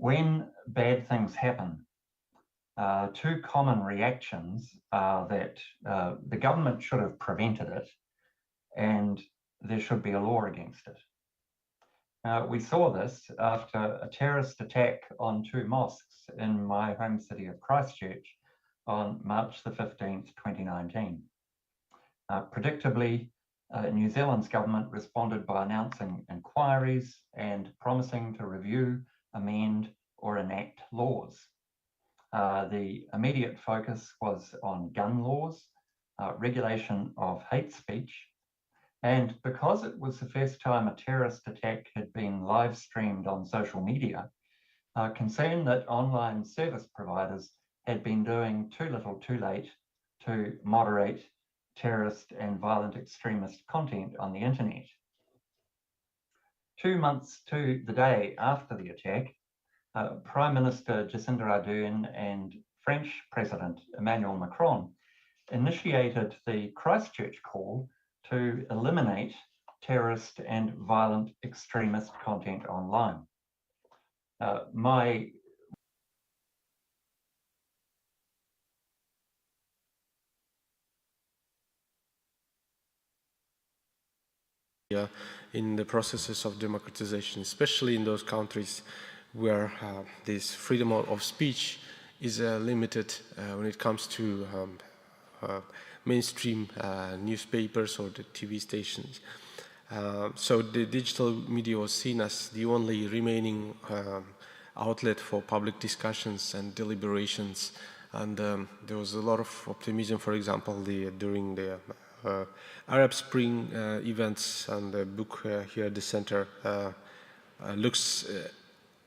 When bad things happen, two common reactions are that the government should have prevented it and there should be a law against it. We saw this after a terrorist attack on two mosques in my home city of Christchurch on March the 15th, 2019. Predictably, New Zealand's government responded by announcing inquiries and promising to review, amend, or enact laws. The immediate focus was on gun laws, regulation of hate speech, and because it was the first time a terrorist attack had been live streamed on social media, concern that online service providers had been doing too little too late to moderate terrorist and violent extremist content on the internet. 2 months to the day after the attack, Prime Minister Jacinda Ardern and French President Emmanuel Macron initiated the Christchurch call to eliminate terrorist and violent extremist content online. In the processes of democratization, especially in those countries where this freedom of speech is limited when it comes to mainstream newspapers or the TV stations. So the digital media was seen as the only remaining outlet for public discussions and deliberations, and there was a lot of optimism, for example, during the Arab Spring events, and the book here at the center looks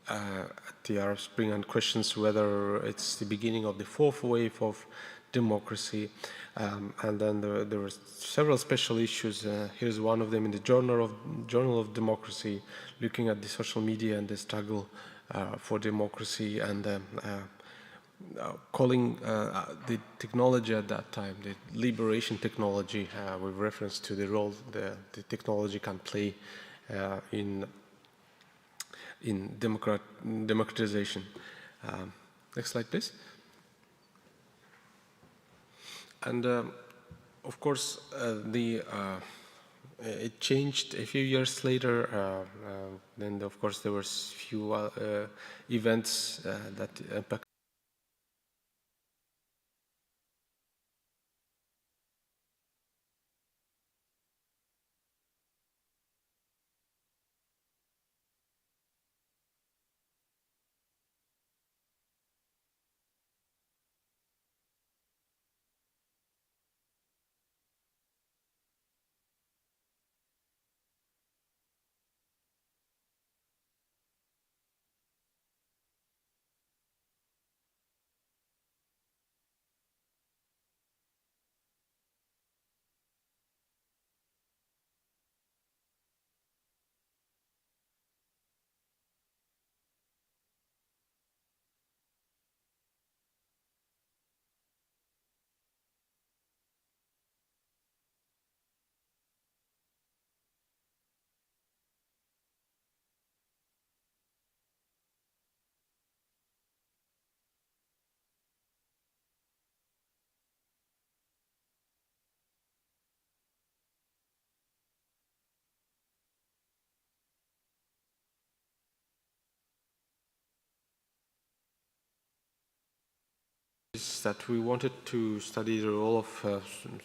at the Arab Spring and questions whether it's the beginning of the fourth wave of democracy. And then there were several special issues. Here's one of them in the Journal of Democracy, looking at the social media and the struggle for democracy, and calling the technology at that time the liberation technology, with reference to the role the technology can play in democratization. Next slide, please. And of course, it changed a few years later. Then, of course, there were few events that impacted. Is that we wanted to study the role of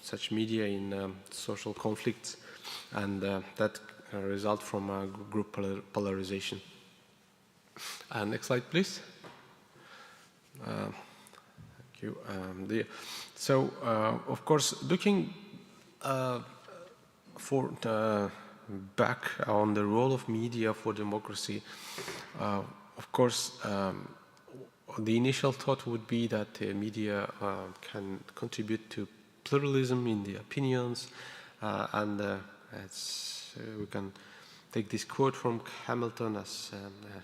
such media in social conflicts, and that result from group polarization. Next slide, please. Thank you. Of course, looking back on the role of media for democracy, of course, the initial thought would be that the media can contribute to pluralism in the opinions, and we can take this quote from Hamilton as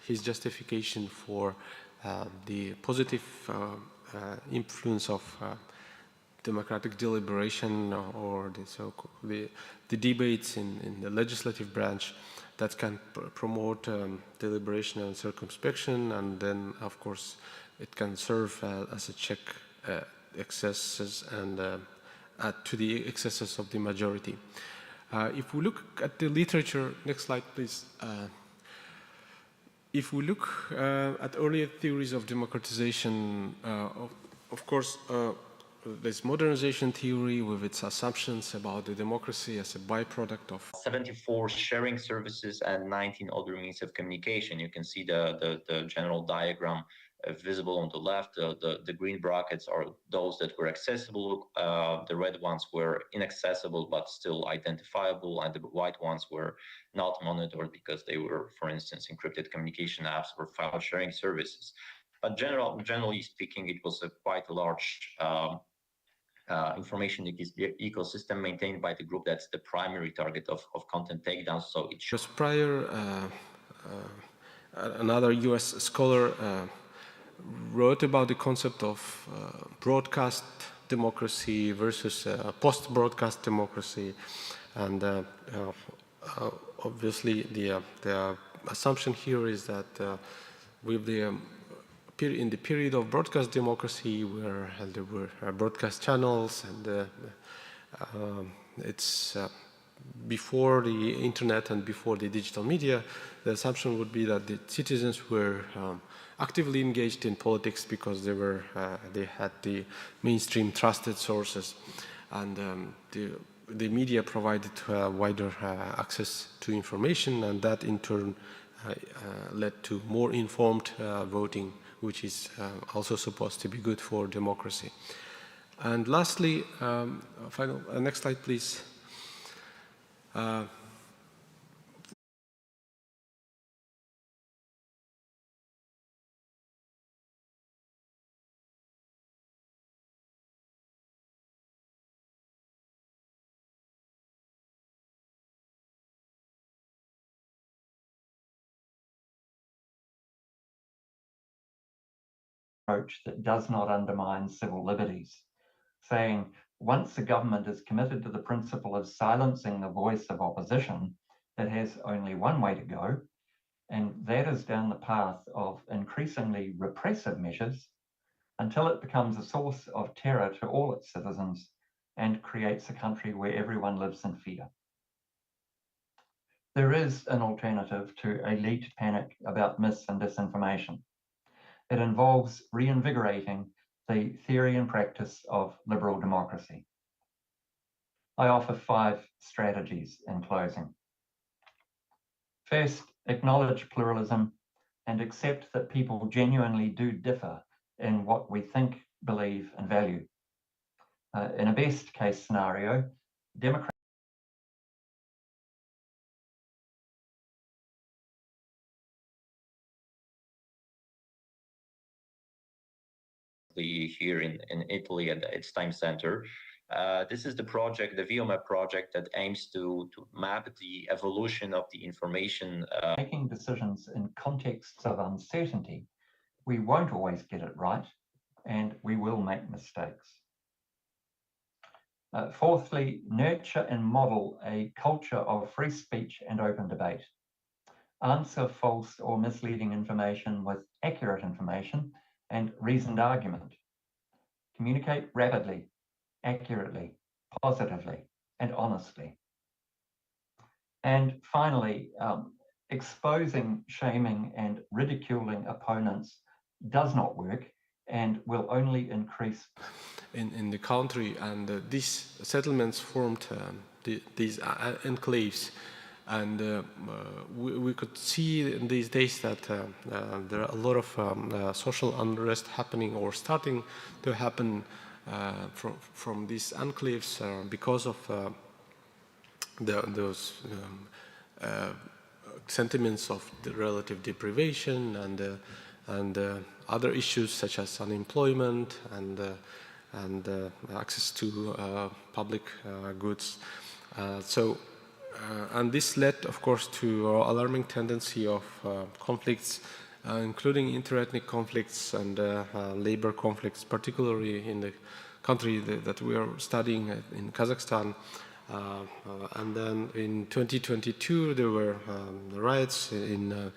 his justification for the positive influence of democratic deliberation, or the debates in the legislative branch, that can promote deliberation and circumspection, and then, of course, it can serve as a check excesses and to the excesses of the majority. If we look at the literature, next slide, please. If we look at earlier theories of democratization, of course, there's modernization theory with its assumptions about the democracy as a byproduct of 74 sharing services and 19 other means of communication. You can see the general diagram visible on the left. The green brackets are those that were accessible. The red ones were inaccessible but still identifiable, and the white ones were not monitored because they were, for instance, encrypted communication apps or file sharing services. But generally speaking, it was a quite large information ecosystem maintained by the group that's the primary target of content takedown. So it just prior, another US scholar wrote about the concept of broadcast democracy versus post-broadcast democracy, and obviously the assumption here is that with the in the period of broadcast democracy, where there were broadcast channels, and it's before the internet and before the digital media, the assumption would be that the citizens were actively engaged in politics because they had the mainstream trusted sources, and the media provided wider access to information, and that in turn led to more informed voting, which is also supposed to be good for democracy. And lastly, next slide, please. Approach that does not undermine civil liberties, saying once the government is committed to the principle of silencing the voice of opposition, it has only one way to go, and that is down the path of increasingly repressive measures until it becomes a source of terror to all its citizens and creates a country where everyone lives in fear. There is an alternative to elite panic about mis and disinformation. It involves reinvigorating the theory and practice of liberal democracy. I offer 5 strategies in closing. First, acknowledge pluralism and accept that people genuinely do differ in what we think, believe, and value. In a best case scenario, democracy here in Italy at the ITS-TIME Center. This is the project, the VIOMAP project, that aims to map the evolution of the information. Making decisions in contexts of uncertainty, we won't always get it right, and we will make mistakes. Fourthly, nurture and model a culture of free speech and open debate. Answer false or misleading information with accurate information and reasoned argument. Communicate rapidly, accurately, positively, and honestly. And finally, exposing, shaming, and ridiculing opponents does not work and will only increase. In the country, and these settlements formed these enclaves, and we could see in these days that there are a lot of social unrest happening or starting to happen from these enclaves because of those sentiments of the relative deprivation and other issues such as unemployment and access to public goods. And this led, of course, to an alarming tendency of conflicts, including interethnic conflicts and labor conflicts, particularly in the country that we are studying in Kazakhstan. And then in 2022, there were riots in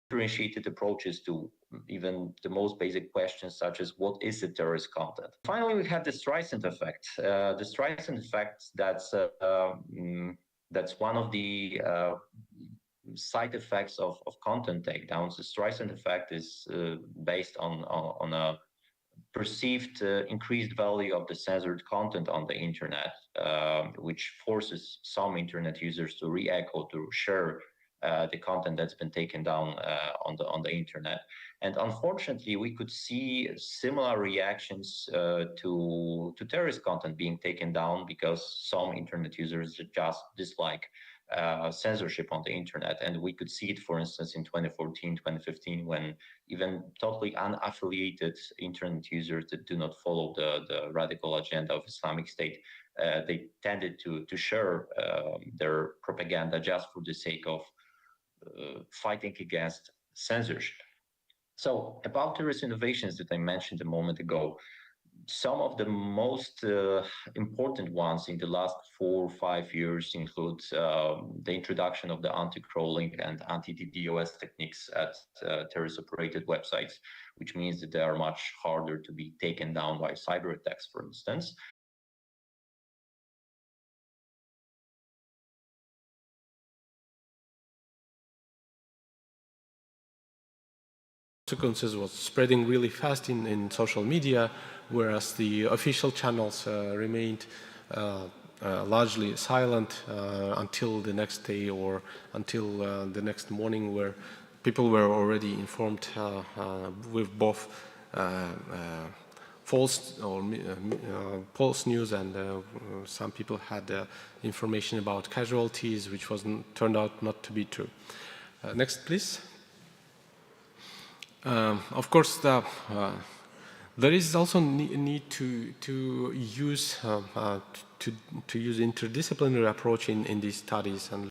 differentiated approaches to even the most basic questions, such as what is the terrorist content. Finally, we have the Streisand effect. The Streisand effect, that's one of the side effects of content takedowns. The Streisand effect is based on a perceived increased value of the censored content on the internet, which forces some internet users to re-echo, to share the content that's been taken down on the internet. And unfortunately, we could see similar reactions to terrorist content being taken down, because some internet users just dislike censorship on the internet. And we could see it, for instance, in 2014, 2015, when even totally unaffiliated internet users that do not follow the radical agenda of Islamic State, they tended to share their propaganda just for the sake of fighting against censorship. So about terrorist innovations that I mentioned a moment ago, some of the most important ones in the last 4 or 5 years include the introduction of the anti-crawling and anti-DDoS techniques at terrorist-operated websites, which means that they are much harder to be taken down by cyber attacks, for instance. Consequences was spreading really fast in social media, whereas the official channels remained largely silent until the next day or until the next morning, where people were already informed with both false or false news, and some people had information about casualties, which turned out not to be true. Next, please. Of course, there is also need to use interdisciplinary approach in these studies. And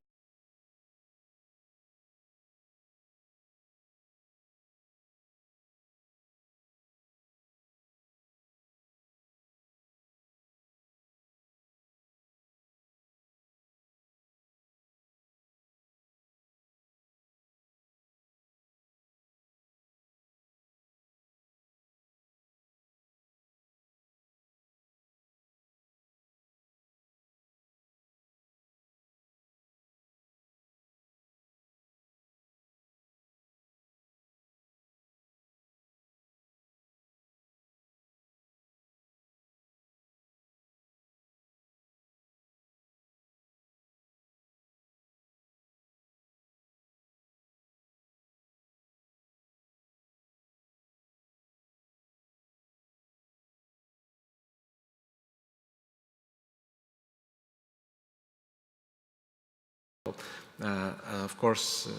of course,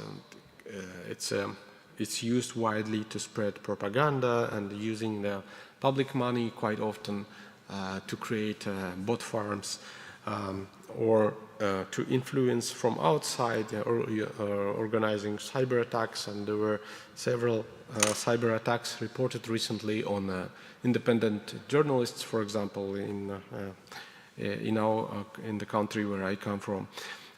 it's used widely to spread propaganda, and using the public money quite often to create bot farms or to influence from outside, or organizing cyber attacks. And there were several cyber attacks reported recently on independent journalists, for example, in the country where I come from.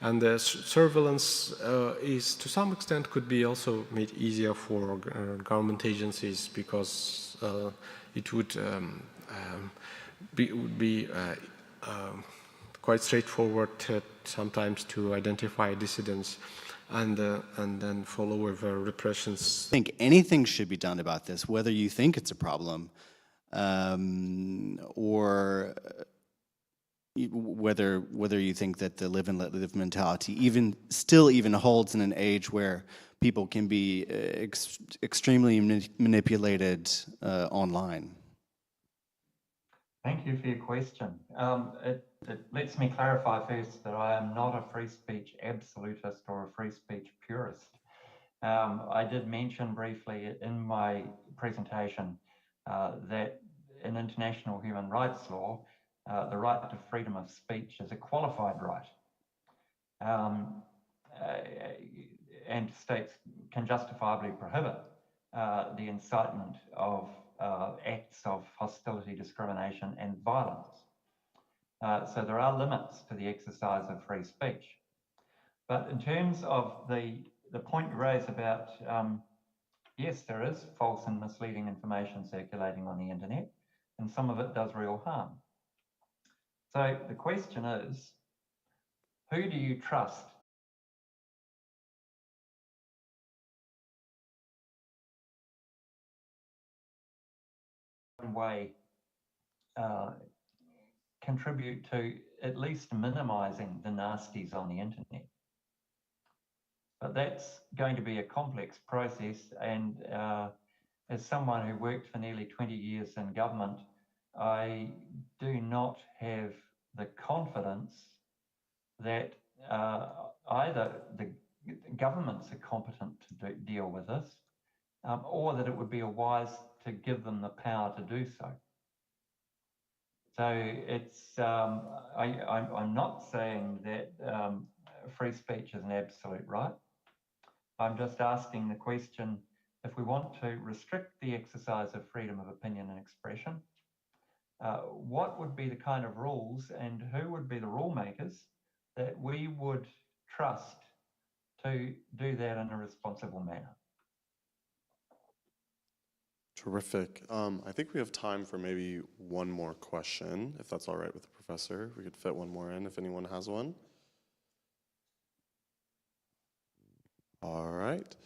And the surveillance is, to some extent, could be also made easier for government agencies, because it would be quite straightforward sometimes to identify dissidents and then follow with repressions. I think anything should be done about this, whether you think it's a problem or whether you think that the live and let live mentality still holds in an age where people can be extremely manipulated online. Thank you for your question. It lets me clarify first that I am not a free speech absolutist or a free speech purist. I did mention briefly in my presentation that in international human rights law, the right to freedom of speech is a qualified right. And states can justifiably prohibit the incitement of acts of hostility, discrimination, and violence. So there are limits to the exercise of free speech. But in terms of the point you raise about, yes, there is false and misleading information circulating on the internet, and some of it does real harm. So the question is, who do you trust? Way contribute to at least minimizing the nasties on the internet. But that's going to be a complex process, and as someone who worked for nearly 20 years in government, I do not have the confidence that either the governments are competent to deal with this, or that it would be wise to give them the power to do so. So it's, I'm not saying that free speech is an absolute right. I'm just asking the question, if we want to restrict the exercise of freedom of opinion and expression, what would be the kind of rules, and who would be the rule makers that we would trust to do that in a responsible manner? Terrific. I think we have time for maybe one more question, if that's all right with the professor. We could fit one more in if anyone has one. All right.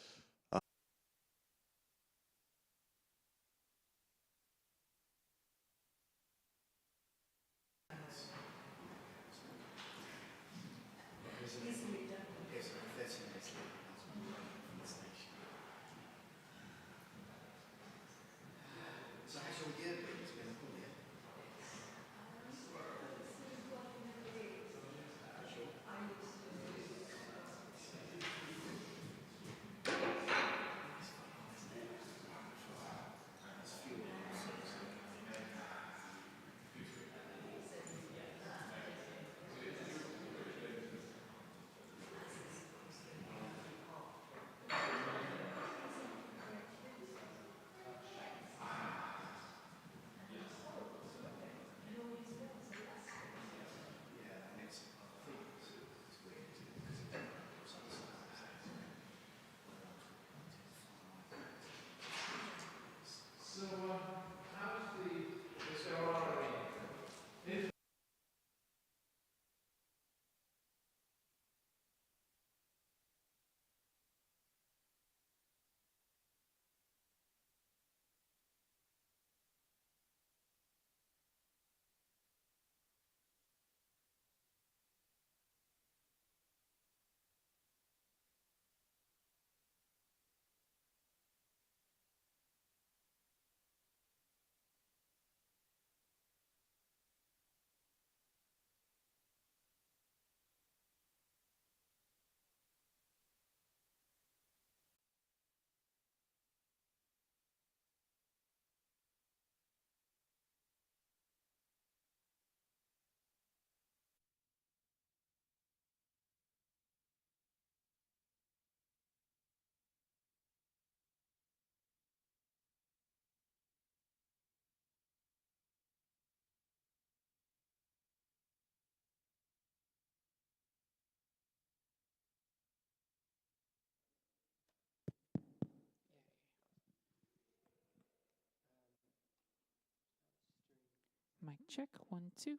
Mic check, 1, 2.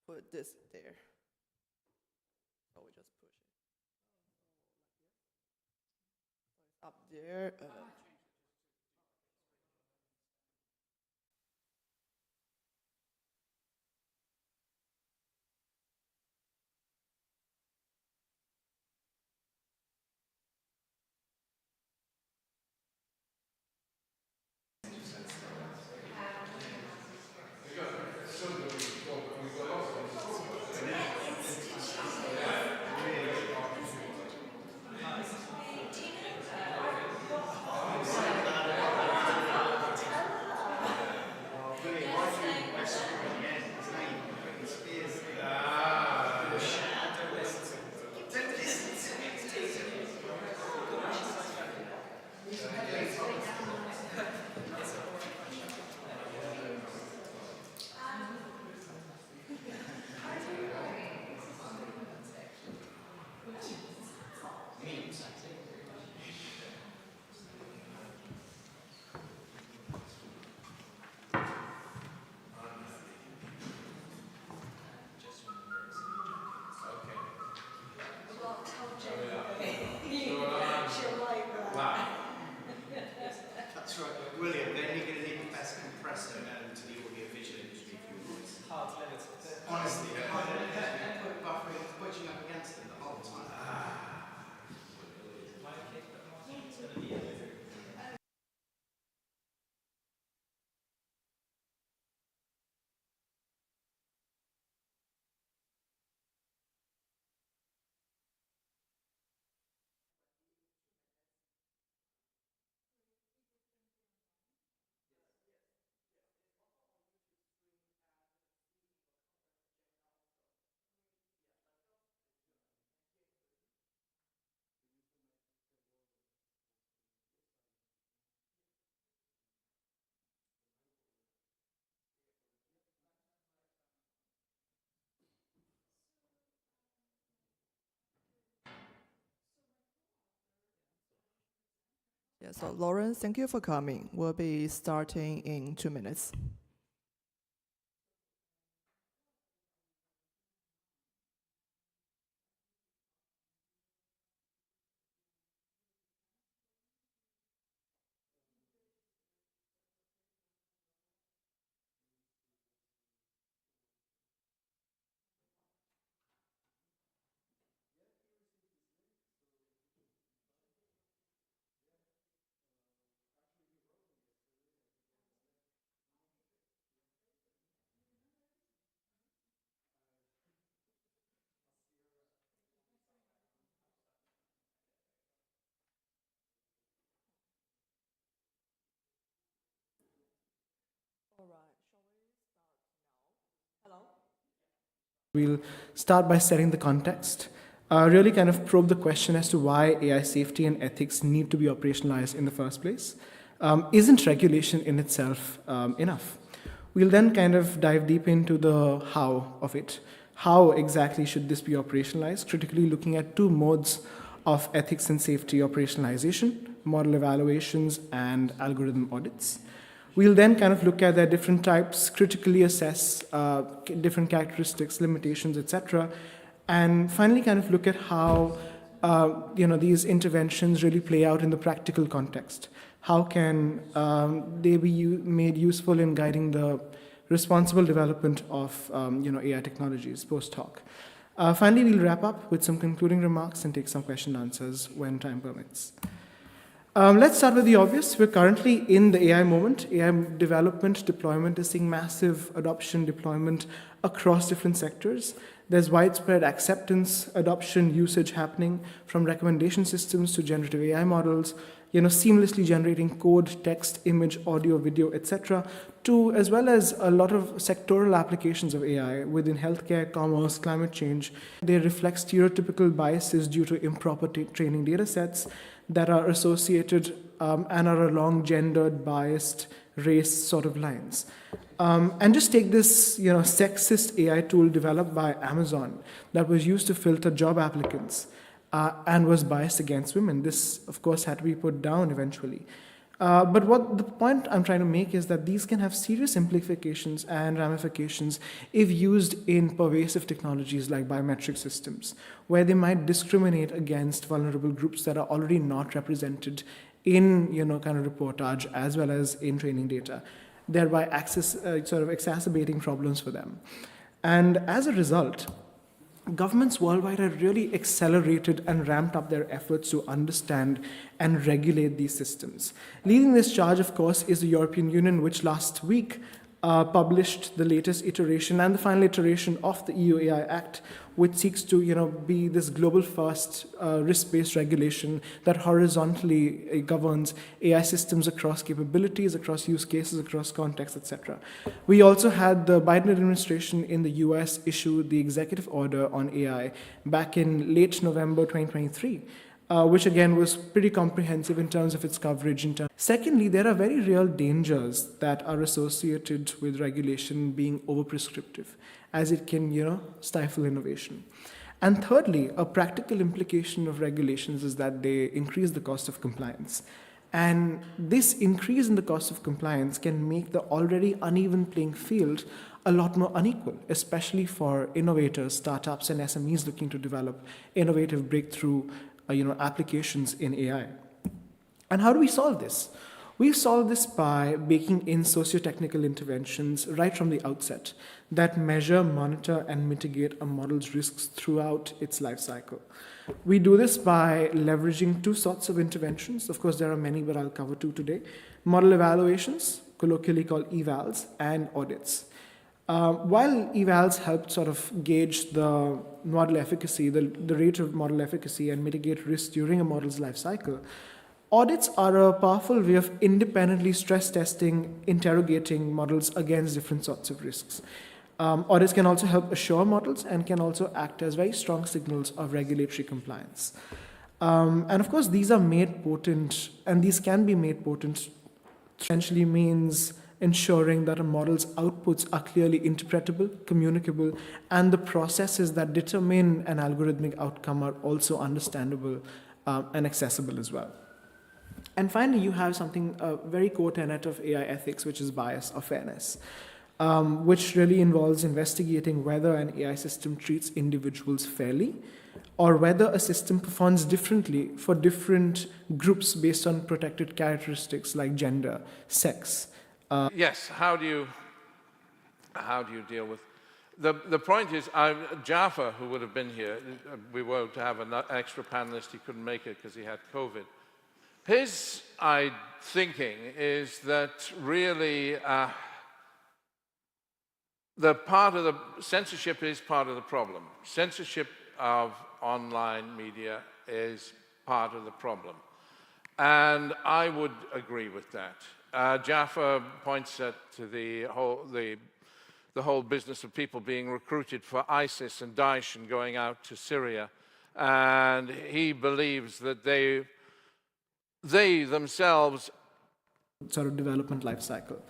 Put this there. So we just push it. So it's up there. That's right, brilliant. Then you're going to need the best compressor to the audio-visual industry for your voice. Hard to limit. Honestly, put buffering, pushing up against it the whole time. Yeah, so Lauren, thank you for coming. We'll be starting in 2 minutes. All right, shall we start now? Hello? We'll start by setting the context, really kind of probe the question as to why AI safety and ethics need to be operationalized in the first place. Isn't regulation in itself enough? We'll then kind of dive deep into the how of it. How exactly should this be operationalized? Critically looking at 2 modes of ethics and safety operationalization, model evaluations and algorithm audits. We'll then kind of look at their different types, critically assess different characteristics, limitations, etc., and finally kind of look at how these interventions really play out in the practical context. How can they be made useful in guiding the responsible development of AI technologies post-hoc? Finally, we'll wrap up with some concluding remarks and take some question and answers when time permits. Let's start with the obvious. We're currently in the AI moment. AI development, deployment is seeing massive adoption, deployment across different sectors. There's widespread acceptance, adoption, usage happening from recommendation systems to generative AI models, seamlessly generating code, text, image, audio, video, etc., to as well as a lot of sectoral applications of AI within healthcare, commerce, climate change. They reflect stereotypical biases due to improper training data sets that are associated and are along gendered, biased, race sort of lines. And just take this, sexist AI tool developed by Amazon that was used to filter job applicants and was biased against women. This, of course, had to be put down eventually. But what the point I'm trying to make is that these can have serious implications and ramifications if used in pervasive technologies like biometric systems, where they might discriminate against vulnerable groups that are already not represented in kind of reportage as well as in training data, thereby sort of exacerbating problems for them. And as a result, governments worldwide have really accelerated and ramped up their efforts to understand and regulate these systems. Leading this charge, of course, is the European Union, which last week published the latest iteration and the final iteration of the EU AI Act, which seeks to be this global first risk-based regulation that horizontally governs AI systems across capabilities, across use cases, across contexts, etc. We also had the Biden administration in the US issue the executive order on AI back in late November 2023. Which again was pretty comprehensive in terms of its coverage. Secondly, there are very real dangers that are associated with regulation being overprescriptive, as it can, stifle innovation. And thirdly, a practical implication of regulations is that they increase the cost of compliance. And this increase in the cost of compliance can make the already uneven playing field a lot more unequal, especially for innovators, startups, and SMEs looking to develop innovative breakthrough applications in AI. And how do we solve this? We solve this by baking in socio-technical interventions right from the outset that measure, monitor, and mitigate a model's risks throughout its life cycle. We do this by leveraging two sorts of interventions. Of course, there are many, but I'll cover two today. Model evaluations, colloquially called evals, and audits. While evals help sort of gauge the model efficacy, the rate of model efficacy and mitigate risk during a model's life cycle, audits are a powerful way of independently stress testing, interrogating models against different sorts of risks. Audits can also help assure models and can also act as very strong signals of regulatory compliance. And of course, these are made potent, and these can be made potent, essentially means ensuring that a model's outputs are clearly interpretable, communicable, and the processes that determine an algorithmic outcome are also understandable and accessible as well. And finally, you have something, a very core tenet of AI ethics, which is bias or fairness, which really involves investigating whether an AI system treats individuals fairly or whether a system performs differently for different groups based on protected characteristics like gender, sex. Yes, how do you deal with the point is Jaffa, who would have been here, we were to have an extra panelist, he couldn't make it because he had COVID. His thinking is that really the part of the censorship is part of the problem. Censorship of online media is part of the problem, and I would agree with that. Jaffa points to the whole business of people being recruited for ISIS and Daesh and going out to Syria, and he believes that they themselves sort of development life cycle.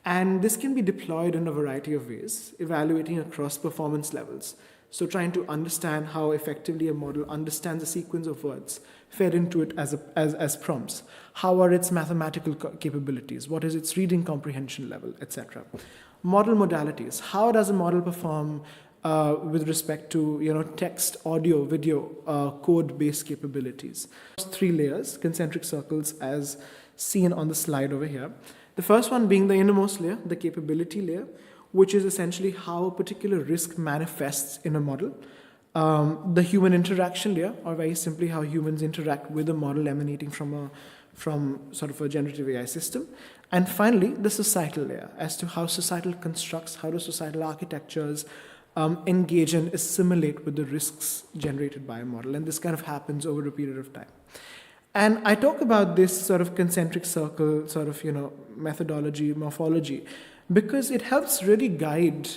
And this can be deployed in a variety of ways, evaluating across performance levels. So trying to understand how effectively a model understands a sequence of words fed into it as prompts. How are its mathematical capabilities? What is its reading comprehension level, etc. Model modalities. How does a model perform with respect to text, audio, video, code-based capabilities? 3 layers, concentric circles, as seen on the slide over here. The first one being the innermost layer, the capability layer, which is essentially how a particular risk manifests in a model. The human interaction layer, or very simply how humans interact with a model emanating from from sort of a generative AI system. And finally, the societal layer as to how societal constructs, how do societal architectures engage and assimilate with the risks generated by a model. And this kind of happens over a period of time. And I talk about this sort of concentric circle sort of, methodology, morphology, because it helps really guide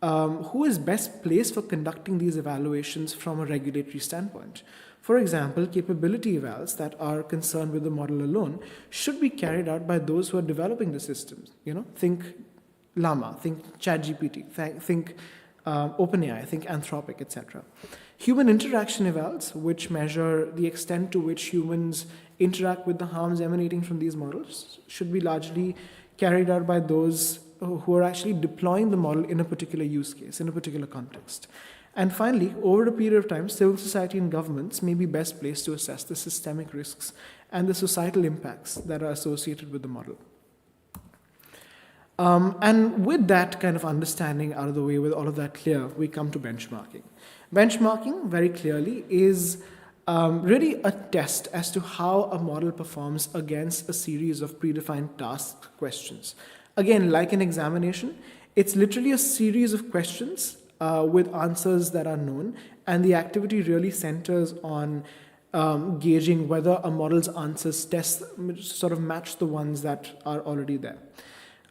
who is best placed for conducting these evaluations from a regulatory standpoint. For example, capability evals that are concerned with the model alone should be carried out by those who are developing the systems. Think Llama, think ChatGPT, think OpenAI, think Anthropic, etc. Human interaction evals, which measure the extent to which humans interact with the harms emanating from these models, should be largely carried out by those who are actually deploying the model in a particular use case, in a particular context. And finally, over a period of time, civil society and governments may be best placed to assess the systemic risks and the societal impacts that are associated with the model. And with that kind of understanding out of the way, with all of that clear, we come to benchmarking. Benchmarking, very clearly, is really a test as to how a model performs against a series of predefined task questions. Again, like an examination, it's literally a series of questions with answers that are known, and the activity really centers on gauging whether a model's answers sort of match the ones that are already there.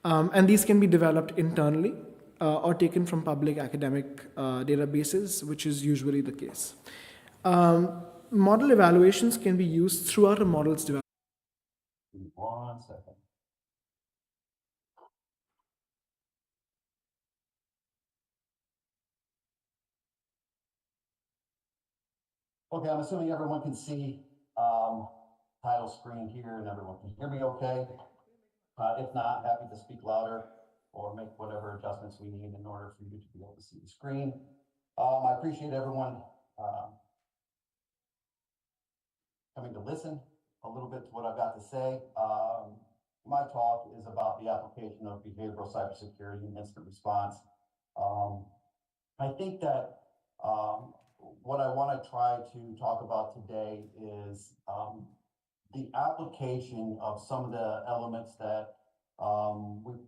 And these can be developed internally or taken from public academic databases, which is usually the case. Model evaluations can be used throughout a model's development. 1 second. Okay, I'm assuming everyone can see title screen here and everyone can hear me okay. If not, happy to speak louder or make whatever adjustments we need in order for you to be able to see the screen. I appreciate everyone coming to listen a little bit to what I've got to say. My talk is about the application of behavioral cybersecurity and incident response. I think that what I want to try to talk about today is the application of some of the elements that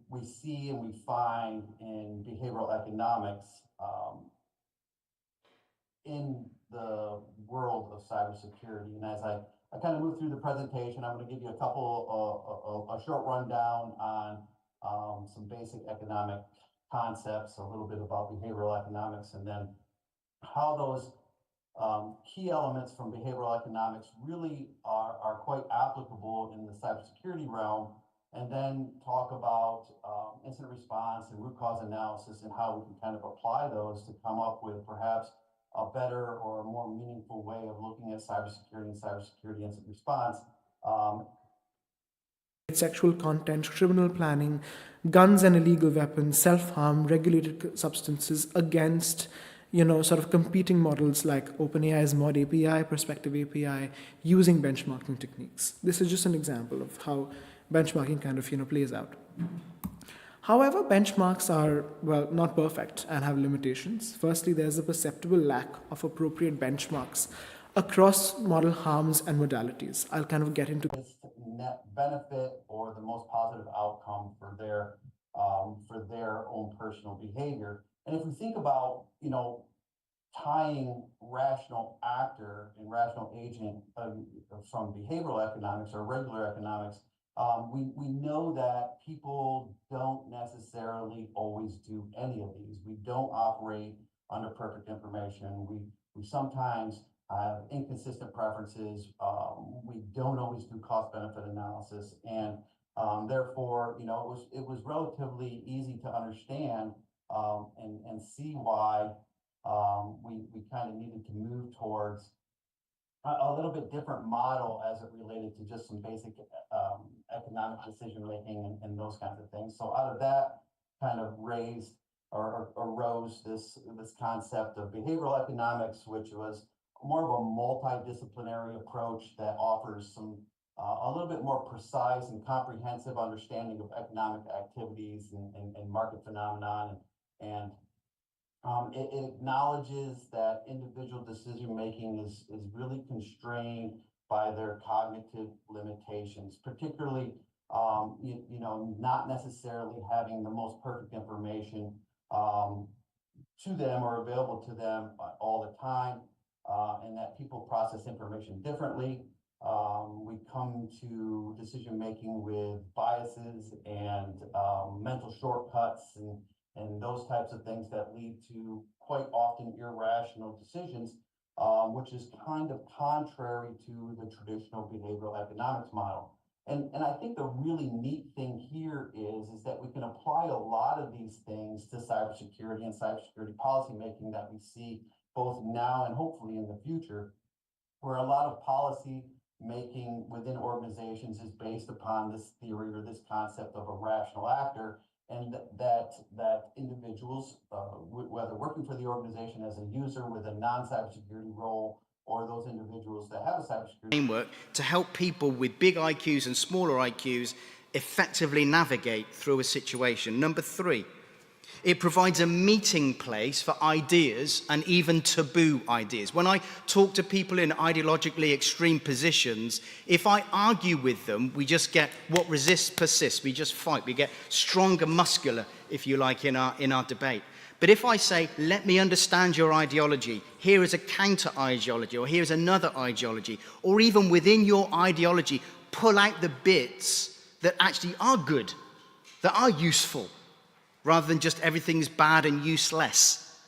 we see and we find in behavioral economics in the world of cybersecurity. And as I kind of move through the presentation, I'm going to give you a couple a short rundown on some basic economic concepts, a little bit about behavioral economics, and then how those key elements from behavioral economics really are quite applicable in the cybersecurity realm, and then talk about incident response and root cause analysis and how we can kind of apply those to come up with perhaps a better or a more meaningful way of looking at cybersecurity and cybersecurity incident response. Sexual content, criminal planning, guns and illegal weapons, self-harm, regulated substances against sort of competing models like OpenAI's Mod API, Perspective API, using benchmarking techniques. This is just an example of how benchmarking kind of plays out. However, benchmarks are, well, not perfect and have limitations. Firstly, there's a perceptible lack of appropriate benchmarks across model harms and modalities. I'll kind of get into net benefit or the most positive outcome for their own personal behavior. And if we think about, tying rational actor and rational agent from behavioral economics or regular economics, we know that people don't necessarily always do any of these. We don't operate under perfect information. We sometimes have inconsistent preferences. We don't always do cost-benefit analysis, and therefore, it was relatively easy to understand and see why we kind of needed to move towards a little bit different model as it related to just some basic economic decision making and those kinds of things. So out of that kind of raised or arose this concept of behavioral economics, which was more of a multidisciplinary approach that offers some a little bit more precise and comprehensive understanding of economic activities and market phenomenon, and it acknowledges that individual decision making is really constrained by their cognitive limitations, particularly not necessarily having the most perfect information to them or available to them all the time, and that people process information differently. We come to decision making with biases and mental shortcuts and those types of things that lead to quite often irrational decisions, which is kind of contrary to the traditional behavioral economics model. And I think the really neat thing here is that we can apply a lot of these things to cybersecurity and cybersecurity policymaking that we see both now and hopefully in the future, where a lot of policy making within organizations is based upon this theory or this concept of a rational actor, and that individuals, whether working for the organization as a user with a non-cybersecurity role, or those individuals that have a cybersecurity framework to help people with big IQs and smaller IQs effectively navigate through a situation. Number 3, it provides a meeting place for ideas and even taboo ideas. When I talk to people in ideologically extreme positions, if I argue with them, we just get what resists persists. We just fight. We get stronger, muscular, if you like, in our debate. But if I say, let me understand your ideology, here is a counter ideology, or here's another ideology, or even within your ideology, pull out the bits that actually are good, that are useful, rather than just everything's bad and useless.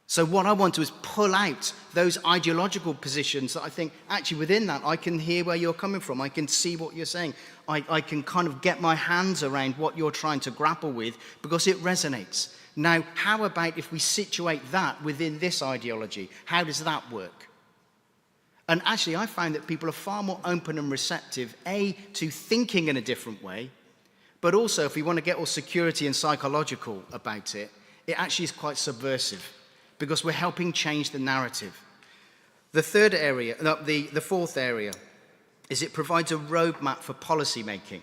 So what I want to do is pull out those ideological positions that I think, actually within that, I can hear where you're coming from. I can see what you're saying. I can kind of get my hands around what you're trying to grapple with because it resonates. Now, how about if we situate that within this ideology? How does that work? And actually, I found that people are far more open and receptive, A, to thinking in a different way, but also, if we want to get all security and psychological about it, it actually is quite subversive because we're helping change the narrative. The fourth area is it provides a roadmap for policy making.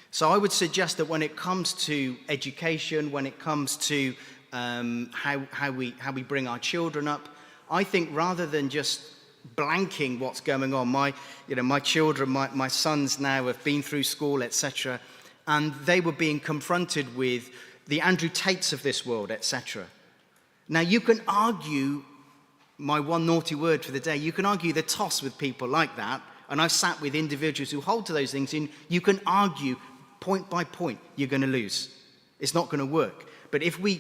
So I would suggest that when it comes to education, when it comes to how we bring our children up, I think rather than just blanking what's going on, my children, my sons now have been through school, etc., and they were being confronted with the Andrew Tates of this world, etc. Now you can argue, my one naughty word for the day, you can argue the toss with people like that, and I've sat with individuals who hold to those things, and you can argue point by point, you're going to lose. It's not going to work. But if we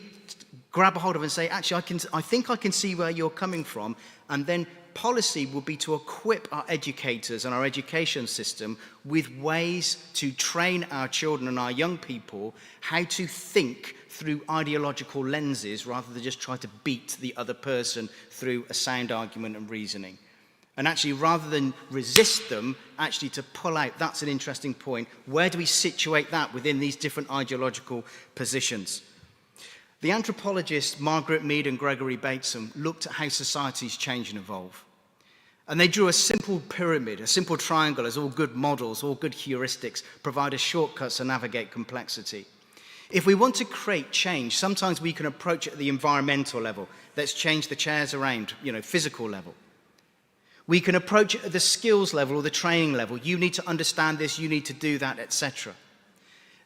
grab a hold of it and say, actually, I think I can see where you're coming from, and then policy will be to equip our educators and our education system with ways to train our children and our young people how to think through ideological lenses rather than just try to beat the other person through a sound argument and reasoning. And actually, rather than resist them, actually to pull out, that's an interesting point. Where do we situate that within these different ideological positions? The anthropologists Margaret Mead and Gregory Bateson looked at how societies change and evolve. And they drew a simple pyramid, a simple triangle, as all good models, all good heuristics provide us shortcuts to navigate complexity. If we want to create change, sometimes we can approach it at the environmental level. Let's change the chairs around, physical level. We can approach it at the skills level or the training level. You need to understand this, you need to do that, etc.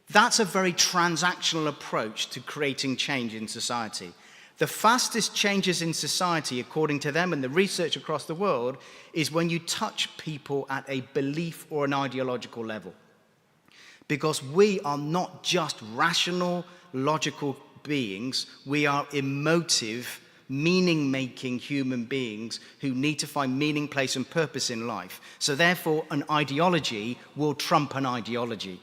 That's a very transactional approach to creating change in society. The fastest changes in society, according to them and the research across the world, is when you touch people at a belief or an ideological level. Because we are not just rational, logical beings, we are emotive, meaning-making human beings who need to find meaning, place, and purpose in life. So therefore, an ideology will trump an ideology.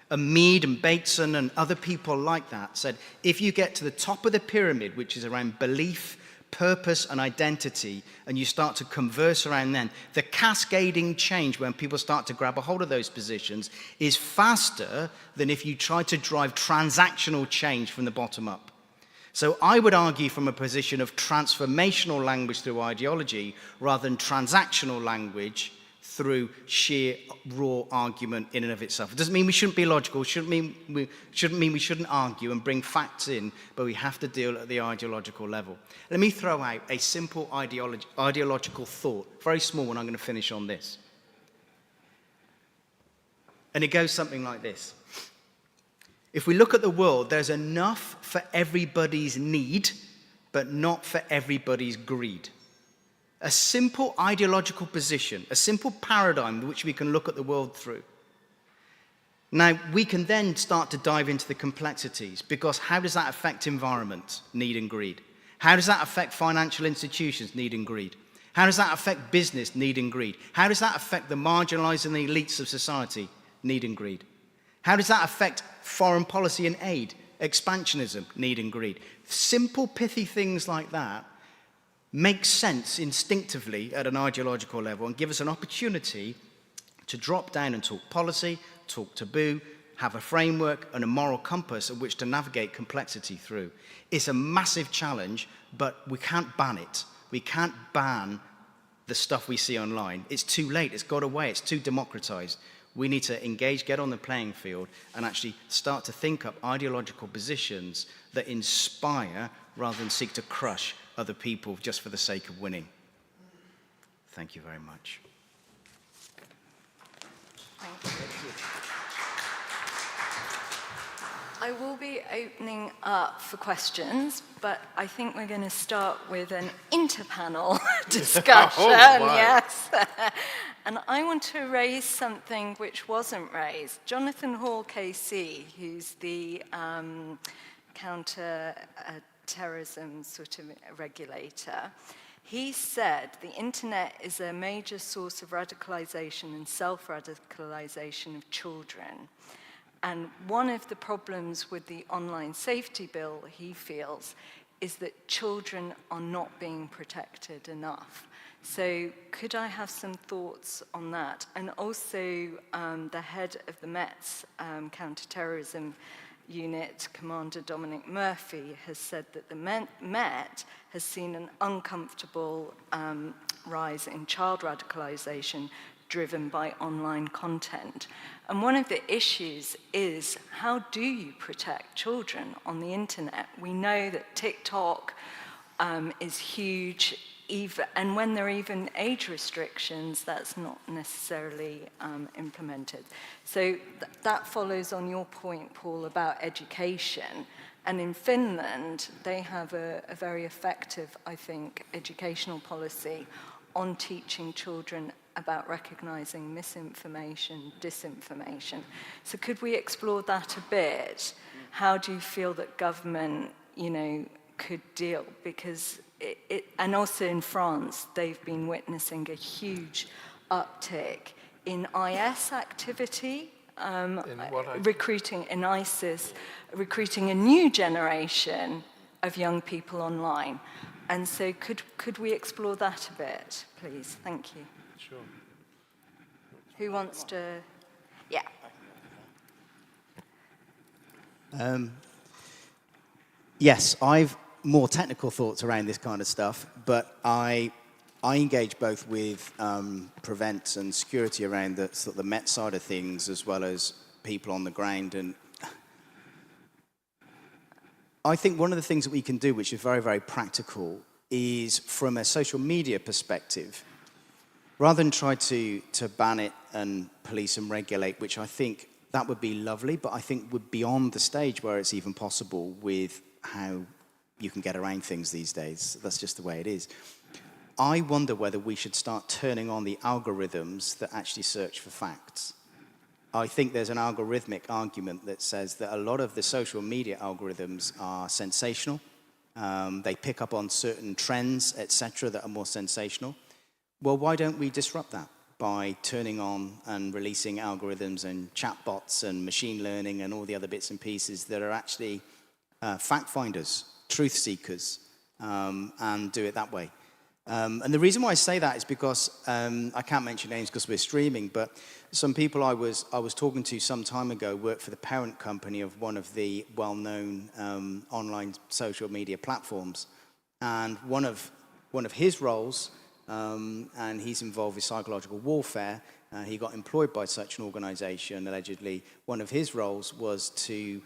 And Mead and Bateson and other people like that said, if you get to the top of the pyramid, which is around belief, purpose, and identity, and you start to converse around then, the cascading change when people start to grab a hold of those positions is faster than if you try to drive transactional change from the bottom up. So I would argue from a position of transformational language through ideology rather than transactional language through sheer raw argument in and of itself. It doesn't mean we shouldn't be logical, shouldn't mean we shouldn't argue and bring facts in, but we have to deal at the ideological level. Let me throw out a simple ideological thought, very small one, I'm going to finish on this. And it goes something like this. If we look at the world, there's enough for everybody's need, but not for everybody's greed. A simple ideological position, a simple paradigm which we can look at the world through. Now, we can then start to dive into the complexities, because how does that affect environment, need and greed? How does that affect financial institutions, need and greed? How does that affect business, need and greed? How does that affect the marginalized and the elites of society, need and greed? How does that affect foreign policy and aid, expansionism, need and greed? Simple, pithy things like that make sense instinctively at an ideological level and give us an opportunity to drop down and talk policy, talk taboo, have a framework and a moral compass at which to navigate complexity through. It's a massive challenge, but we can't ban it. We can't ban the stuff we see online. It's too late, it's got away, it's too democratized. We need to engage, get on the playing field, and actually start to think up ideological positions that inspire rather than seek to crush other people just for the sake of winning. Thank you very much. Thank you. I will be opening up for questions, but I think we're going to start with an interpanel discussion. Yes. And I want to raise something which wasn't raised. Jonathan Hall KC, who's the counter-terrorism sort of regulator, he said the internet is a major source of radicalization and self-radicalization of children. And one of the problems with the online safety bill, he feels, is that children are not being protected enough. So could I have some thoughts on that? And also the head of the Met's counterterrorism unit, Commander Dominic Murphy, has said that the Met has seen an uncomfortable rise in child radicalization driven by online content. And one of the issues is, how do you protect children on the internet? We know that TikTok is huge, and when there are even age restrictions, that's not necessarily implemented. So that follows on your point, Paul, about education. And in Finland, they have a very effective, I think, educational policy on teaching children about recognizing misinformation, disinformation. So could we explore that a bit? How do you feel that government, could deal? Because and also in France, they've been witnessing a huge uptick in IS activity, recruiting in ISIS, recruiting a new generation of young people online. And so could we explore that a bit, please? Thank you. Sure. Who wants to? Yeah. Yes, I've more technical thoughts around this kind of stuff, but I engage both with Prevent and security around the sort of the Met side of things, as well as people on the ground. And I think one of the things that we can do, which is very, very practical, is from a social media perspective, rather than try to ban it and police and regulate, which I think that would be lovely, but I think we're beyond the stage where it's even possible with how you can get around things these days. That's just the way it is. I wonder whether we should start turning on the algorithms that actually search for facts. I think there's an algorithmic argument that says that a lot of the social media algorithms are sensational. They pick up on certain trends, etc., that are more sensational. Well, why don't we disrupt that by turning on and releasing algorithms and chatbots and machine learning and all the other bits and pieces that are actually fact finders, truth seekers, and do it that way. And the reason why I say that is because I can't mention names because we're streaming, but some people I was talking to some time ago work for the parent company of one of the well-known online social media platforms, and one of his roles, and he's involved with psychological warfare. He got employed by such an organization, allegedly. One of his roles was to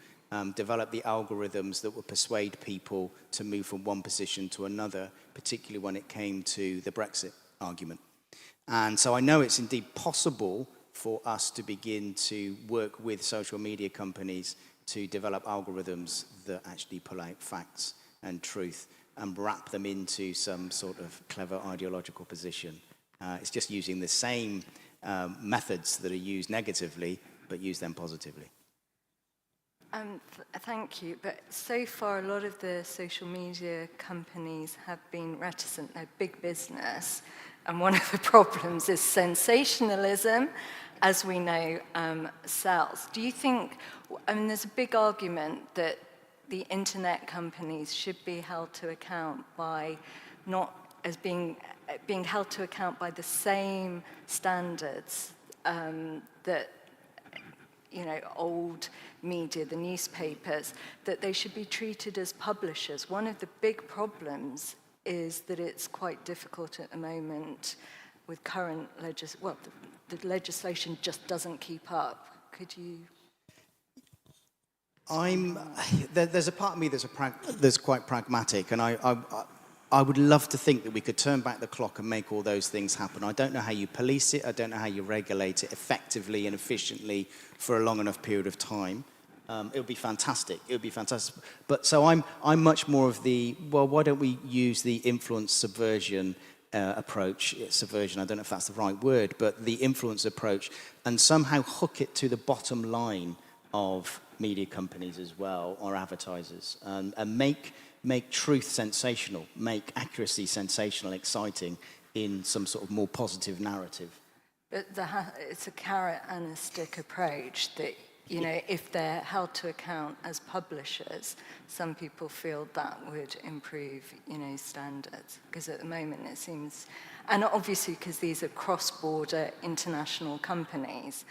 develop the algorithms that would persuade people to move from one position to another, particularly when it came to the Brexit argument. And so I know it's indeed possible for us to begin to work with social media companies to develop algorithms that actually pull out facts and truth and wrap them into some sort of clever ideological position. It's just using the same methods that are used negatively, but use them positively. Thank you, but so far a lot of the social media companies have been reticent. They're big business, and one of the problems is sensationalism, as we know, sells. Do you think, I mean, there's a big argument that the internet companies should be held to account by not as being held to account by the same standards that, you know, old media, the newspapers, that they should be treated as publishers. One of the big problems is that it's quite difficult at the moment with current the legislation just doesn't keep up. Could you? There's a part of me that's quite pragmatic, and I would love to think that we could turn back the clock and make all those things happen. I don't know how you police it. I don't know how you regulate it effectively and efficiently for a long enough period of time. It would be fantastic. It would be fantastic. But so I'm much more of the, well, why don't we use the influence subversion approach? Subversion, I don't know if that's the right word, but the influence approach, and somehow hook it to the bottom line of media companies as well, or advertisers, and make truth sensational, make accuracy sensational, exciting in some sort of more positive narrative. But it's a carrot and a stick approach that, you know, if they're held to account as publishers, some people feel that would improve, you know, standards. Because at the moment it seems, and obviously because these are cross-border international companies,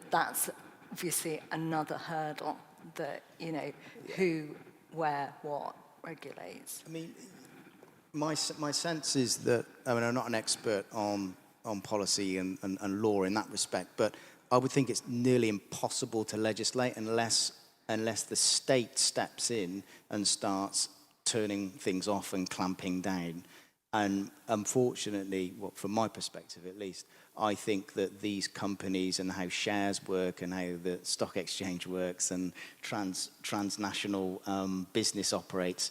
that's obviously another hurdle that, you know, who, where, what regulates. I mean, my sense is that, I mean, I'm not an expert on policy and law in that respect, but I would think it's nearly impossible to legislate unless the state steps in and starts turning things off and clamping down. And unfortunately, well, from my perspective at least, I think that these companies and how shares work and how the stock exchange works and transnational business operates,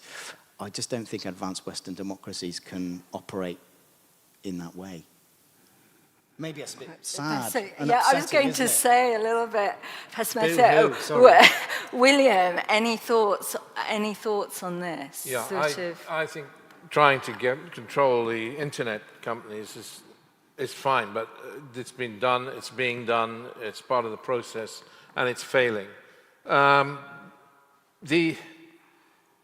I just don't think advanced Western democracies can operate in that way. Maybe it's a bit sad. Yeah, I was going to say a little bit pessimistic. Sorry. William, any thoughts on this? Yeah, I think trying to control the internet companies is fine, but it's been done, it's being done, it's part of the process, and it's failing. The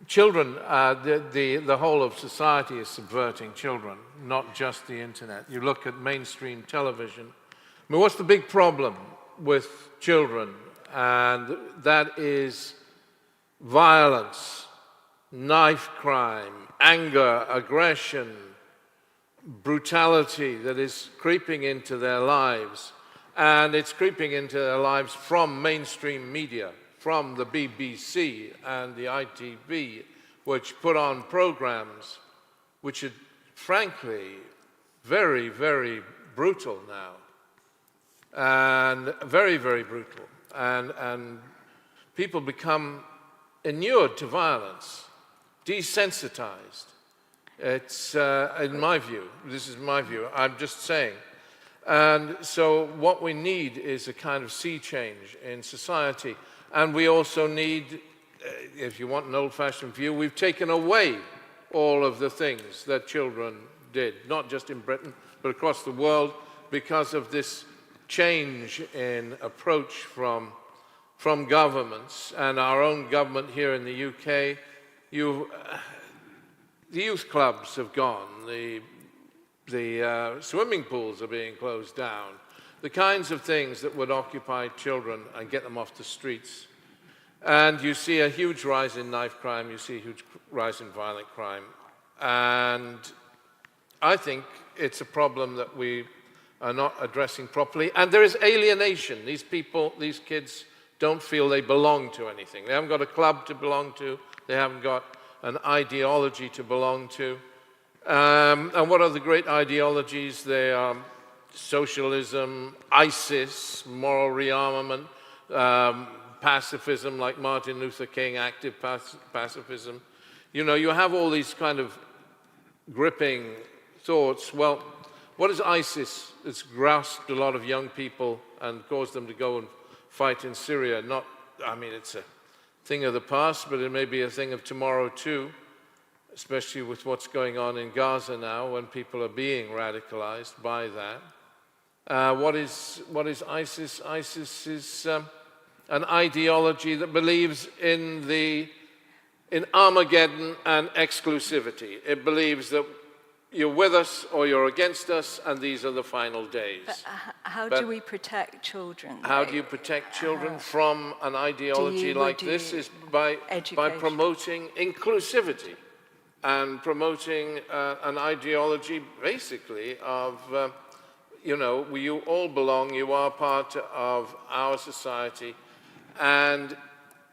children, the whole of society is subverting children, not just the internet. You look at mainstream television. I mean, what's the big problem with children? And that is violence, knife crime, anger, aggression, brutality that is creeping into their lives. And it's creeping into their lives from mainstream media, from the BBC and the ITV, which put on programs which are frankly very, very brutal now. And very, very brutal. And people become inured to violence, desensitized. It's, in my view, this is my view, I'm just saying. And so what we need is a kind of sea change in society. And we also need, if you want an old-fashioned view, we've taken away all of the things that children did, not just in Britain, but across the world, because of this change in approach from governments. And our own government here in the UK, the youth clubs have gone, the swimming pools are being closed down, the kinds of things that would occupy children and get them off the streets. And you see a huge rise in knife crime, you see a huge rise in violent crime. And I think it's a problem that we are not addressing properly. And there is alienation. These people, these kids don't feel they belong to anything. They haven't got a club to belong to. They haven't got an ideology to belong to. And what are the great ideologies? They are socialism, ISIS, moral rearmament, pacifism like Martin Luther King, active pacifism. You know, you have all these kind of gripping thoughts. Well, what is ISIS? It's grasped a lot of young people and caused them to go and fight in Syria. Not, I mean, it's a thing of the past, but it may be a thing of tomorrow too, especially with what's going on in Gaza now when people are being radicalized by that. What is ISIS? ISIS is an ideology that believes in Armageddon and exclusivity. It believes that you're with us or you're against us, and these are the final days. But how do we protect children? How do you protect children from an ideology like this? Is by promoting inclusivity and promoting an ideology, basically, of, you know, you all belong, you are part of our society, and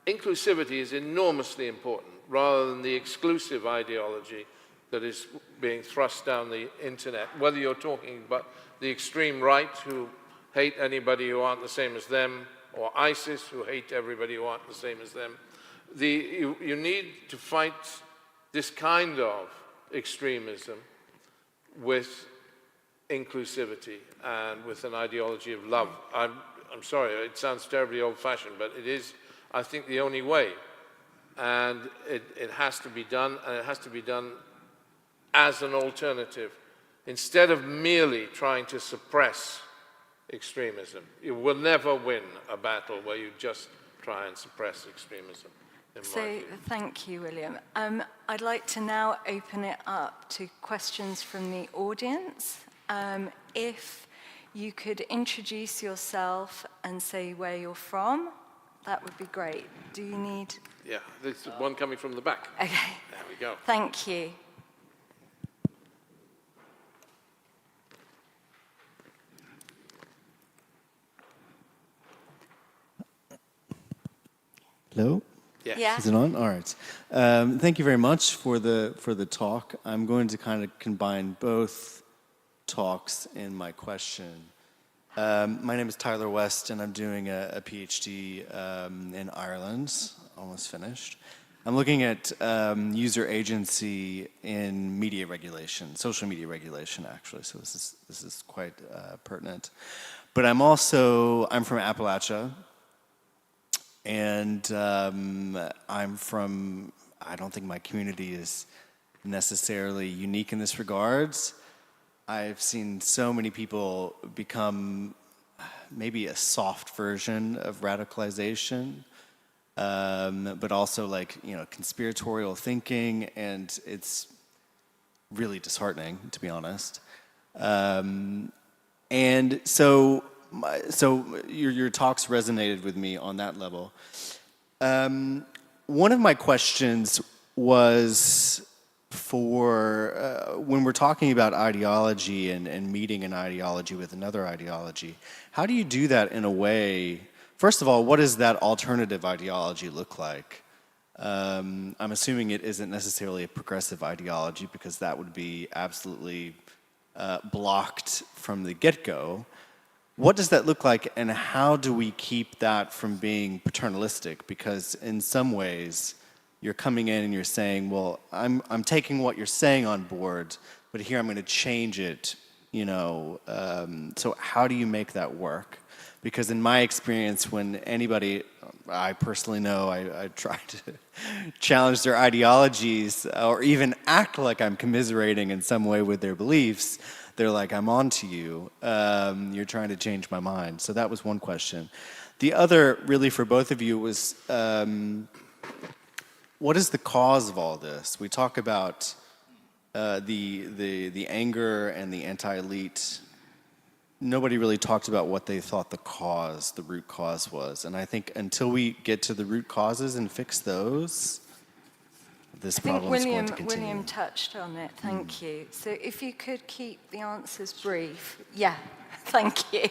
inclusivity is enormously important, rather than the exclusive ideology that is being thrust down the internet, whether you're talking about the extreme right who hate anybody who aren't the same as them, or ISIS who hate everybody who aren't the same as them. You need to fight this kind of extremism with inclusivity and with an ideology of love. I'm sorry, it sounds terribly old-fashioned, but it is, I think, the only way. And it has to be done, and it has to be done as an alternative, instead of merely trying to suppress extremism. You will never win a battle where you just try and suppress extremism. So thank you, William. I'd like to now open it up to questions from the audience. If you could introduce yourself and say where you're from, that would be great. Do you need... Yeah, there's one coming from the back. Okay. There we go. Thank you. Hello? Yes. Yeah. Is it on? All right. Thank you very much for the talk. I'm going to kind of combine both talks in my question. My name is Tyler West, and I'm doing a PhD in Ireland, almost finished. I'm looking at user agency in media regulation, social media regulation, actually. So this is quite pertinent. But I'm from Appalachia. And I'm from, I don't think my community is necessarily unique in this regards. I've seen so many people become maybe a soft version of radicalization, but also like, you know, conspiratorial thinking, and it's really disheartening, to be honest. And so your talks resonated with me on that level. One of my questions was for when we're talking about ideology and meeting an ideology with another ideology, how do you do that in a way? First of all, what does that alternative ideology look like? I'm assuming it isn't necessarily a progressive ideology, because that would be absolutely blocked from the get-go. What does that look like, and how do we keep that from being paternalistic? Because in some ways, you're coming in and you're saying, well, I'm taking what you're saying on board, but here I'm going to change it, you know. So how do you make that work? Because in my experience, when anybody, I personally know, I try to challenge their ideologies or even act like I'm commiserating in some way with their beliefs, they're like, I'm on to you. You're trying to change my mind. So that was one question. The other, really for both of you, was what is the cause of all this? We talk about the anger and the anti-elite. Nobody really talked about what they thought the root cause was. And I think until we get to the root causes and fix those, this problem is going to continue. William touched on it, thank you. So if you could keep the answers brief. Yeah, thank you.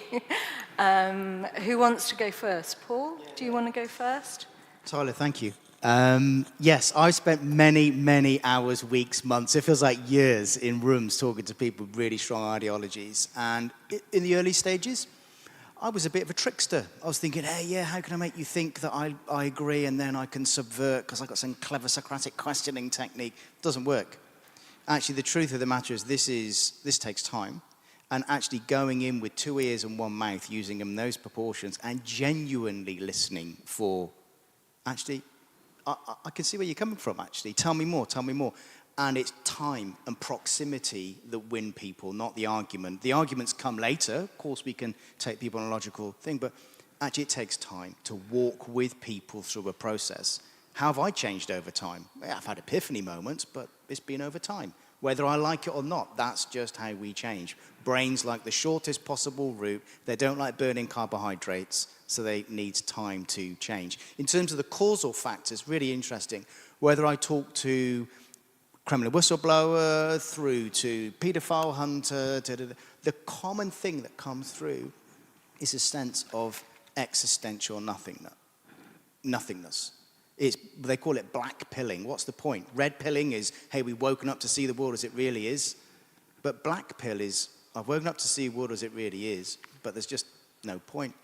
Who wants to go first? Paul, do you want to go first? Tyler, thank you. Yes, I've spent many, many hours, weeks, months, it feels like years in rooms talking to people with really strong ideologies. And in the early stages, I was a bit of a trickster. I was thinking, hey, yeah, how can I make you think that I agree and then I can subvert because I've got some clever Socratic questioning technique? It doesn't work. Actually, the truth of the matter is this takes time. And actually going in with 2 ears and 1 mouth, using them in those proportions and genuinely listening for, actually, I can see where you're coming from, actually. Tell me more, tell me more. And it's time and proximity that win people, not the argument. The arguments come later. Of course, we can take people on a logical thing, but actually it takes time to walk with people through a process. How have I changed over time? Yeah, I've had epiphany moments, but it's been over time. Whether I like it or not, that's just how we change. Brains like the shortest possible route. They don't like burning carbohydrates, so they need time to change. In terms of the causal factors, really interesting. Whether I talk to Kremlin whistleblower, through to paedophile hunter, the common thing that comes through is a sense of existential nothingness. They call it black pilling. What's the point? Red pilling is, hey, we've woken up to see the world as it really is. But black pill is, I've woken up to see the world as it really is, but there's just no point.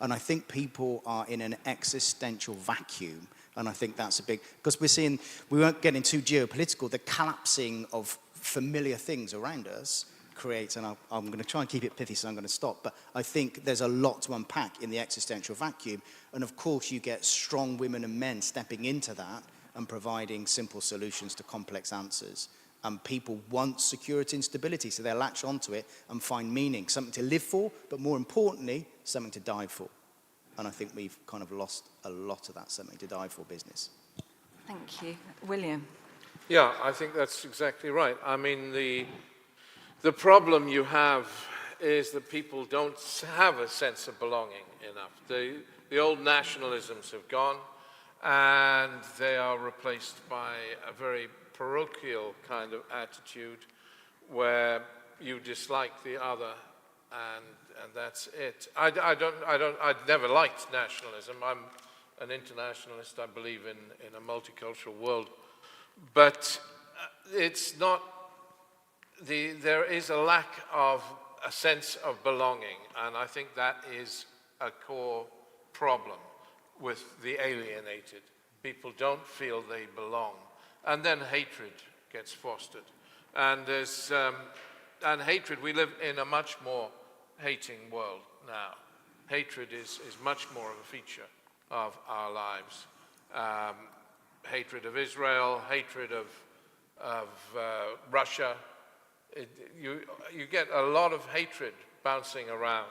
And I think people are in an existential vacuum. And I think that's a big, because we won't get into geopolitical, the collapsing of familiar things around us creates, and I'm going to try and keep it pithy, so I'm going to stop, but I think there's a lot to unpack in the existential vacuum. And of course, you get strong women and men stepping into that and providing simple solutions to complex answers. And people want security and stability, so they'll latch onto it and find meaning, something to live for, but more importantly, something to die for. And I think we've kind of lost a lot of that something to die for business. Thank you. William? Yeah, I think that's exactly right. I mean, the problem you have is that people don't have a sense of belonging enough. The old nationalisms have gone, and they are replaced by a very parochial kind of attitude where you dislike the other, and that's it. I'd never liked nationalism. I'm an internationalist. I believe in a multicultural world, but it's not. There is a lack of a sense of belonging, and I think that is a core problem with the alienated. People don't feel they belong, and then hatred gets fostered. And there's hatred. We live in a much more hating world now. Hatred is much more of a feature of our lives. Hatred of Israel, hatred of Russia. You get a lot of hatred bouncing around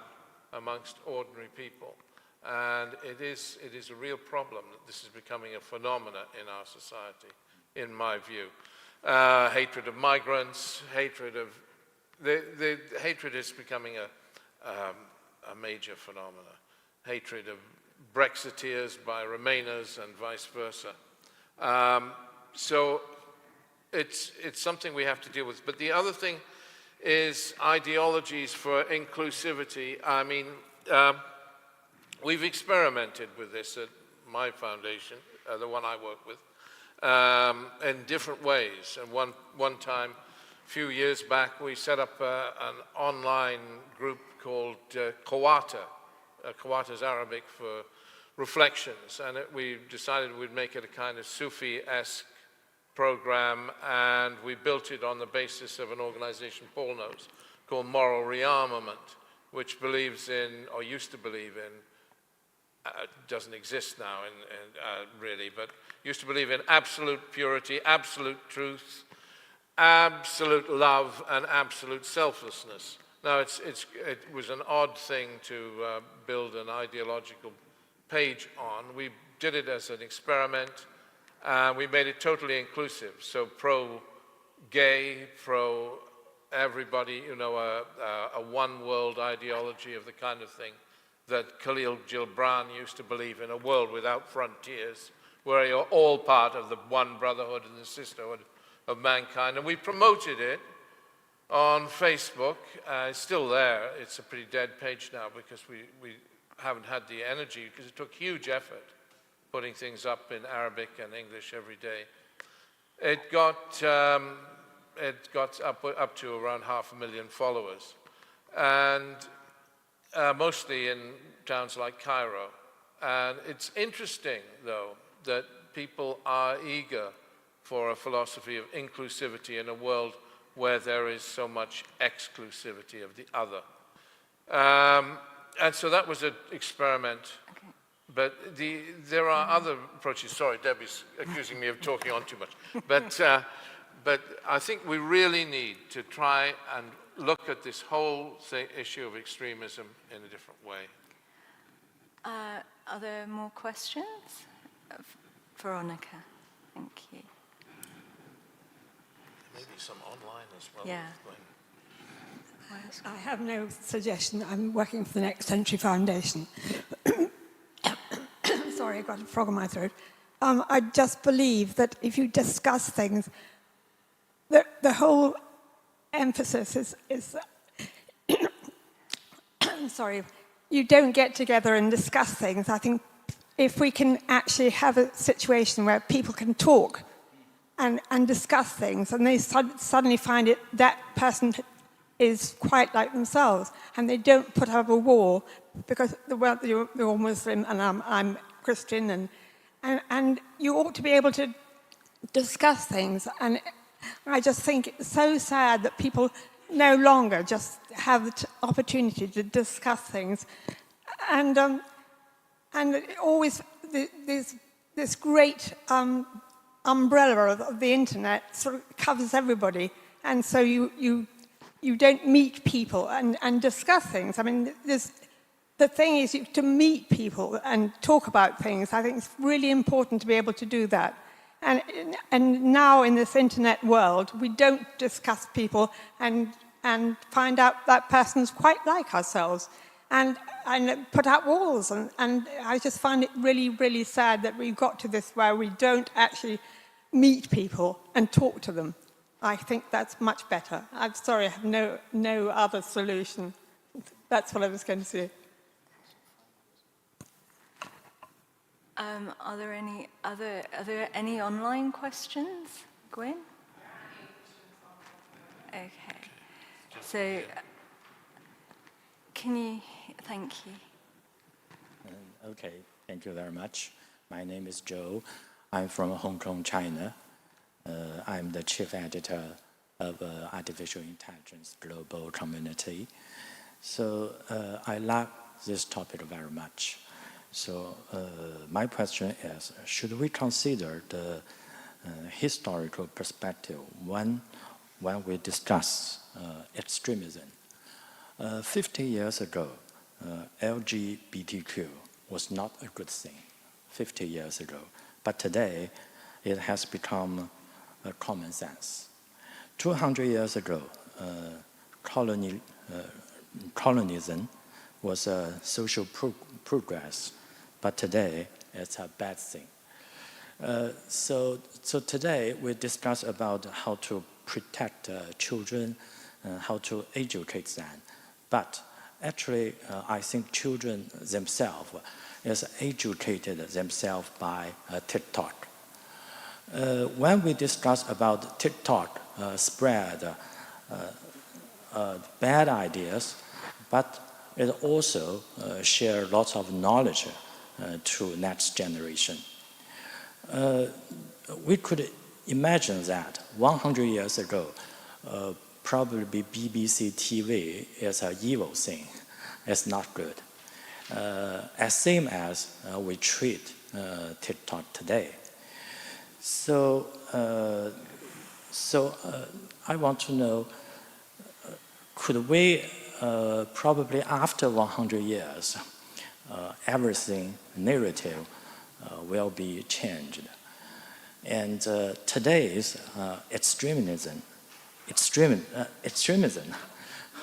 amongst ordinary people, and it is a real problem that this is becoming a phenomena in our society, in my view. Hatred of migrants, hatred of the hatred is becoming a major phenomena. Hatred of Brexiteers by Remainers and vice versa. So it's something we have to deal with. But the other thing is ideologies for inclusivity. I mean, we've experimented with this at my foundation, the one I work with, in different ways. And one time, a few years back, we set up an online group called Qawata. Qawata is Arabic for reflections. And we decided we'd make it a kind of Sufi-esque program, and we built it on the basis of an organization Paul knows called Moral Rearmament, which believes in, or used to believe in, doesn't exist now really, but used to believe in absolute purity, absolute truth, absolute love, and absolute selflessness. Now, it was an odd thing to build an ideological page on. We did it as an experiment. We made it totally inclusive, so pro-gay, pro-everybody, you know, a one-world ideology of the kind of thing that Khalil Gibran used to believe in, a world without frontiers, where you're all part of the one brotherhood and the sisterhood of mankind. And we promoted it on Facebook. It's still there. It's a pretty dead page now because we haven't had the energy, because it took huge effort putting things up in Arabic and English every day. It got up to around 500,000 followers, and mostly in towns like Cairo. And it's interesting, though, that people are eager for a philosophy of inclusivity in a world where there is so much exclusivity of the other. And so that was an experiment. Okay. But there are other approaches. Sorry, Debbie's accusing me of talking on too much. But I think we really need to try and look at this whole issue of extremism in a different way. Are there more questions? Veronica, thank you. Maybe some online as well. Yeah. I have no suggestion. I'm working for the Next Century Foundation. Sorry, I got a frog in my throat. I just believe that if you discuss things, the whole emphasis is sorry, you don't get together and discuss things. I think if we can actually have a situation where people can talk and discuss things, and they suddenly find it that person is quite like themselves, and they don't put up a wall because you're all Muslim and I'm Christian, and you ought to be able to discuss things. And I just think it's so sad that people no longer just have the opportunity to discuss things, and always this great umbrella of the internet sort of covers everybody, and so you don't meet people and discuss things. I mean, the thing is to meet people and talk about things. I think it's really important to be able to do that. And now in this internet world, we don't discuss people and find out that person's quite like ourselves and put out walls. And I just find it really, really sad that we've got to this where we don't actually meet people and talk to them. I think that's much better. I'm sorry, I have no other solution. That's what I was going to say. Are there any online questions, Gwen? Okay. So, thank you. Okay, thank you very much. My name is Joe. I'm from Hong Kong, China. I'm the chief editor of Artificial Intelligence Global Community. So I like this topic very much. So my question is, should we consider the historical perspective when we discuss extremism? 50 years ago, LGBTQ was not a good thing, 50 years ago. But today, it has become common sense. 200 years ago, colonialism was a social progress, but today it's a bad thing. So today we discuss about how to protect children, how to educate them. But actually, I think children themselves is educated themselves by TikTok. When we discuss about TikTok spread bad ideas, but it also share lots of knowledge to next generation. We could imagine that 100 years ago, probably BBC TV is an evil thing. It's not good. As same as we treat TikTok today. So I want to know, could we probably after 100 years, everything narrative will be changed. And today's extremism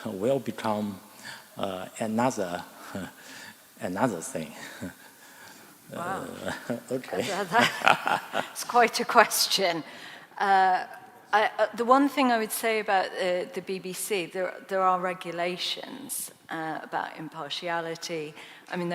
will become another thing. Wow. Okay. It's quite a question. The one thing I would say about the BBC, there are regulations about impartiality. I mean,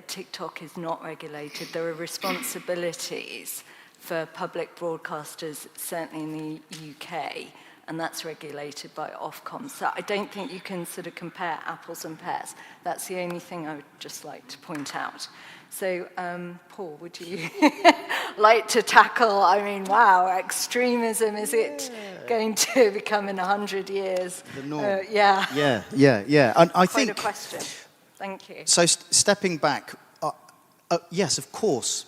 TikTok is not regulated. There are responsibilities for public broadcasters, certainly in the UK, and that's regulated by Ofcom. So I don't think you can sort of compare apples and pears. That's the only thing I would just like to point out. So, Paul, would you like to tackle, I mean, wow, extremism, is it going to become in 100 years? The norm. Yeah. Yeah. And I Quite think... a question. Thank you. So stepping back, yes, of course,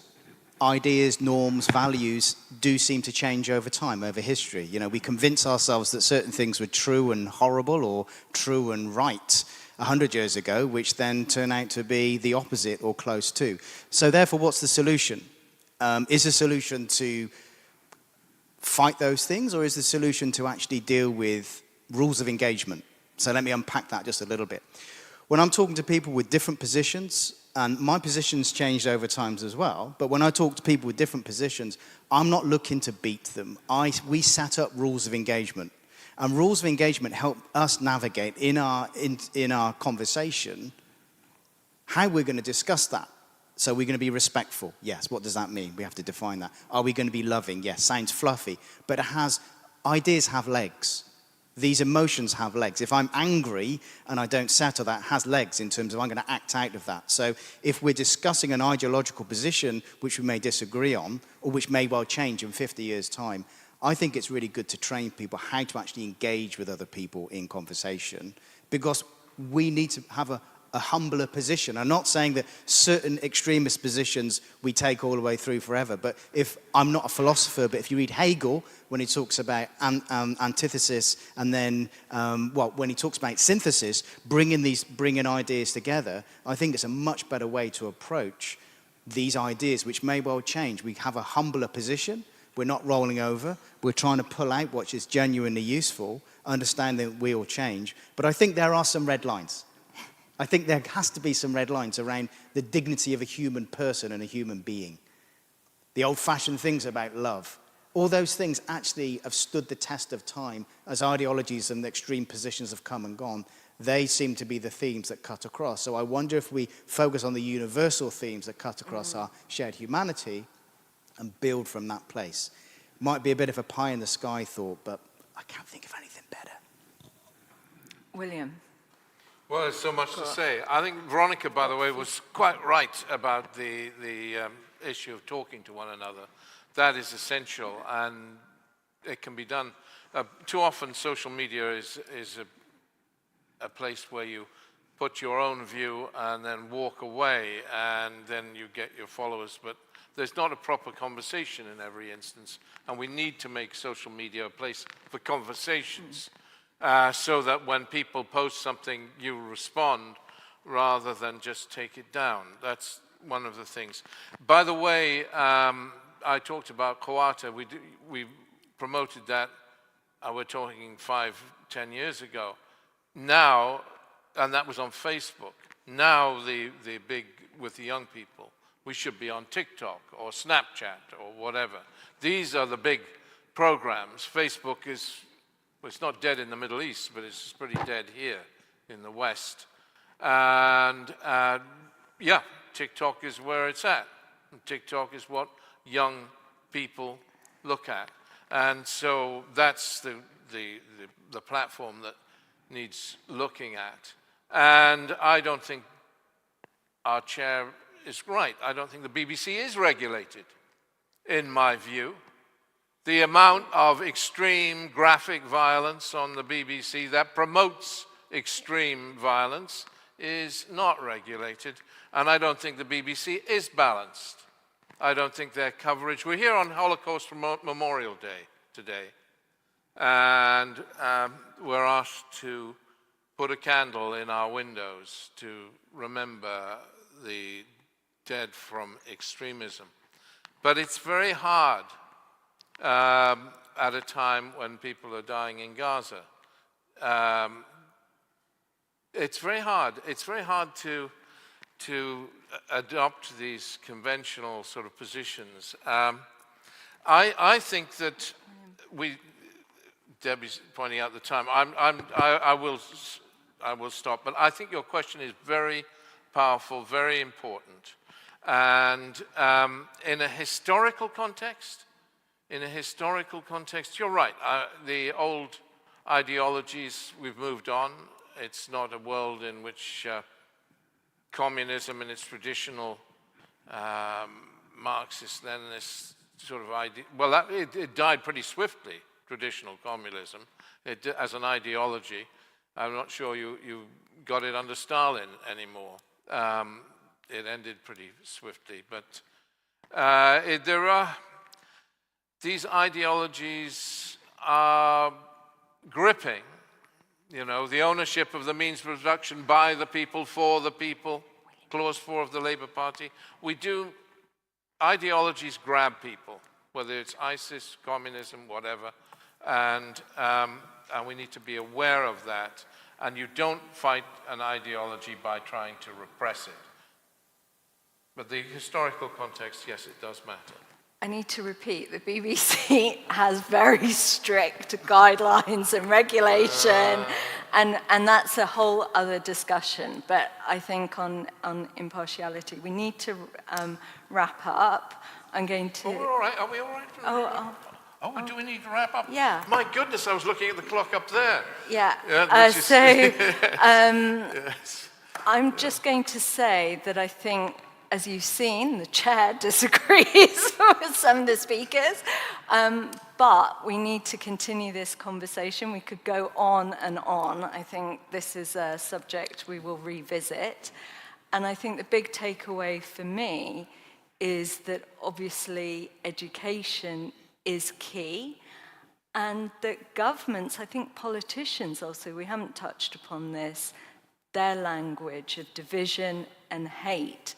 ideas, norms, values do seem to change over time, over history. You know, we convince ourselves that certain things were true and horrible or true and right 100 years ago, which then turn out to be the opposite or close to. So therefore, what's the solution? Is the solution to fight those things, or is the solution to actually deal with rules of engagement? So let me unpack that just a little bit. When I'm talking to people with different positions, and my position's changed over time as well, but when I talk to people with different positions, I'm not looking to beat them. We set up rules of engagement. And rules of engagement help us navigate in our conversation how we're going to discuss that. So we're going to be respectful. Yes, what does that mean? We have to define that. Are we going to be loving? Yes, sounds fluffy. But ideas have legs. These emotions have legs. If I'm angry and I don't settle, that has legs in terms of I'm going to act out of that. So if we're discussing an ideological position which we may disagree on, or which may well change in 50 years' time, I think it's really good to train people how to actually engage with other people in conversation, because we need to have a humbler position. I'm not saying that certain extremist positions we take all the way through forever, but if I'm not a philosopher, but if you read Hegel, when he talks about antithesis, and then, when he talks about synthesis, bringing ideas together, I think it's a much better way to approach these ideas, which may well change. We have a humbler position. We're not rolling over. We're trying to pull out what is genuinely useful, understanding that we all change. But I think there are some red lines. I think there has to be some red lines around the dignity of a human person and a human being. The old-fashioned things about love. All those things actually have stood the test of time as ideologies and extreme positions have come and gone. They seem to be the themes that cut across. So I wonder if we focus on the universal themes that cut across our shared humanity and build from that place. Might be a bit of a pie-in-the-sky thought, but I can't think of anything better. William. Well, there's so much to say. I think Veronica, by the way, was quite right about the issue of talking to one another. That is essential, and it can be done. Too often, social media is a place where you put your own view and then walk away, and then you get your followers. But there's not a proper conversation in every instance, and we need to make social media a place for conversations. So that when people post something, you respond rather than just take it down. That's one of the things. By the way, I talked about Kawata. We promoted that, we're talking 5-10 years ago. Now, and that was on Facebook. Now the big, with the young people, we should be on TikTok or Snapchat or whatever. These are the big programs. Facebook is, well, it's not dead in the Middle East, but it's pretty dead here in the West. And yeah, TikTok is where it's at. And TikTok is what young people look at. And so that's the platform that needs looking at. And I don't think our chair is right. I don't think the BBC is regulated, in my view. The amount of extreme graphic violence on the BBC that promotes extreme violence is not regulated, and I don't think the BBC is balanced. I don't think their coverage... We're here on Holocaust Memorial Day today, and we're asked to put a candle in our windows to remember the dead from extremism. But it's very hard at a time when people are dying in Gaza. It's very hard. It's very hard to adopt these conventional sort of positions. I think that Debbie's pointing out the time. I will stop. But I think your question is very powerful, very important. And in a historical context, you're right. The old ideologies, we've moved on. It's not a world in which communism in its traditional Marxist-Leninist sort of idea, well, it died pretty swiftly, traditional communism, as an ideology. I'm not sure you got it under Stalin anymore. It ended pretty swiftly, but there are, these ideologies are gripping, you know, the ownership of the means of production by the people, for the people, Clause 4 of the Labour Party. Ideologies grab people, whether it's ISIS, communism, whatever, and we need to be aware of that. And you don't fight an ideology by trying to repress it. But the historical context, yes, it does matter. I need to repeat, the BBC has very strict guidelines and regulation, and that's a whole other discussion. But I think on impartiality, we need to wrap up. I'm going to... Oh, we're all right. Are we all right? Do we need to wrap up? Yeah. My goodness, I was looking at the clock up there. Yeah. Yes. I'm just going to say that I think, as you've seen, the chair disagrees with some of the speakers, but we need to continue this conversation. We could go on and on. I think this is a subject we will revisit. And I think the big takeaway for me is that obviously education is key, and that governments, I think politicians also, we haven't touched upon this, their language of division and hate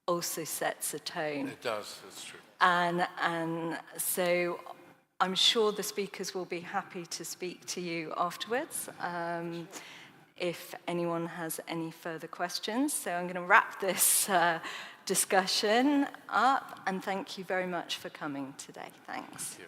also sets a tone. It does, that's true. And so I'm sure the speakers will be happy to speak to you afterwards if anyone has any further questions. So I'm going to wrap this discussion up, and thank you very much for coming today. Thanks. Thank you.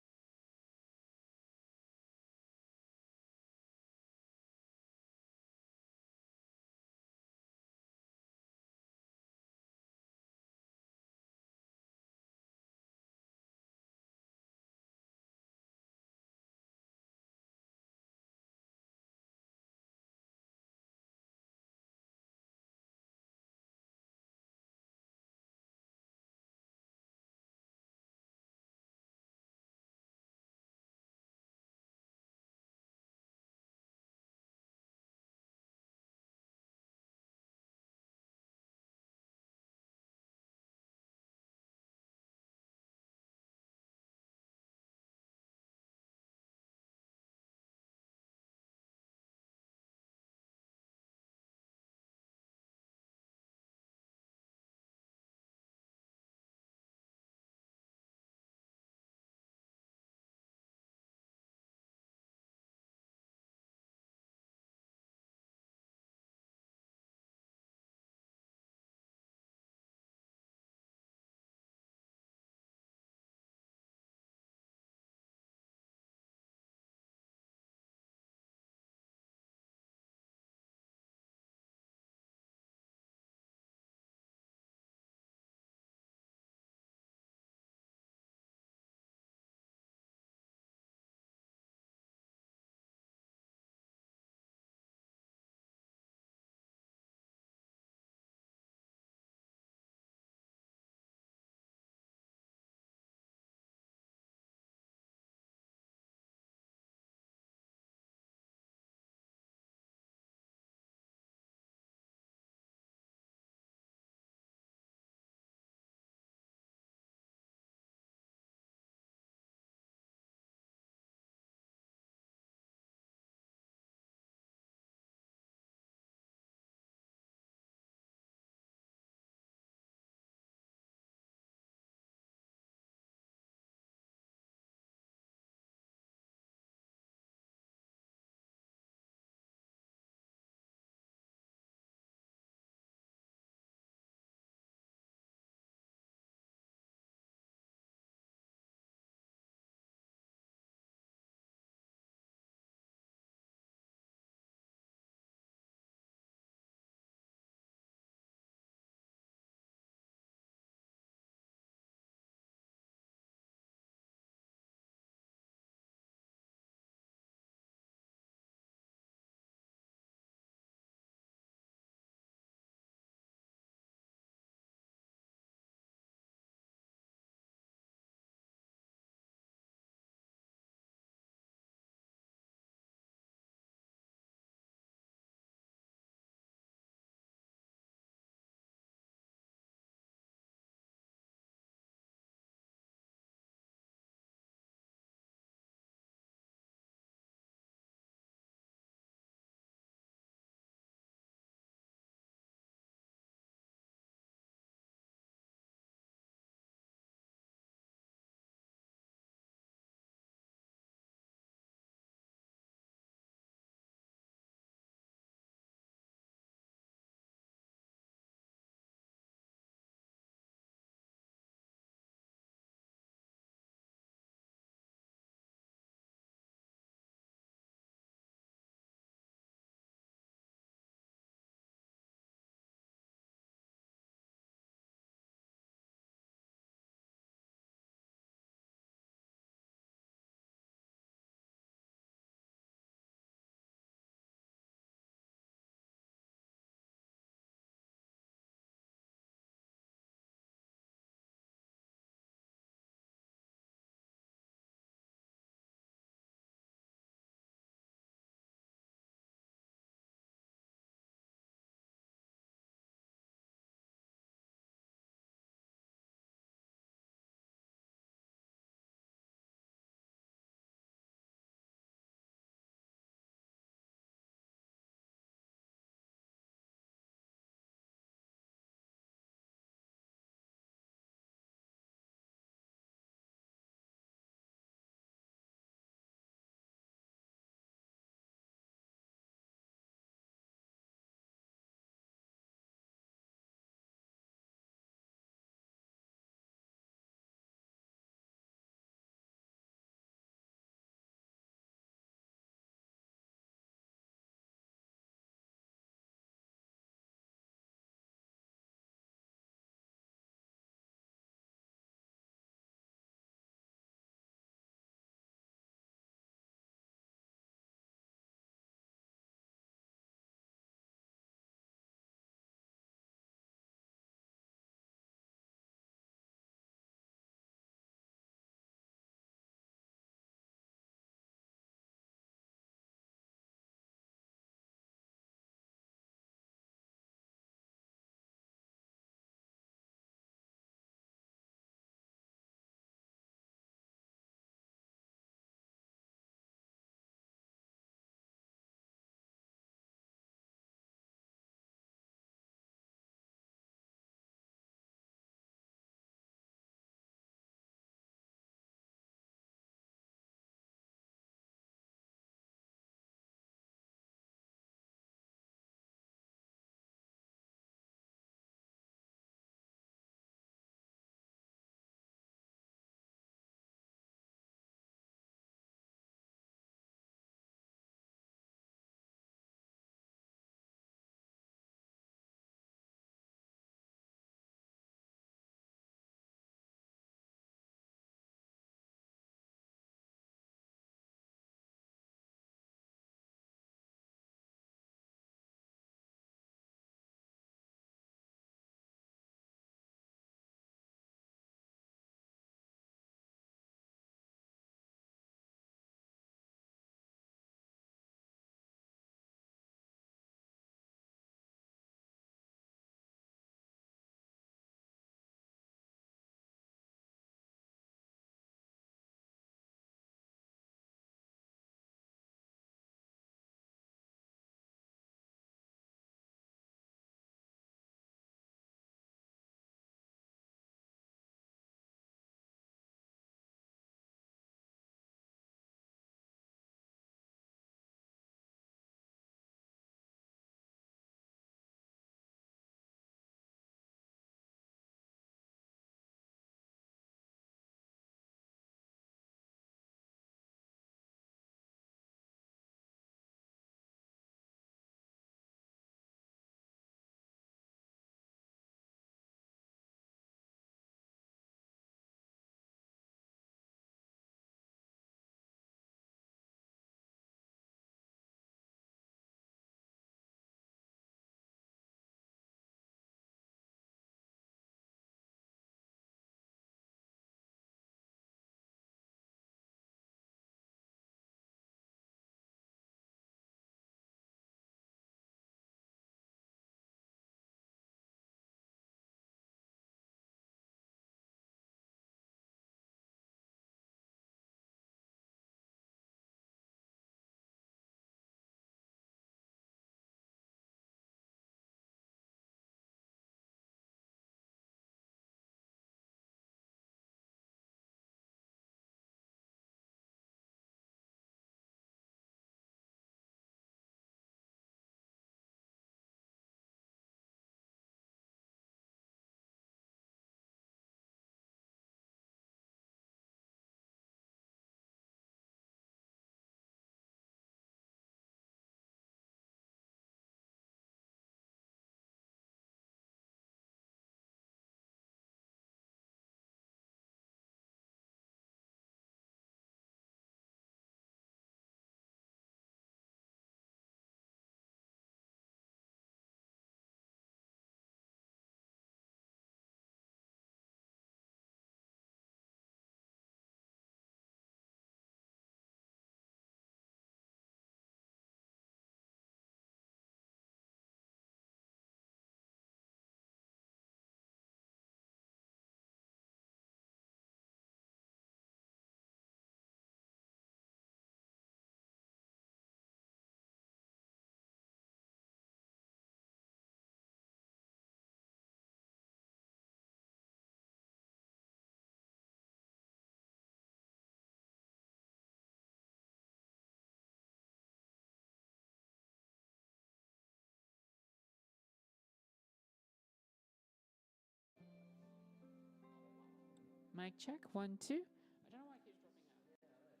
Mic check. 1, 2. I don't know why it keeps dropping out.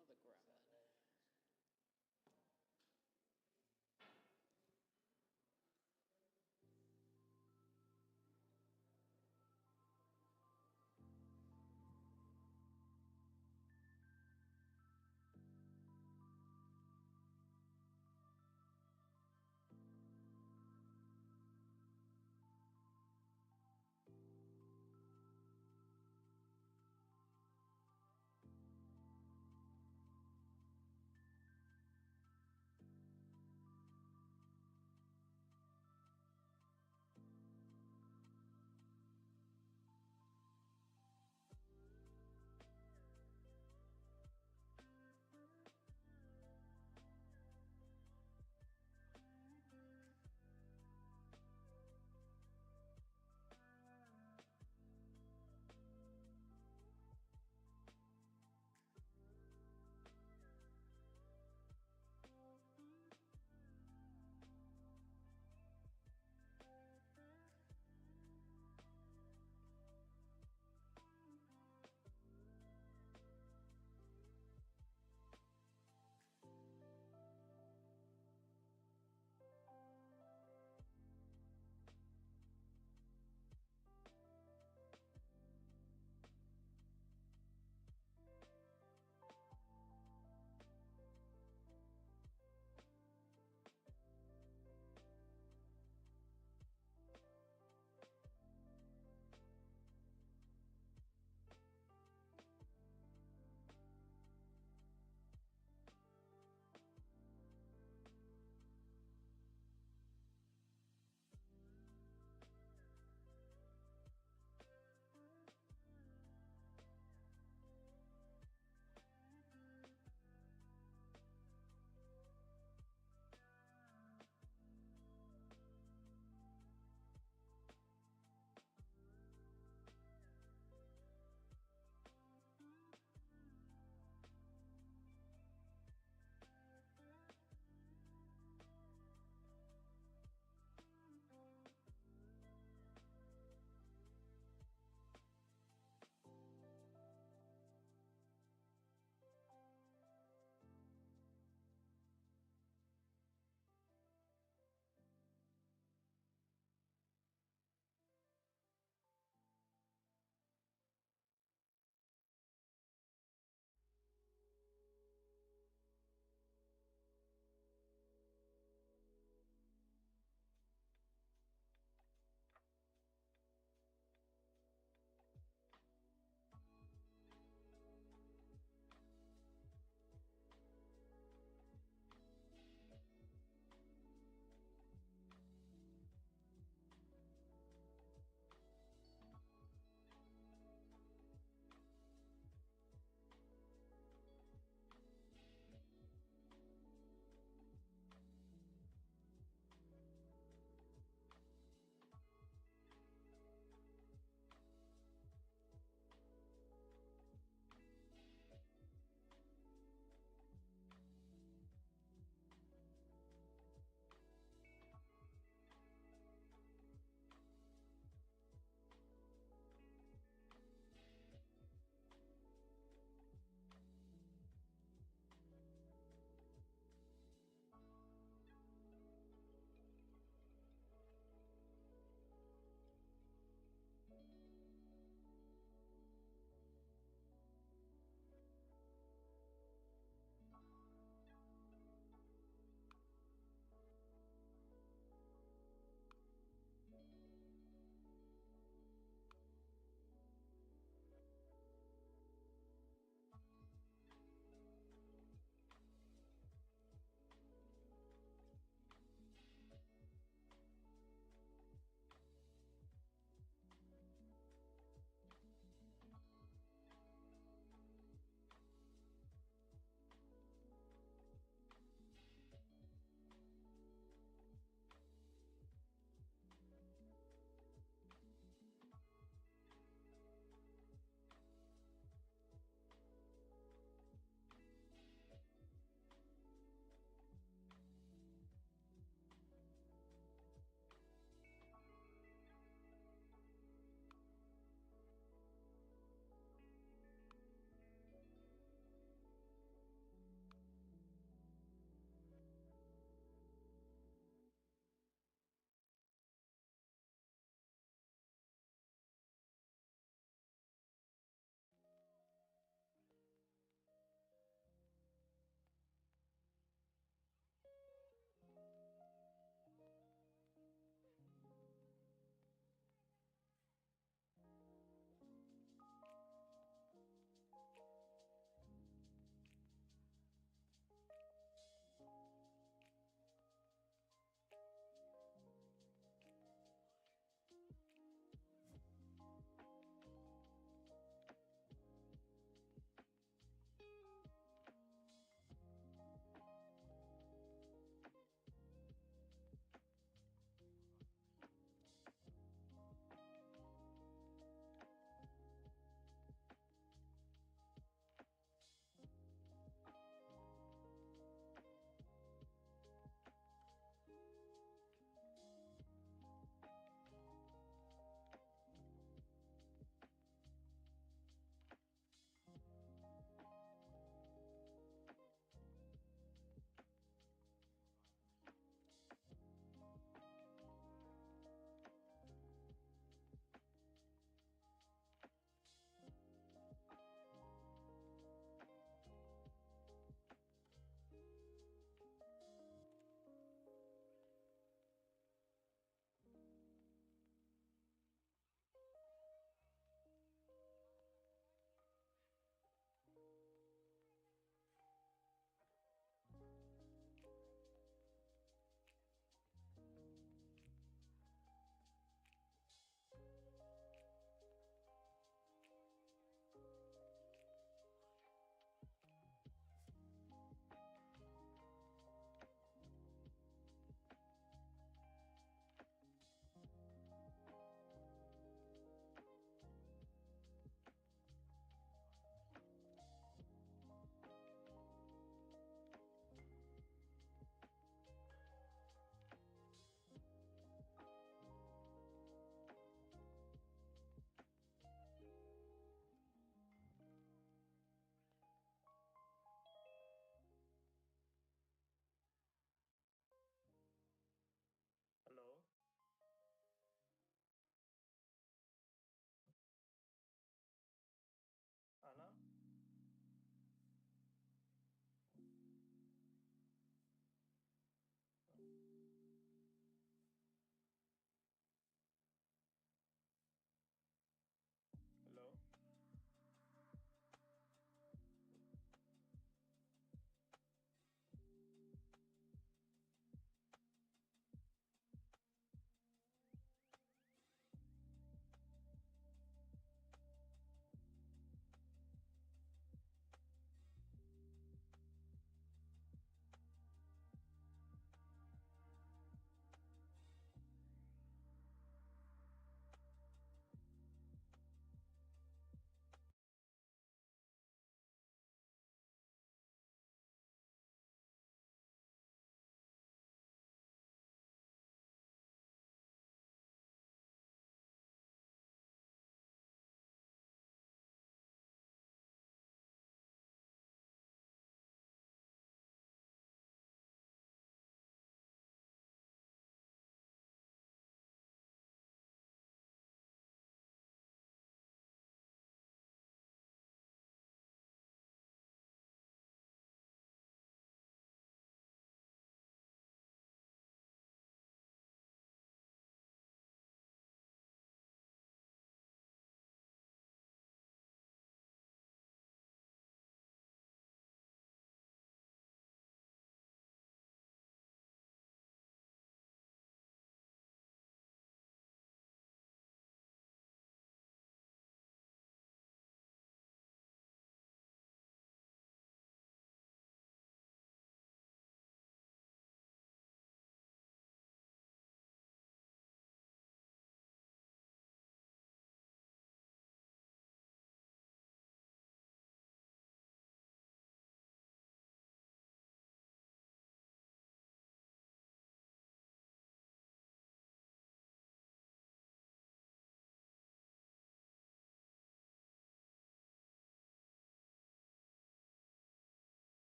Yet another grab.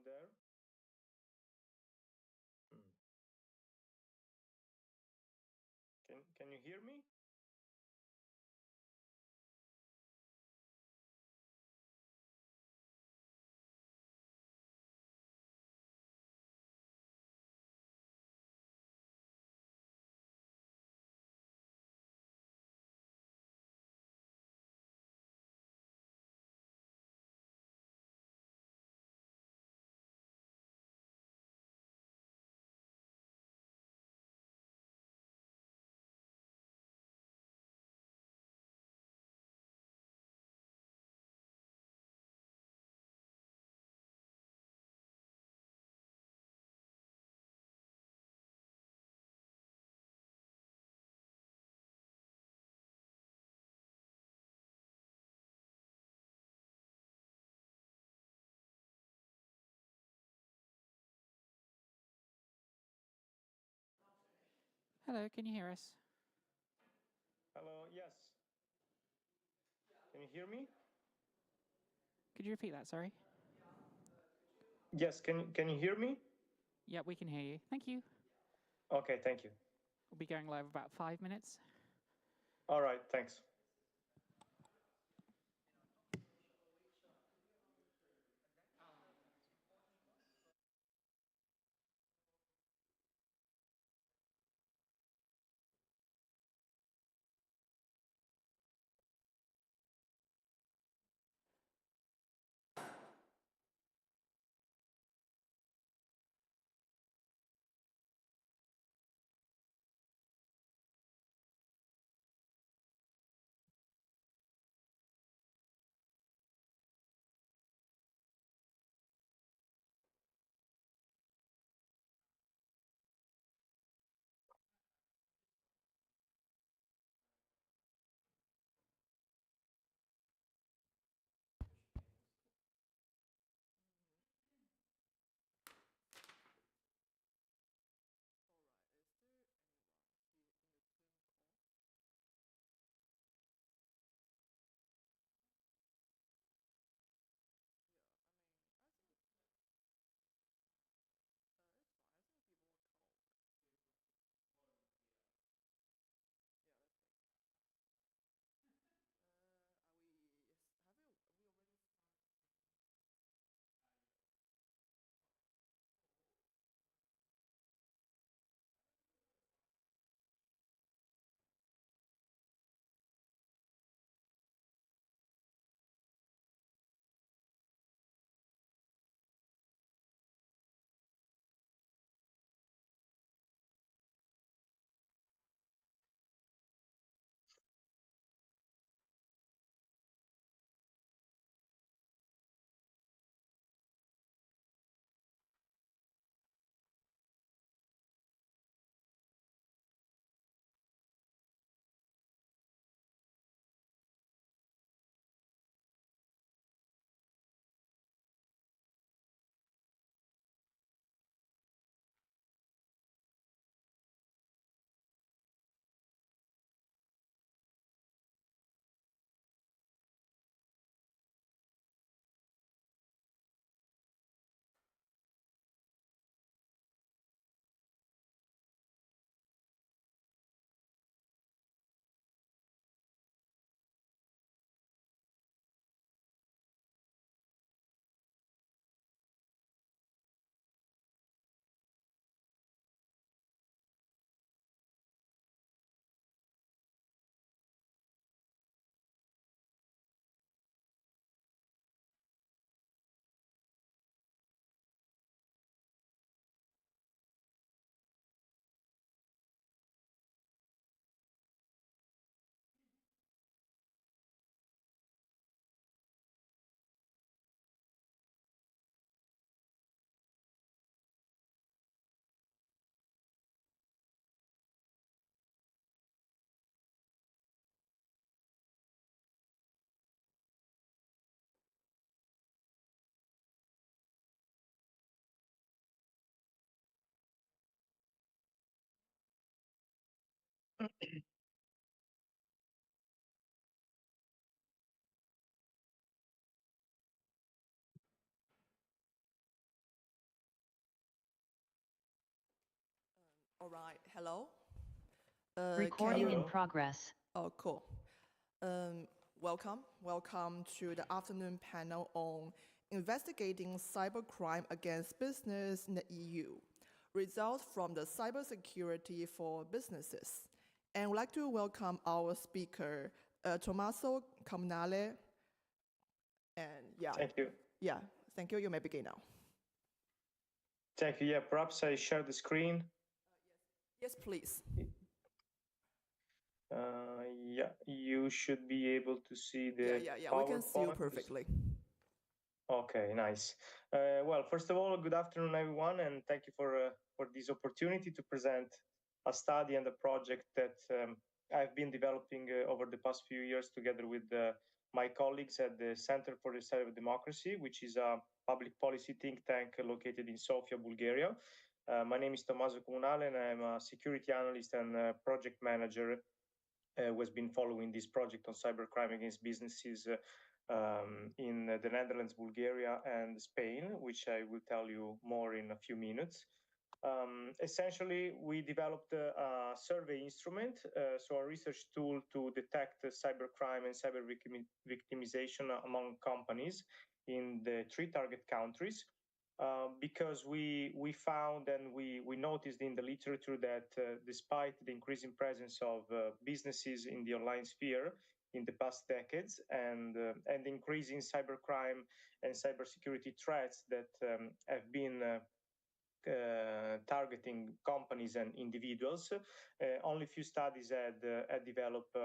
anyone there? Hmm. Can you hear me? Hello, can you hear us? Hello, yes. Can you hear me? Could you repeat that, sorry? Yes, can you hear me? Yeah, we can hear you. Thank you. Okay, thank you. We'll be going live about 5 minutes. All right, thanks. All right, hello. Recording in progress. Oh, cool. Welcome to the afternoon panel on investigating cybercrime against business in the EU. Results from the cybersecurity for businesses. And I'd like to welcome our speaker, Tommaso Comunale. And yeah. Thank you. Yeah, thank you. You may begin now. Thank you. Yeah, perhaps I share the screen. Yes, please. Yeah, you should be able to see the Yeah, we can see you perfectly. Okay, nice. Well, first of all, good afternoon, everyone, and thank you for this opportunity to present a study and a project that I've been developing over the past few years together with my colleagues at the Center for the Study of Democracy, which is a public policy think tank located in Sofia, Bulgaria. My name is Tommaso Comunale, and I'm a security analyst and project manager who has been following this project on cybercrime against businesses in the Netherlands, Bulgaria, and Spain, which I will tell you more in a few minutes. Essentially, we developed a survey instrument, so a research tool to detect cybercrime and cyber victimization among companies in the 3 target countries. Because we found and we noticed in the literature that despite the increasing presence of businesses in the online sphere in the past decades and increasing cybercrime and cybersecurity threats that have been targeting companies and individuals, only few studies had developed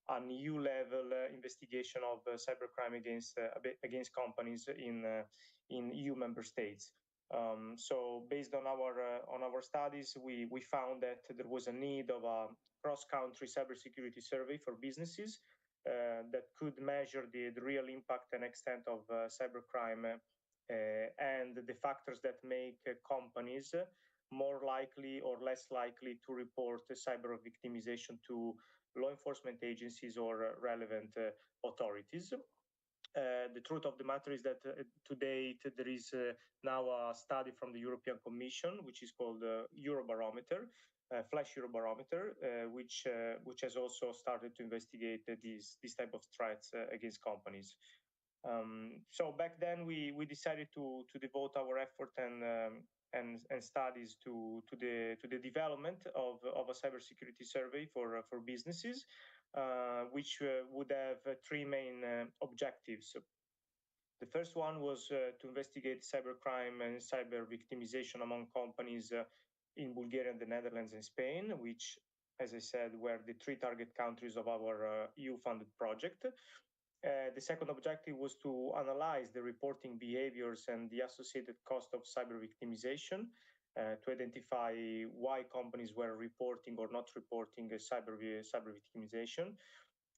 a new level investigation of cybercrime against companies in EU member states. So based on our studies, we found that there was a need of a cross-country cybersecurity survey for businesses that could measure the real impact and extent of cybercrime and the factors that make companies more likely or less likely to report cyber victimization to law enforcement agencies or relevant authorities. The truth of the matter is that to date, there is now a study from the European Commission, which is called Eurobarometer, Flash Eurobarometer, which has also started to investigate these type of threats against companies. So back then, we decided to devote our effort and studies to the development of a cybersecurity survey for businesses, which would have 3 main objectives. The first one was to investigate cybercrime and cyber victimization among companies in Bulgaria, the Netherlands, and Spain, which, as I said, were the 3 target countries of our EU-funded project. The second objective was to analyze the reporting behaviors and the associated cost of cyber victimization to identify why companies were reporting or not reporting cyber victimization.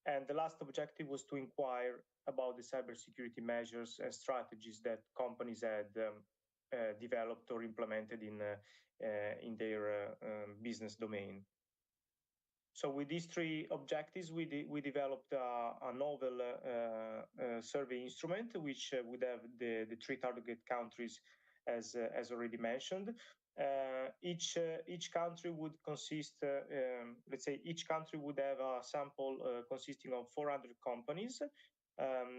And the last objective was to inquire about the cybersecurity measures and strategies that companies had developed or implemented in their business domain. So with these 3 objectives, we developed a novel survey instrument, which would have the 3 target countries, as already mentioned. Each country would consist, let's say, each country would have a sample consisting of 400 companies,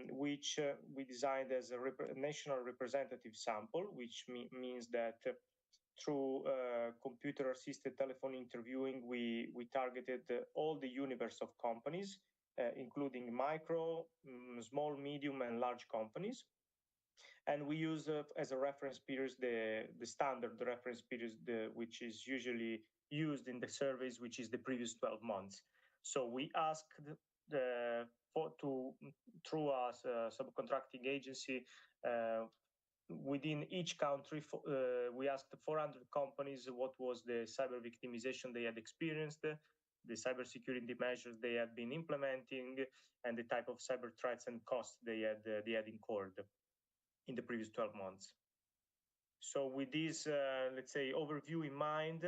which we designed as a national representative sample, which means that through computer-assisted telephone interviewing, we targeted all the universe of companies, including micro, small, medium, and large companies. And we use as a reference period the standard reference period, which is usually used in the surveys, which is the previous 12 months. So we asked through a subcontracting agency, within each country, we asked 400 companies what was the cyber victimization they had experienced, the cybersecurity measures they had been implementing, and the type of cyber threats and costs they had incurred in the previous 12 months. So with this, let's say, overview in mind,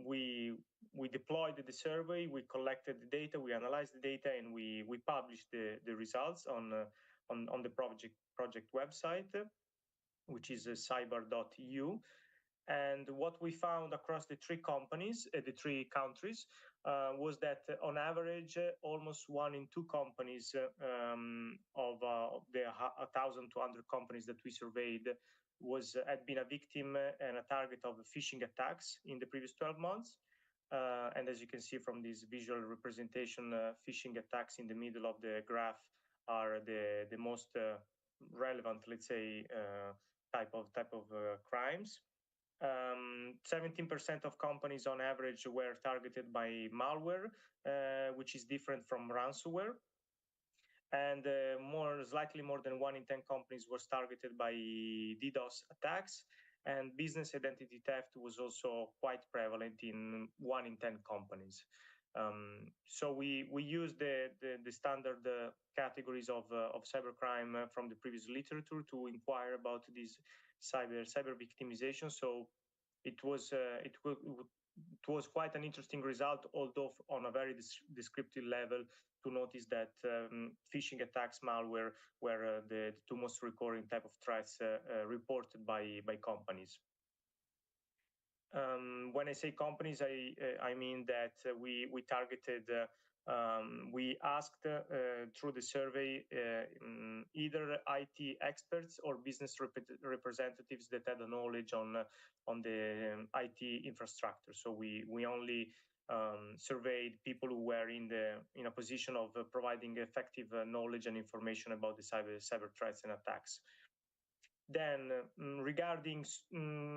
we deployed the survey, we collected the data, we analyzed the data, and we published the results on the project website, which is cyber.eu. And what we found across the three companies, the three countries, was that on average, almost 1 in 2 companies of the 1,200 companies that we surveyed had been a victim and a target of phishing attacks in the previous 12 months. And as you can see from this visual representation, phishing attacks in the middle of the graph are the most relevant, let's say, type of crimes. 17% of companies on average were targeted by malware, which is different from ransomware. And slightly more than 1 in 10 companies was targeted by DDoS attacks. And business identity theft was also quite prevalent in 1 in 10 companies. So we use the standard categories of cybercrime from the previous literature to inquire about this cyber victimization. So it was quite an interesting result, although on a very descriptive level, to notice that phishing attacks, malware were the two most recurring type of threats reported by companies. When I say companies, I mean that we targeted, we asked through the survey either IT experts or business representatives that had a knowledge on the IT infrastructure. So we only surveyed people who were in a position of providing effective knowledge and information about the cyber threats and attacks. Then regarding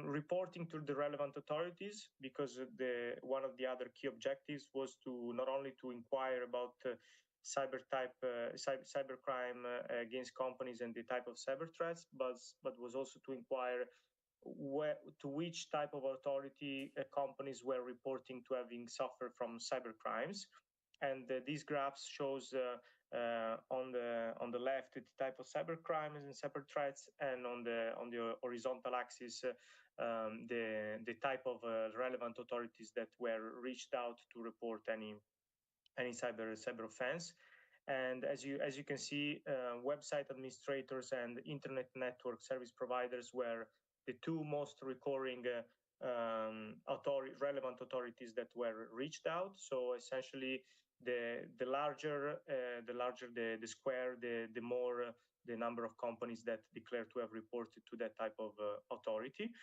reporting to the relevant authorities, because one of the other key objectives was to not only to inquire about cybercrime against companies and the type of cyber threats, but was also to inquire to which type of authority companies were reporting to having suffered from cyber crimes. And these graphs shows on the left the type of cyber crimes and cyber threats, and on the horizontal axis the type of relevant authorities that were reached out to report any cyber offense. And as you can see, website administrators and internet network service providers were the two most recurring relevant authorities that were reached out. So essentially, the larger the square, the more the number of companies that declare to have reported to that type of authority.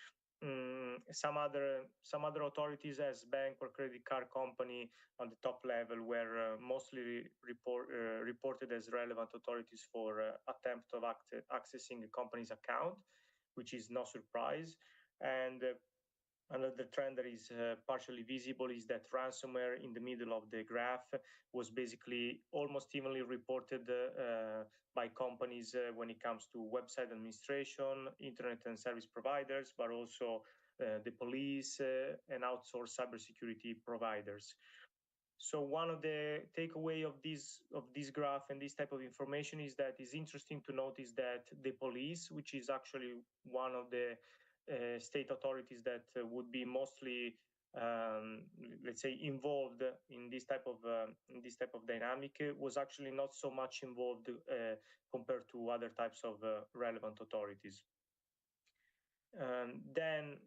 Some other authorities, as bank or credit card company on the top level, were mostly reported as relevant authorities for attempt of accessing a company's account, which is no surprise. And another trend that is partially visible is that ransomware in the middle of the graph was basically almost evenly reported by companies when it comes to website administration, internet and service providers, but also the police and outsourced cybersecurity providers. So one of the takeaway of this graph and this type of information is that it's interesting to notice that the police, which is actually one of the state authorities that would be mostly, let's say, involved in this type of dynamic, was actually not so much involved compared to other types of relevant authorities. Then,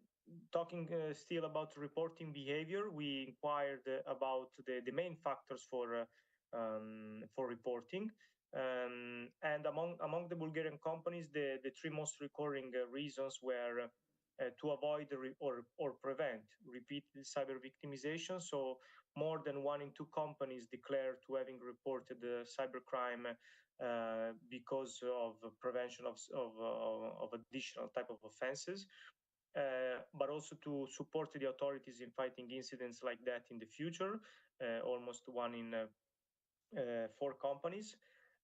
talking still about reporting behavior, we inquired about the main factors for reporting. And among the Bulgarian companies, the three most recurring reasons were to avoid or prevent repeated cyber victimization. So more than 1 in 2 companies declared to having reported cybercrime because of prevention of additional type of offenses. But also to support the authorities in fighting incidents like that in the future, almost 1 in 4 companies.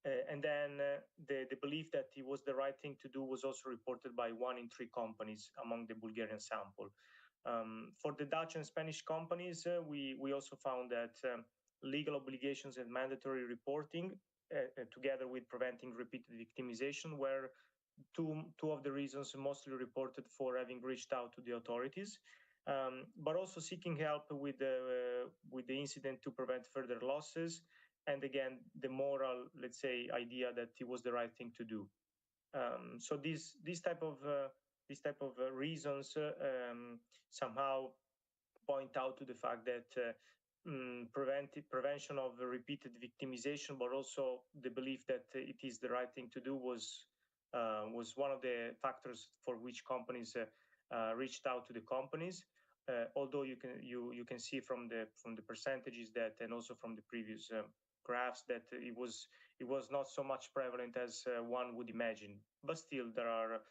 And then the belief that it was the right thing to do was also reported by 1 in 3 companies among the Bulgarian sample. For the Dutch and Spanish companies, we also found that legal obligations and mandatory reporting, together with preventing repeated victimization, were two of the reasons mostly reported for having reached out to the authorities, but also seeking help with the incident to prevent further losses. And again, the moral, let's say, idea that it was the right thing to do. So this type of reasons somehow point out to the fact that prevention of repeated victimization, but also the belief that it is the right thing to do was one of the factors for which companies reached out to the companies. Although you can see from the percentages that, and also from the previous graphs, that it was not so much prevalent as one would imagine. But still, there are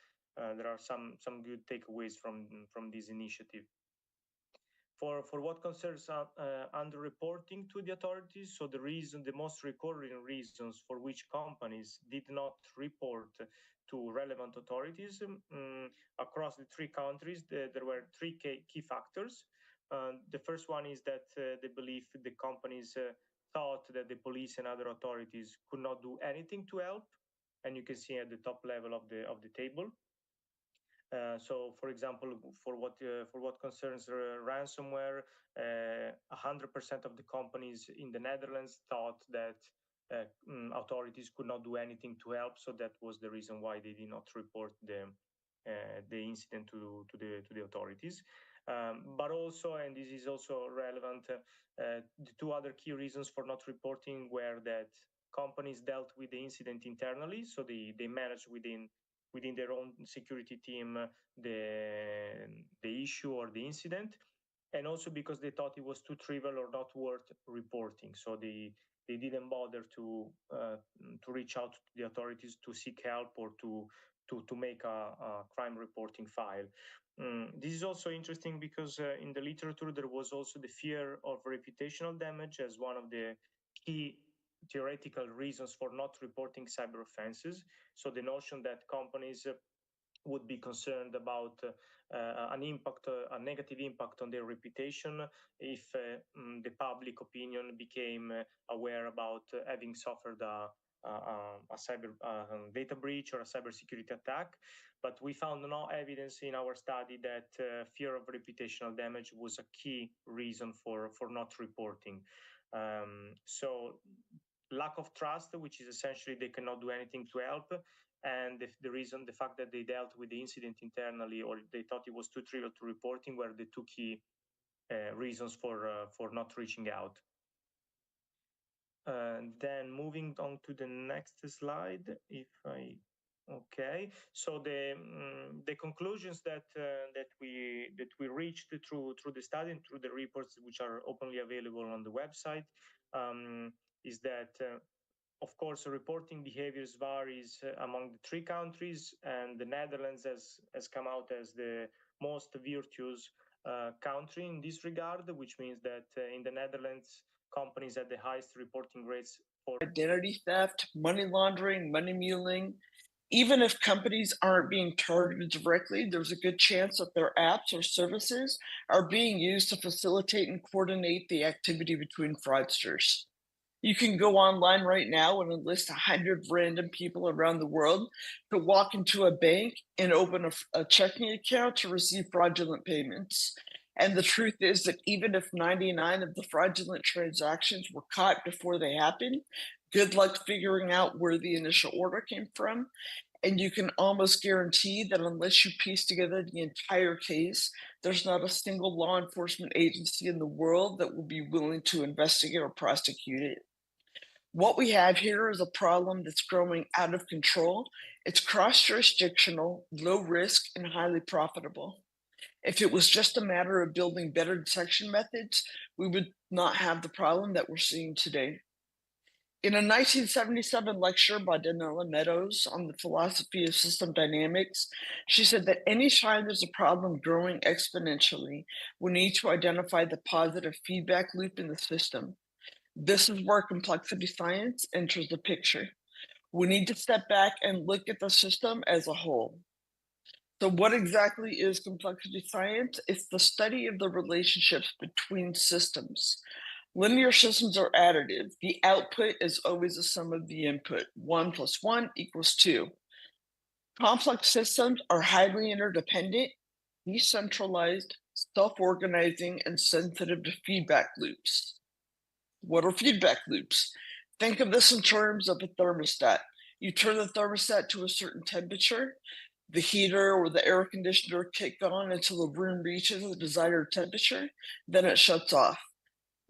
some good takeaways from this initiative. For what concerns underreporting to the authorities, so the most recurring reasons for which companies did not report to relevant authorities across the 3 countries, there were 3 key factors. The first one is that they believe the companies thought that the police and other authorities could not do anything to help, and you can see at the top level of the table. So, for example, for what concerns ransomware, 100% of the companies in the Netherlands thought that authorities could not do anything to help. So that was the reason why they did not report the incident to the authorities. But also, and this is also relevant, the 2 other key reasons for not reporting were that companies dealt with the incident internally, so they managed within their own security team the issue or the incident, and also because they thought it was too trivial or not worth reporting, so they didn't bother to reach out to the authorities to seek help or to make a crime reporting file. This is also interesting because in the literature there was also the fear of reputational damage as one of the key theoretical reasons for not reporting cyber offenses. So the notion that companies would be concerned about a negative impact on their reputation if the public opinion became aware about having suffered a cyber data breach or a cybersecurity attack. But we found no evidence in our study that fear of reputational damage was a key reason for not reporting. So lack of trust, which is essentially they cannot do anything to help, and the fact that they dealt with the incident internally or they thought it was too trivial to reporting were the 2 key reasons for not reaching out. Then moving on to the next slide, okay. So the conclusions that we reached through the study and through the reports, which are openly available on the website, is that of course reporting behaviors varies among the 3 countries, and the Netherlands has come out as the most virtuous country in this regard, which means that in the Netherlands companies had the highest reporting rates for identity theft, money laundering, money muling. Even if companies aren't being targeted directly, there's a good chance that their apps or services are being used to facilitate and coordinate the activity between fraudsters. You can go online right now and enlist 100 random people around the world to walk into a bank and open a checking account to receive fraudulent payments. And the truth is that even if 99 of the fraudulent transactions were caught before they happened, good luck figuring out where the initial order came from. And you can almost guarantee that unless you piece together the entire case, there's not a single law enforcement agency in the world that will be willing to investigate or prosecute it. What we have here is a problem that's growing out of control. It's cross-jurisdictional, low risk, and highly profitable. If it was just a matter of building better detection methods, we would not have the problem that we're seeing today. In a 1977 lecture by Donella Meadows on the philosophy of system dynamics, she said that anytime there's a problem growing exponentially, we need to identify the positive feedback loop in the system. This is where complexity science enters the picture. We need to step back and look at the system as a whole. So what exactly is complexity science? It's the study of the relationships between systems. Linear systems are additive. The output is always the sum of the input. 1 + 1 = 2. Complex systems are highly interdependent, decentralized, self-organizing, and sensitive to feedback loops. What are feedback loops? Think of this in terms of a thermostat. You turn the thermostat to a certain temperature. the heater or the air conditioner kick on until the room reaches the desired temperature, then it shuts off.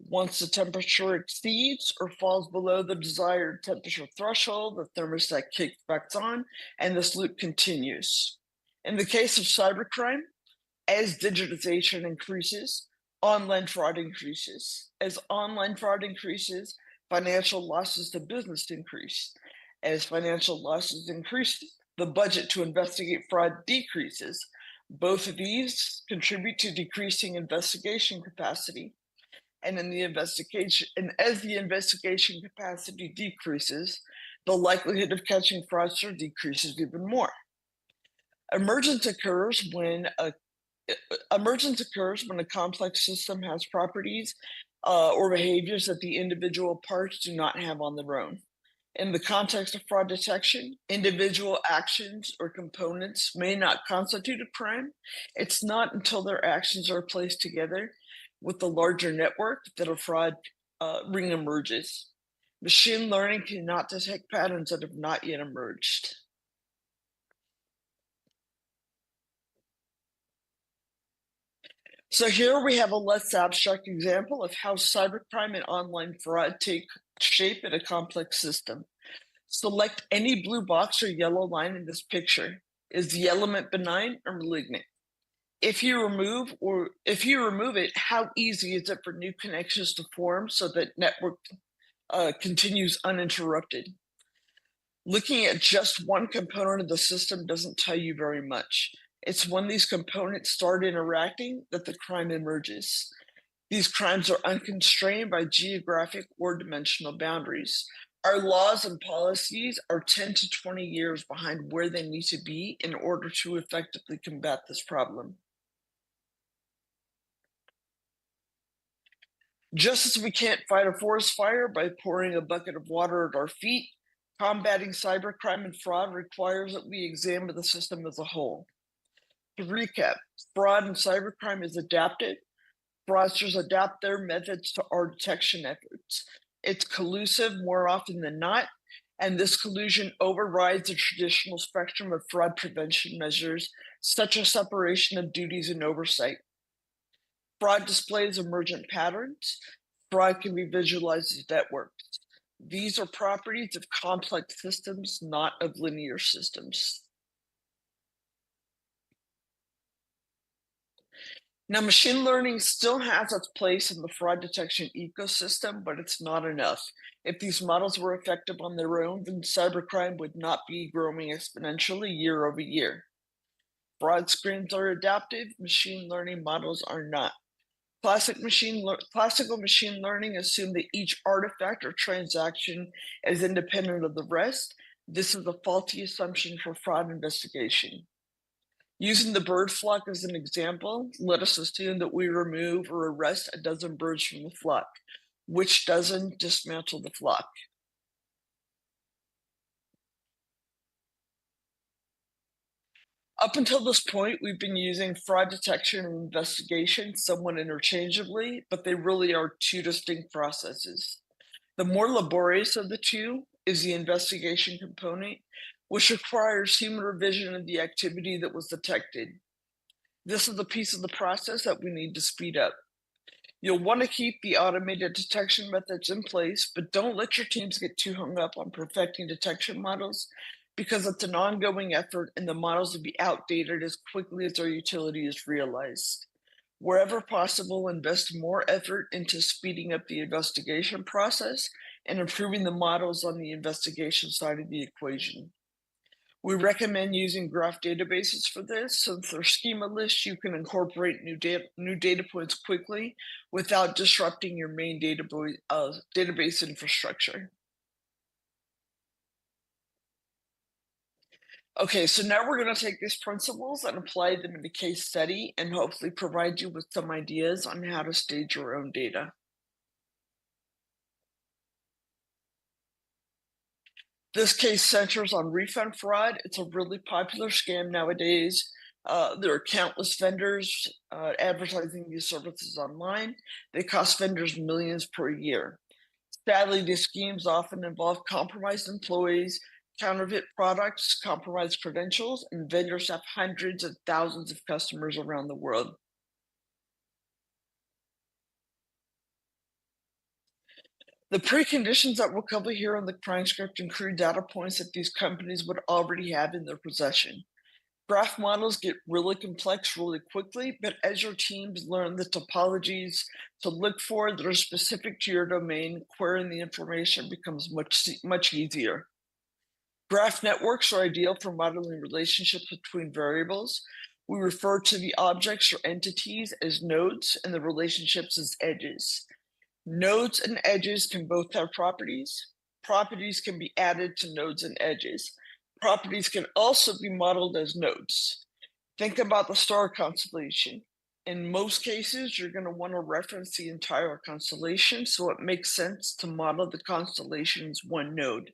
Once the temperature exceeds or falls below the desired temperature threshold, the thermostat kicks back on and this loop continues. In the case of cybercrime, as digitization increases, online fraud increases. As online fraud increases, financial losses to business increase. As financial losses increase, the budget to investigate fraud decreases. Both of these contribute to decreasing investigation capacity. And as the investigation capacity decreases, the likelihood of catching fraudsters decreases even more. Emergence occurs when a complex system has properties or behaviors that the individual parts do not have on their own. In the context of fraud detection, individual actions or components may not constitute a crime. It's not until their actions are placed together with the larger network that a fraud ring emerges. Machine learning cannot detect patterns that have not yet emerged. So here we have a less abstract example of how cybercrime and online fraud take shape in a complex system. Select any blue box or yellow line in this picture. Is the element benign or malignant? If you remove it, how easy is it for new connections to form so that network continues uninterrupted? Looking at just one component of the system doesn't tell you very much. It's when these components start interacting that the crime emerges. These crimes are unconstrained by geographic or dimensional boundaries. Our laws and policies are 10 to 20 years behind where they need to be in order to effectively combat this problem. Just as we can't fight a forest fire by pouring a bucket of water at our feet, combating cybercrime and fraud requires that we examine the system as a whole. To recap, fraud and cybercrime is adaptive. Fraudsters adapt their methods to our detection efforts. It's collusive more often than not, and this collusion overrides the traditional spectrum of fraud prevention measures, such as separation of duties and oversight. Fraud displays emergent patterns. Fraud can be visualized as networks. These are properties of complex systems, not of linear systems. Now, machine learning still has its place in the fraud detection ecosystem, but it's not enough. If these models were effective on their own, then cybercrime would not be growing exponentially year over year. Fraud screens are adaptive, machine learning models are not. Classical machine learning assume that each artifact or transaction is independent of the rest. This is a faulty assumption for fraud investigation. Using the bird flock as an example, let us assume that we remove or arrest a dozen birds from the flock. Which dozen dismantle the flock? Up until this point, we've been using fraud detection and investigation somewhat interchangeably, but they really are two distinct processes. The more laborious of the two is the investigation component, which requires human revision of the activity that was detected. This is the piece of the process that we need to speed up. You'll want to keep the automated detection methods in place, but don't let your teams get too hung up on perfecting detection models, because it's an ongoing effort and the models will be outdated as quickly as their utility is realized. Wherever possible, invest more effort into speeding up the investigation process and improving the models on the investigation side of the equation. We recommend using graph databases for this. Since they're schema-less, you can incorporate new data points quickly without disrupting your main database infrastructure. Okay, so now we're going to take these principles and apply them in a case study and hopefully provide you with some ideas on how to stage your own data. This case centers on refund fraud. It's a really popular scam nowadays. There are countless vendors advertising these services online. They cost vendors millions per year. Sadly, these schemes often involve compromised employees, counterfeit products, compromised credentials, and vendors have hundreds of thousands of customers around the world. The preconditions that we'll cover here on the crime script include data points that these companies would already have in their possession. Graph models get really complex really quickly, but as your teams learn the topologies to look for that are specific to your domain, querying the information becomes much easier. Graph networks are ideal for modeling relationships between variables. We refer to the objects or entities as nodes and the relationships as edges. Nodes and edges can both have properties. Properties can be added to nodes and edges. Properties can also be modeled as nodes. Think about the star constellation. In most cases, you're going to want to reference the entire constellation, so it makes sense to model the constellation as one node.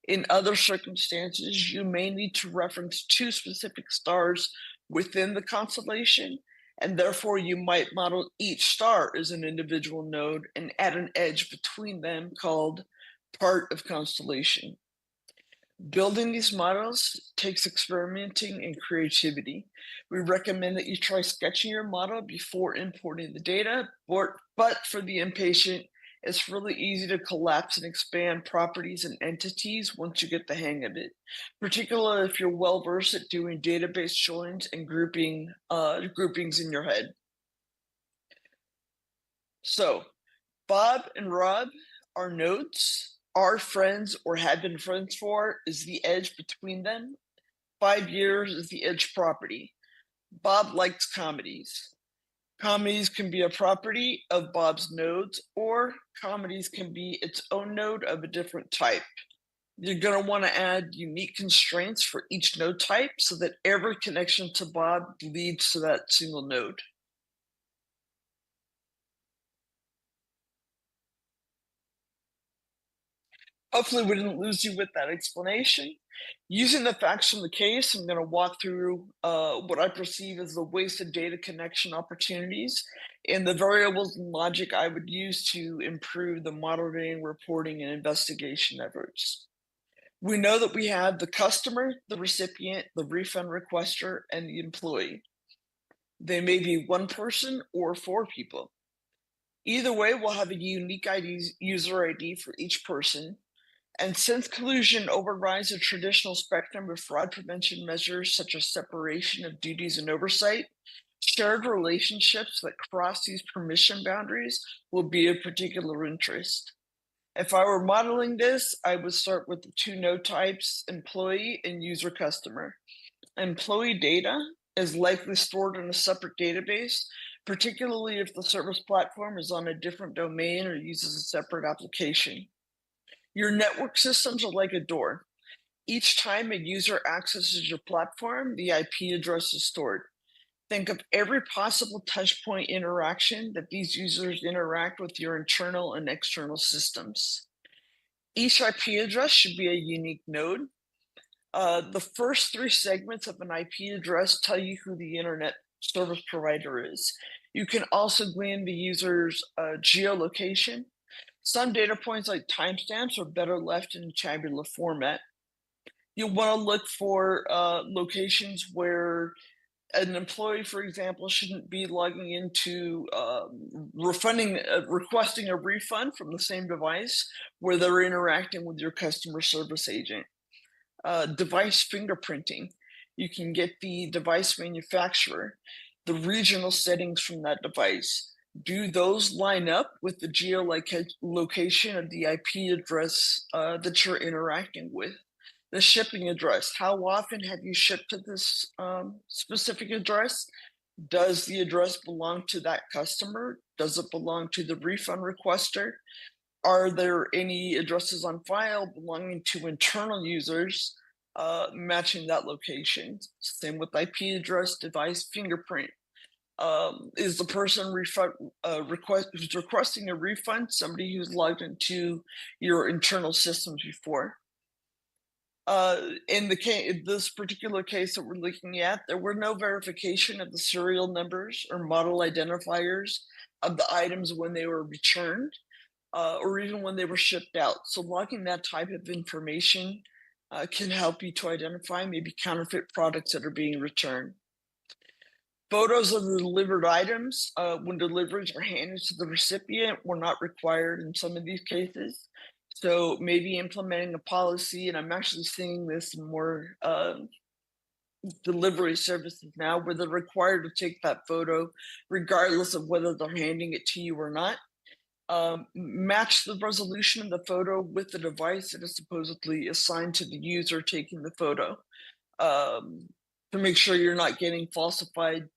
In other circumstances, you may need to reference two specific stars within the constellation, and therefore you might model each star as an individual node and add an edge between them called part of constellation. Building these models takes experimenting and creativity. We recommend that you try sketching your model before importing the data, but for the impatient, it's really easy to collapse and expand properties and entities once you get the hang of it, particularly if you're well versed at doing database joins and groupings in your head. So Bob and Rob are nodes. Our friends or have been friends for is the edge between them. 5 years is the edge property. Bob likes comedies. Comedies can be a property of Bob's nodes, or comedies can be its own node of a different type. You're going to want to add unique constraints for each node type so that every connection to Bob leads to that single node. Hopefully we didn't lose you with that explanation. Using the facts from the case, I'm going to walk through what I perceive as the wasted data connection opportunities and the variables and logic I would use to improve the monitoring, reporting, and investigation efforts. We know that we have the customer, the recipient, the refund requester, and the employee. They may be one person or 4 people. Either way, we'll have a unique user ID for each person. And since collusion overrides a traditional spectrum of fraud prevention measures such as separation of duties and oversight, shared relationships that cross these permission boundaries will be of particular interest. If I were modeling this, I would start with the 2 node types, employee and user customer. Employee data is likely stored in a separate database, particularly if the service platform is on a different domain or uses a separate application. Your network systems are like a door. Each time a user accesses your platform, the IP address is stored. Think of every possible touchpoint interaction that these users interact with your internal and external systems. Each IP address should be a unique node. The first 3 segments of an IP address tell you who the internet service provider is. You can also glean the user's geolocation. Some data points like timestamps are better left in tabular format. You'll want to look for locations where an employee, for example, shouldn't be logging into requesting a refund from the same device where they're interacting with your customer service agent. Device fingerprinting. You can get the device manufacturer, the regional settings from that device. Do those line up with the geolocation of the IP address that you're interacting with? The shipping address. How often have you shipped to this specific address? Does the address belong to that customer? Does it belong to the refund requester? Are there any addresses on file belonging to internal users matching that location? Same with IP address, device, fingerprint. Is the person who's requesting a refund somebody who's logged into your internal systems before? In this particular case that we're looking at, there were no verification of the serial numbers or model identifiers of the items when they were returned, or even when they were shipped out. So logging that type of information can help you to identify maybe counterfeit products that are being returned. Photos of the delivered items when deliveries are handed to the recipient were not required in some of these cases. So maybe implementing a policy, and I'm actually seeing this in more delivery services now, where they're required to take that photo regardless of whether they're handing it to you or not. Match the resolution of the photo with the device that is supposedly assigned to the user taking the photo, to make sure you're not getting falsified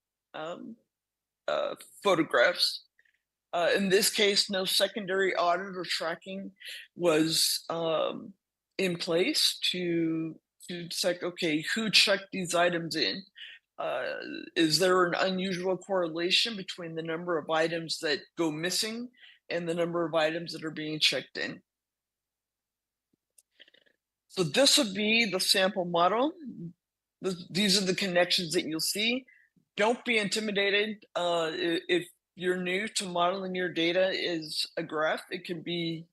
photographs. In this case, no secondary audit or tracking was in place to check, okay, who checked these items in? Is there an unusual correlation between the number of items that go missing and the number of items that are being checked in? So this would be the sample model. These are the connections that you'll see. Don't be intimidated. If you're new to modeling your data as a graph, it can be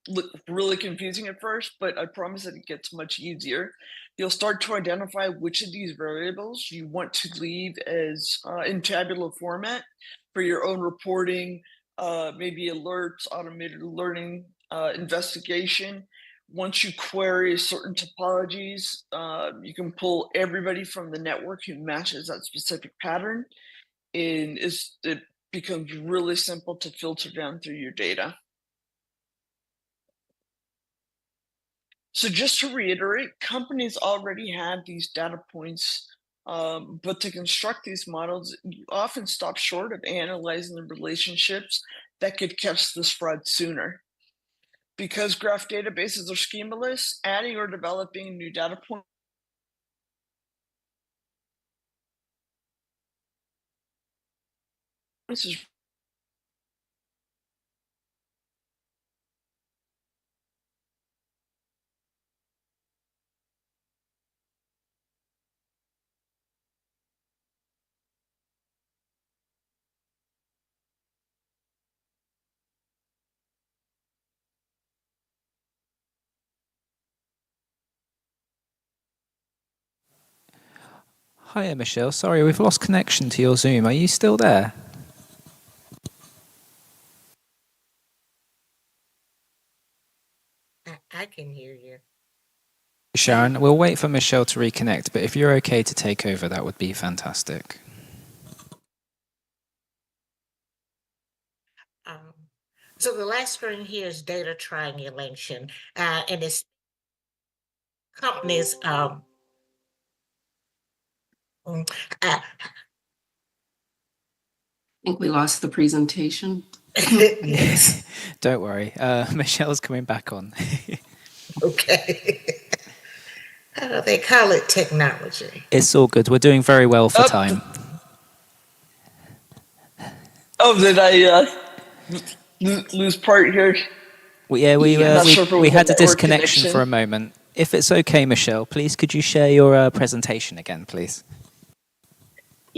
look really confusing at first, but I promise that it gets much easier. You'll start to identify which of these variables you want to leave as in tabular format for your own reporting, maybe alerts, automated alerting, investigation. Once you query certain topologies, you can pull everybody from the network who matches that specific pattern, and it becomes really simple to filter down through your data. So just to reiterate, companies already have these data points, but to construct these models, you often stop short of analyzing the relationships that could catch this fraud sooner. Because graph databases are schemaless, adding or developing new data points is Hiya, Michelle. Sorry, we've lost connection to your Zoom. Are you still there? I can hear you. Sharon, we'll wait for Michelle to reconnect, but if you're okay to take over, that would be fantastic. So the last screen here is data triangulation, and it's companies. I think we lost the presentation. Yes. Don't worry. Michelle's coming back on. Okay. They call it technology. It's all good. We're doing very well for time. Oh, did I lose part here? We had a disconnection for a moment. If it's okay, Michelle, please could you share your presentation again, please?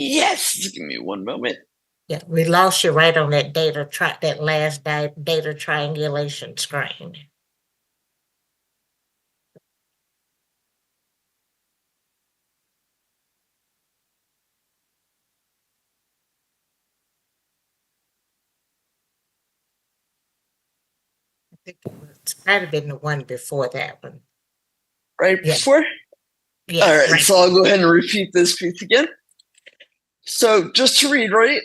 Yes, give me one moment. Yeah, we lost you right on that that last data triangulation screen. I think it might have been the one before that one. Right before? Yeah. All right, so I'll go ahead and repeat this piece again. So just to reiterate,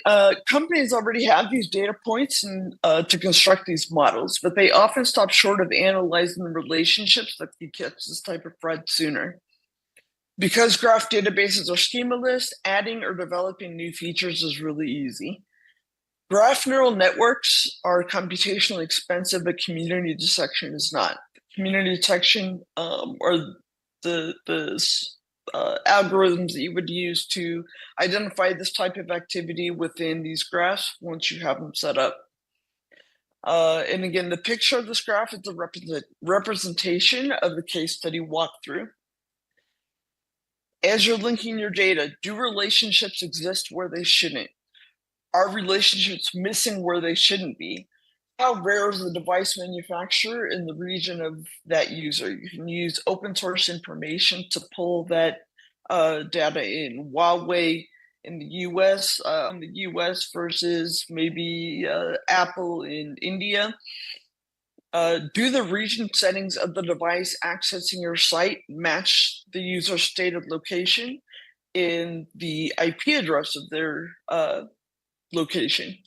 companies already have these data points and to construct these models, but they often stop short of analyzing the relationships that can catch this type of fraud sooner. Because graph databases are schemaless, adding or developing new features is really easy. Graph neural networks are computationally expensive, but community detection is not. Community detection are the algorithms that you would use to identify this type of activity within these graphs once you have them set up. And again, the picture of this graph is a representation of the case study walkthrough. As you're linking your data, do relationships exist where they shouldn't? Are relationships missing where they shouldn't be? how rare is the device manufacturer in the region of that user? You can use open source information to pull that data in. Huawei in the US versus maybe Apple in India. Do the region settings of the device accessing your site match the user's stated location in the IP address of their location?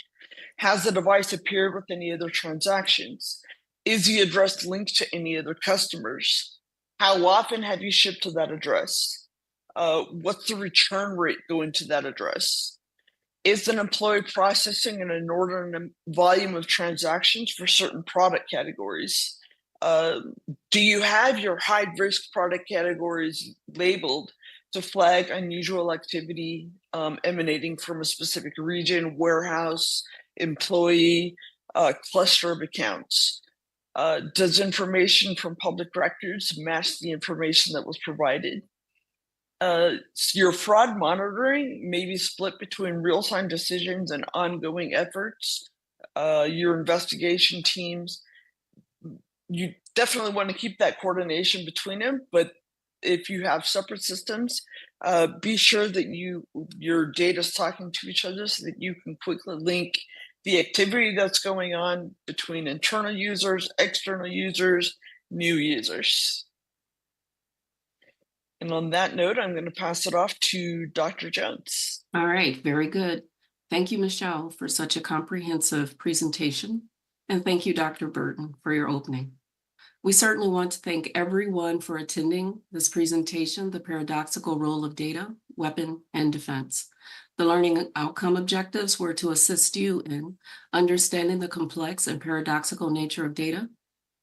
Has the device appeared with any other transactions? Is the address linked to any other customers? How often have you shipped to that address? What's the return rate going to that address? Is an employee processing an inordinate volume of transactions for certain product categories? Do you have your high-risk product categories labeled to flag unusual activity emanating from a specific region, warehouse, employee, cluster of accounts? Does information from public records match the information that was provided? Your fraud monitoring may be split between real-time decisions and ongoing efforts. Your investigation teams, you definitely want to keep that coordination between them, but if you have separate systems, be sure that your data is talking to each other so that you can quickly link the activity that's going on between internal users, external users, new users. And on that note, I'm going to pass it off to Dr. Jones. All right, very good. Thank you, Michelle, for such a comprehensive presentation. And thank you, Dr. Burton, for your opening. We certainly want to thank everyone for attending this presentation, The Paradoxical Role of Data, Weapon, and Defense. The learning outcome objectives were to assist you in understanding the complex and paradoxical nature of data,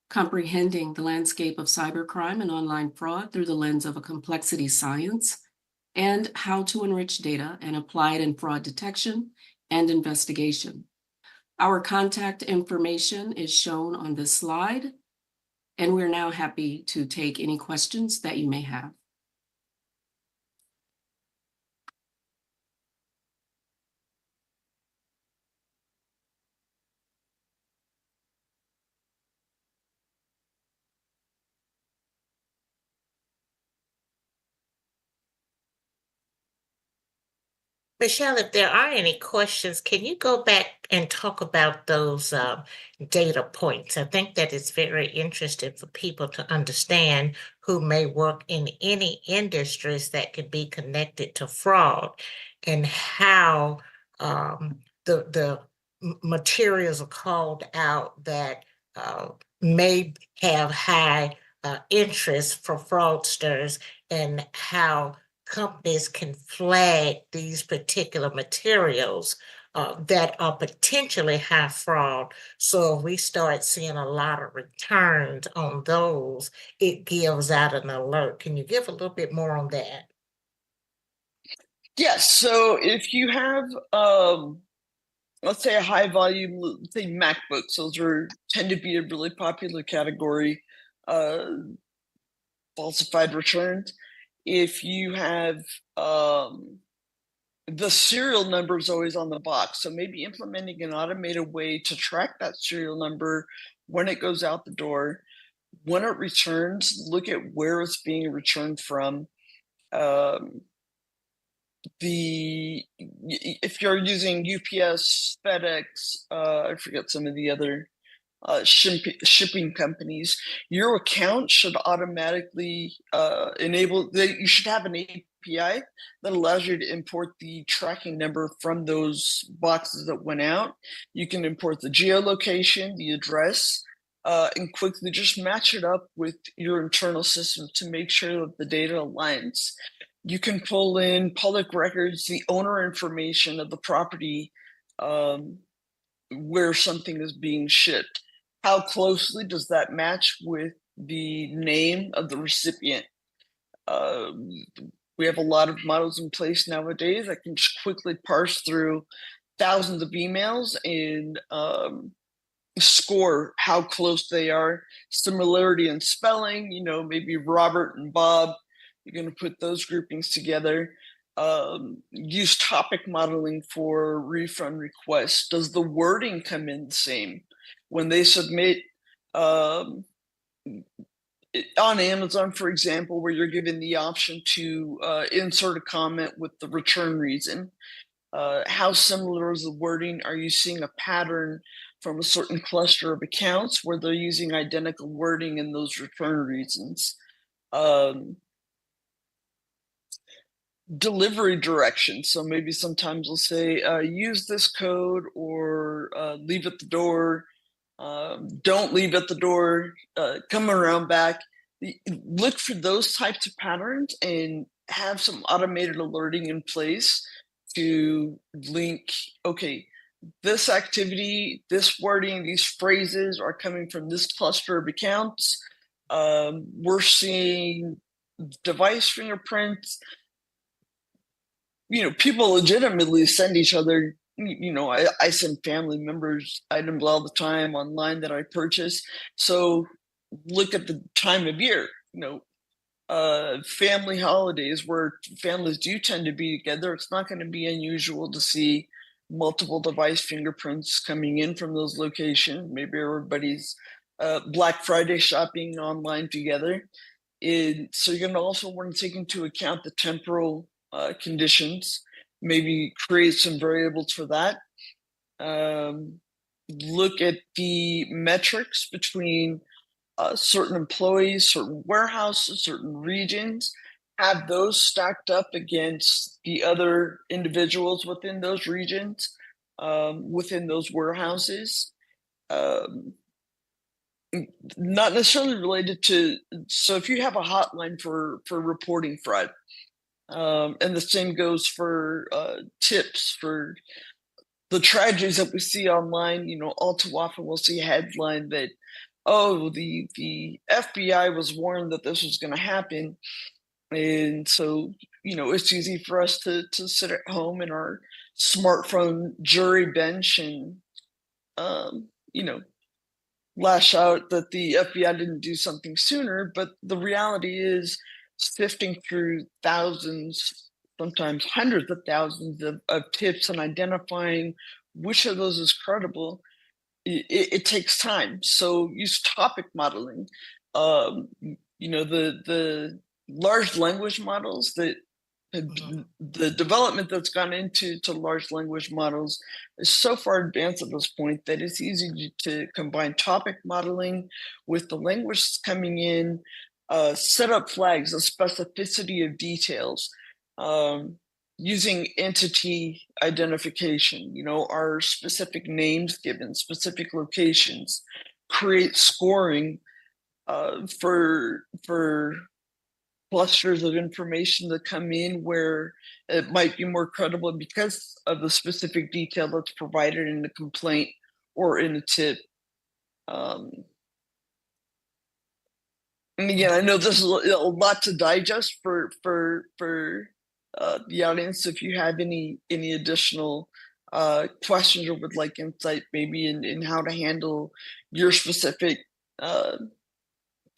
comprehending the landscape of cybercrime and online fraud through the lens of a complexity science, and how to enrich data and apply it in fraud detection and investigation. Our contact information is shown on this slide, and we're now happy to take any questions that you may have. Michelle, if there are any questions, can you go back and talk about those data points? I think that is very interesting for people to understand who may work in any industries that could be connected to fraud, and how the materials are called out that may have high interest for fraudsters, and how companies can flag these particular materials that are potentially high fraud. So if we start seeing a lot of returns on those, it gives out an alert. Can you give a little bit more on that? Yes, so if you have, let's say a high volume, let's say MacBooks, those tend to be a really popular category, falsified returns. If you have the serial number is always on the box, so maybe implementing an automated way to track that serial number when it goes out the door, when it returns, look at where it's being returned from. If you're using UPS, FedEx, I forget some of the other shipping companies, your account should automatically enable that. You should have an API that allows you to import the tracking number from those boxes that went out. You can import the geolocation, the address, and quickly just match it up with your internal system to make sure that the data aligns. You can pull in public records, the owner information of the property where something is being shipped. How closely does that match with the name of the recipient? We have a lot of models in place nowadays that can just quickly parse through thousands of emails and score how close they are. Similarity in spelling, maybe Robert and Bob, you're going to put those groupings together. Use topic modeling for refund requests. Does the wording come in the same? when they submit on Amazon, for example, where you're given the option to insert a comment with the return reason. How similar is the wording? Are you seeing a pattern from a certain cluster of accounts where they're using identical wording in those return reasons? Delivery directions. So maybe sometimes we'll say, use this code or leave at the door. Don't leave at the door, come around back. Look for those types of patterns and have some automated alerting in place to link, okay, this activity, this wording, these phrases are coming from this cluster of accounts. We're seeing device fingerprints. People legitimately send each other, I send family members items all the time online that I purchase. So look at the time of year, family holidays where families do tend to be together. It's not going to be unusual to see multiple device fingerprints coming in from those locations. Maybe everybody's Black Friday shopping online together. So you're going to also want to take into account the temporal conditions, maybe create some variables for that. Look at the metrics between certain employees, certain warehouses, certain regions, have those stacked up against the other individuals within those regions, within those warehouses. Not necessarily related to, so if you have a hotline for reporting fraud, and the same goes for tips for the tragedies that we see online, all too often we'll see a headline that, oh, the FBI was warned that this was going to happen. And so, it's easy for us to sit at home in our smartphone jury bench and, lash out that the FBI didn't do something sooner. But the reality is, sifting through thousands, sometimes hundreds of thousands of tips and identifying which of those is credible, it takes time. So use topic modeling. The large language models that the development that's gone into large language models is so far advanced at this point that it's easy to combine topic modeling with the language that's coming in, set up flags, the specificity of details, using entity identification, our specific names given, specific locations, create scoring for clusters of information that come in where it might be more credible because of the specific detail that's provided in the complaint or in a tip. And again, I know this is a lot to digest for the audience. If you have any additional questions or would like insight, maybe in how to handle your specific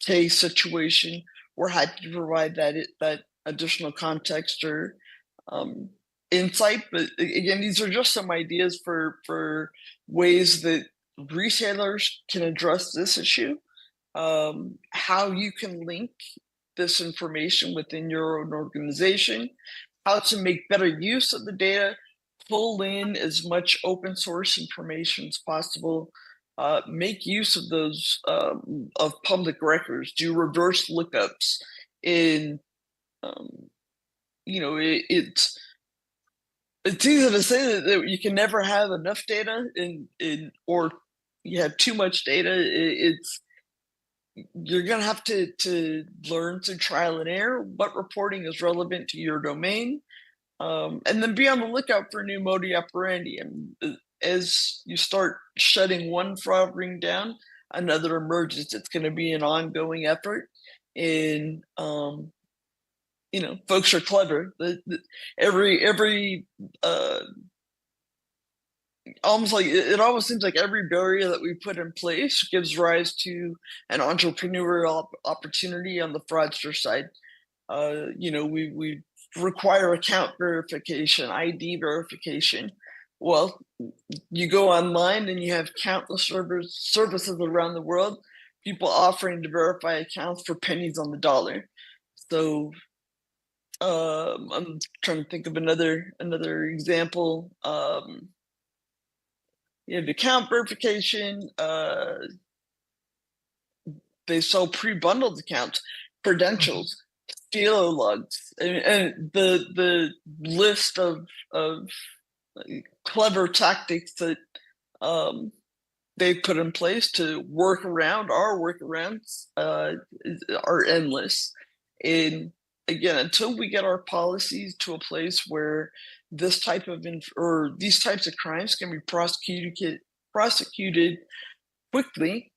case situation, we're happy to provide that additional context or insight. But again, these are just some ideas for ways that retailers can address this issue. How you can link this information within your own organization, how to make better use of the data, pull in as much open source information as possible, make use of those of public records, do reverse lookups in, it's easy to say that you can never have enough data or you have too much data. You're going to have to learn through trial and error what reporting is relevant to your domain, and then be on the lookout for new modi operandi. And as you start shutting one fraud ring down, another emerges. It's going to be an ongoing effort. And folks are clever. Every almost like it almost seems like every barrier that we put in place gives rise to an entrepreneurial opportunity on the fraudster side. We require account verification, ID verification. well, you go online and you have countless services around the world, people offering to verify accounts for pennies on the dollar. So I'm trying to think of another example. You have account verification. They sell pre-bundled accounts, credentials, Stilo logs, and the list of clever tactics that they put in place to work around our workarounds are endless. And again, until we get our policies to a place where this type of these types of crimes can be prosecuted quickly,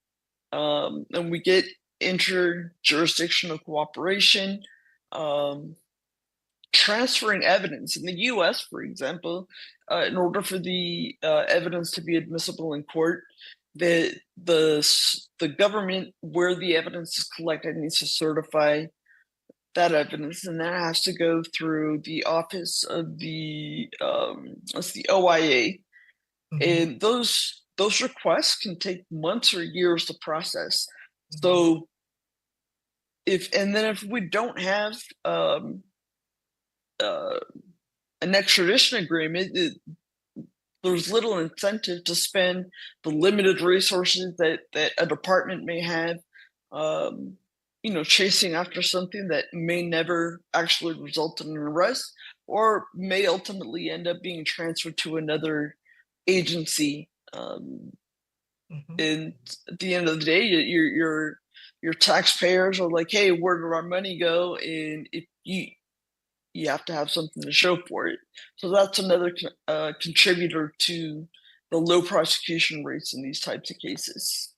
and we get inter-jurisdictional cooperation, transferring evidence. In the U.S., for example, in order for the evidence to be admissible in court, the government where the evidence is collected needs to certify that evidence, and that has to go through the office of the OIA, and those requests can take months or years to process. So if we don't have an extradition agreement, there's little incentive to spend the limited resources that a department may have, chasing after something that may never actually result in an arrest, or may ultimately end up being transferred to another agency. And at the end of the day, your taxpayers are like, hey, where did our money go? And if you have to have something to show for it. So that's another contributor to the low prosecution rates in these types of cases.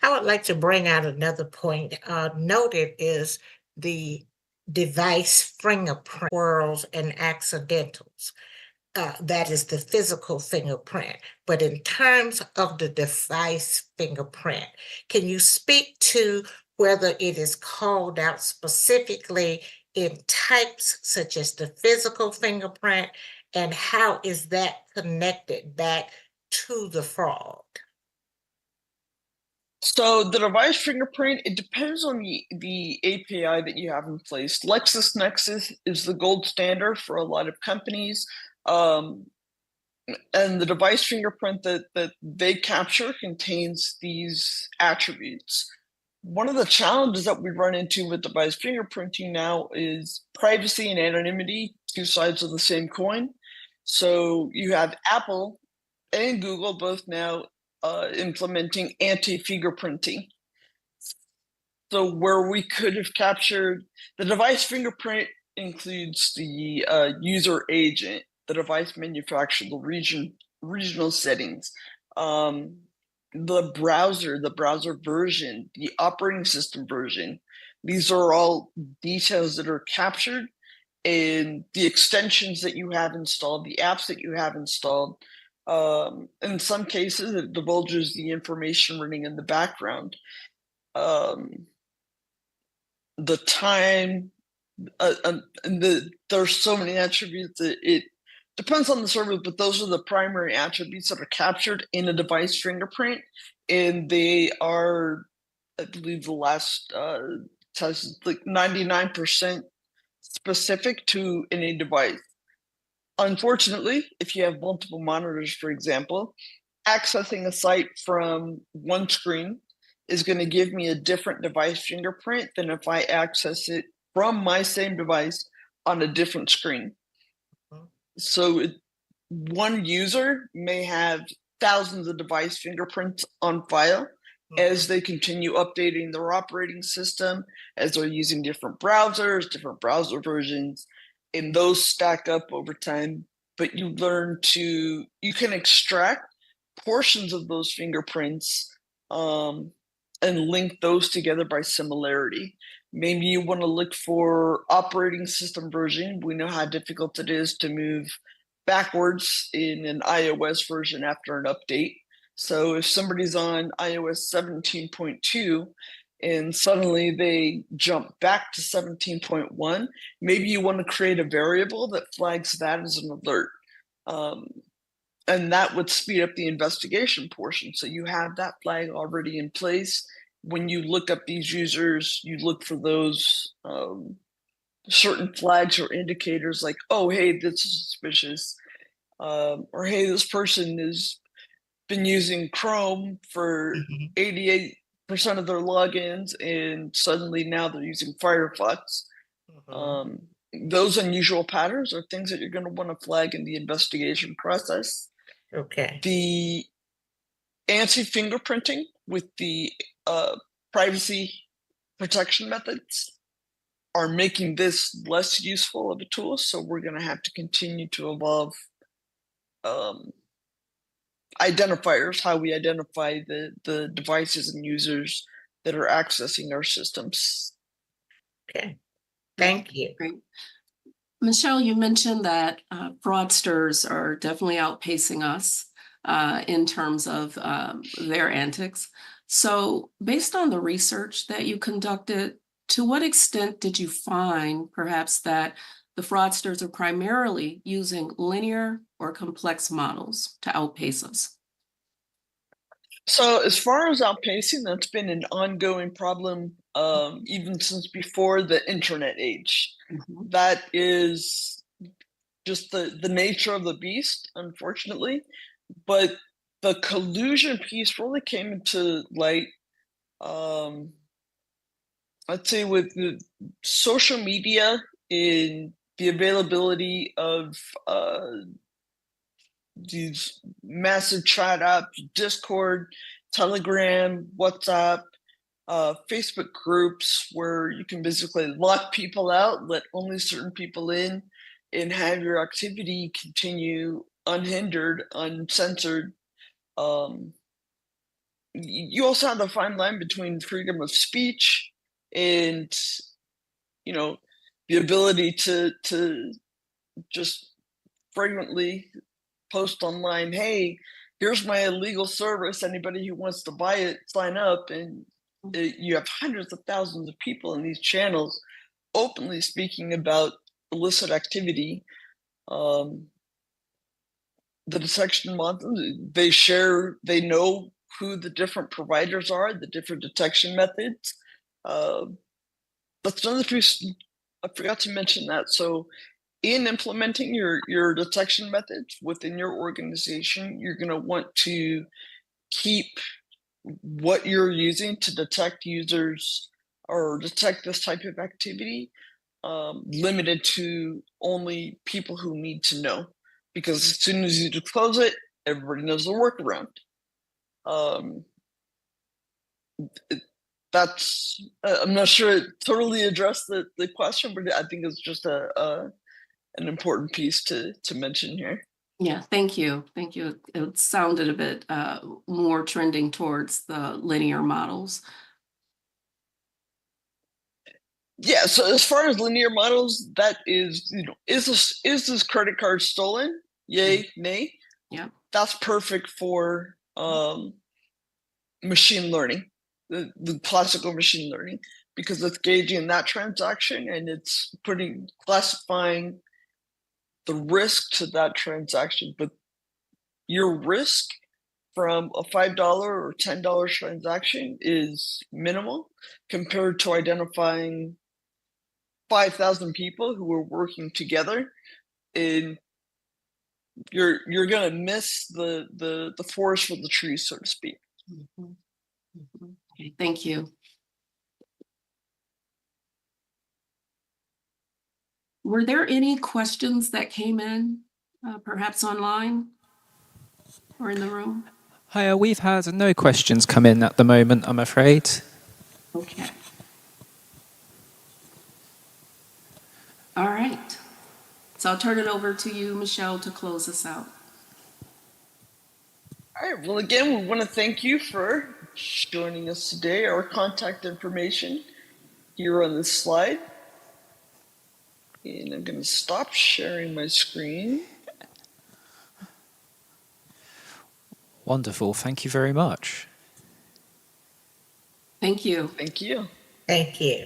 I would like to bring out another point. Noted is the device fingerprint swirls and accidentals. That is the physical fingerprint. But in terms of the device fingerprint, can you speak to whether it is called out specifically in types such as the physical fingerprint, and how is that connected back to the fraud? So the device fingerprint, it depends on the API that you have in place. LexisNexis is the gold standard for a lot of companies. And the device fingerprint that they capture contains these attributes. One of the challenges that we run into with device fingerprinting now is privacy and anonymity, two sides of the same coin. So you have Apple and Google both now implementing anti-fingerprinting. So where we could have captured the device fingerprint includes the user agent, the device manufacturer, the regional settings, the browser version, the operating system version. These are all details that are captured, and the extensions that you have installed, the apps that you have installed. In some cases, it divulges the information running in the background. The time, there's so many attributes that it depends on the service, but those are the primary attributes that are captured in a device fingerprint, and they are, I believe, the last test, like 99% specific to any device. Unfortunately, if you have multiple monitors, for example, accessing a site from one screen is going to give me a different device fingerprint than if I access it from my same device on a different screen. So one user may have thousands of device fingerprints on file as they continue updating their operating system, as they're using different browsers, different browser versions, and those stack up over time. But you can extract portions of those fingerprints and link those together by similarity. Maybe you want to look for operating system version. We know how difficult it is to move backwards in an iOS version after an update. So if somebody's on iOS 17.2 and suddenly they jump back to 17.1, maybe you want to create a variable that flags that as an alert. and that would speed up the investigation portion. So you have that flag already in place. When you look up these users, you look for those certain flags or indicators like, oh, hey, this is suspicious. Or hey, this person has been using Chrome for 88% of their logins, and suddenly now they're using Firefox. Those unusual patterns are things that you're going to want to flag in the investigation process. Okay. The anti-fingerprinting with the privacy protection methods are making this less useful of a tool, so we're going to have to continue to evolve identifiers, how we identify the devices and users that are accessing our systems. Okay, thank you. Great. Michelle, you mentioned that fraudsters are definitely outpacing us in terms of their antics. So based on the research that you conducted, to what extent did you find perhaps that the fraudsters are primarily using linear or complex models to outpace us? So as far as outpacing, that's been an ongoing problem even since before the internet age. That is just the nature of the beast, unfortunately. But the collusion piece really came into light, I'd say, with the social media in the availability of these massive chat apps, Discord, Telegram, WhatsApp, Facebook groups, where you can basically lock people out, let only certain people in, and have your activity continue unhindered, uncensored. You also have the fine line between freedom of speech and, you know, the ability to just frequently post online, hey, here's my illegal service, anybody who wants to buy it, sign up. And you have hundreds of thousands of people in these channels openly speaking about illicit activity. The detection model, they know who the different providers are, the different detection methods. That's another piece, I forgot to mention that. So in implementing your detection methods within your organization, you're going to want to keep what you're using to detect users or detect this type of activity limited to only people who need to know. Because as soon as you disclose it, everybody knows the workaround. That's I'm not sure it totally addressed the question, but I think it's just an important piece to mention here. Yeah, thank you. Thank you. It sounded a bit more trending towards the linear models. Yeah, so as far as linear models, that is, you know, is this credit card stolen? Yay, nay? Yeah. That's perfect for machine learning, the classical machine learning, because it's gauging that transaction and it's classifying the risk to that transaction. But your risk from a $5 or $10 transaction is minimal compared to identifying 5,000 people who are working together, and you're gonna miss the forest for the trees, so to speak. Okay, thank you. Were there any questions that came in, perhaps online or in the room? Hi, we've had no questions come in at the moment, I'm afraid. Okay. All right. So I'll turn it over to you, Michelle, to close us out. All right. Well, again, we want to thank you for joining us today. Our contact information here on this slide. And I'm going to stop sharing my screen. Wonderful. Thank you very much. Thank you. Thank you. Thank you.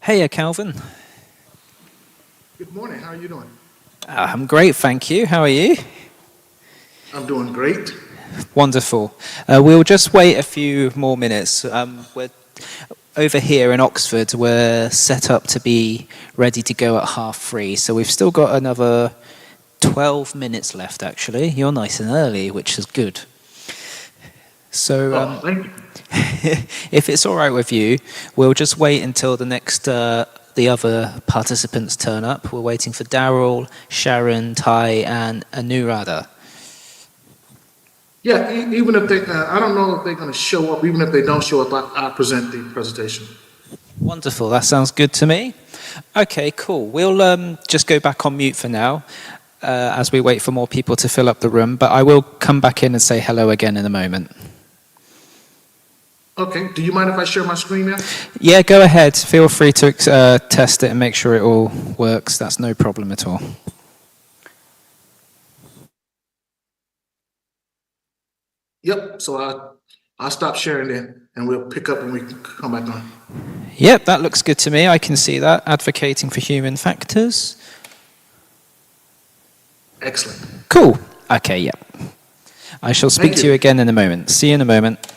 Hey, Calvin. Good morning. How are you doing? I'm great, thank you. How are you? I'm doing great. Wonderful. We'll just wait a few more minutes. We're over here in Oxford. We're set up to be ready to go at 3:30, so we've still got another 12 minutes left, actually. You're nice and early, which is good. So, Thank you. if it's all right with you, we'll just wait until the other participants turn up. We're waiting for Daryl, Sharon, Ty, and Anuradha. Yeah, even if they, I don't know if they're going to show up. Even if they don't show up, I'll present the presentation. Wonderful. That sounds good to me. Okay, cool. We'll just go back on mute for now as we wait for more people to fill up the room. But I will come back in and say hello again in a moment. Okay. Do you mind if I share my screen now? Yeah, go ahead. Feel free to test it and make sure it all works. That's no problem at all. Yep. So I'll stop sharing then, and we'll pick up when we come back on. Yep, that looks good to me. I can see that. Advocating for human factors. Excellent. Cool. Okay, yep. I shall speak to you again in a moment. See you in a moment.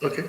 Okay.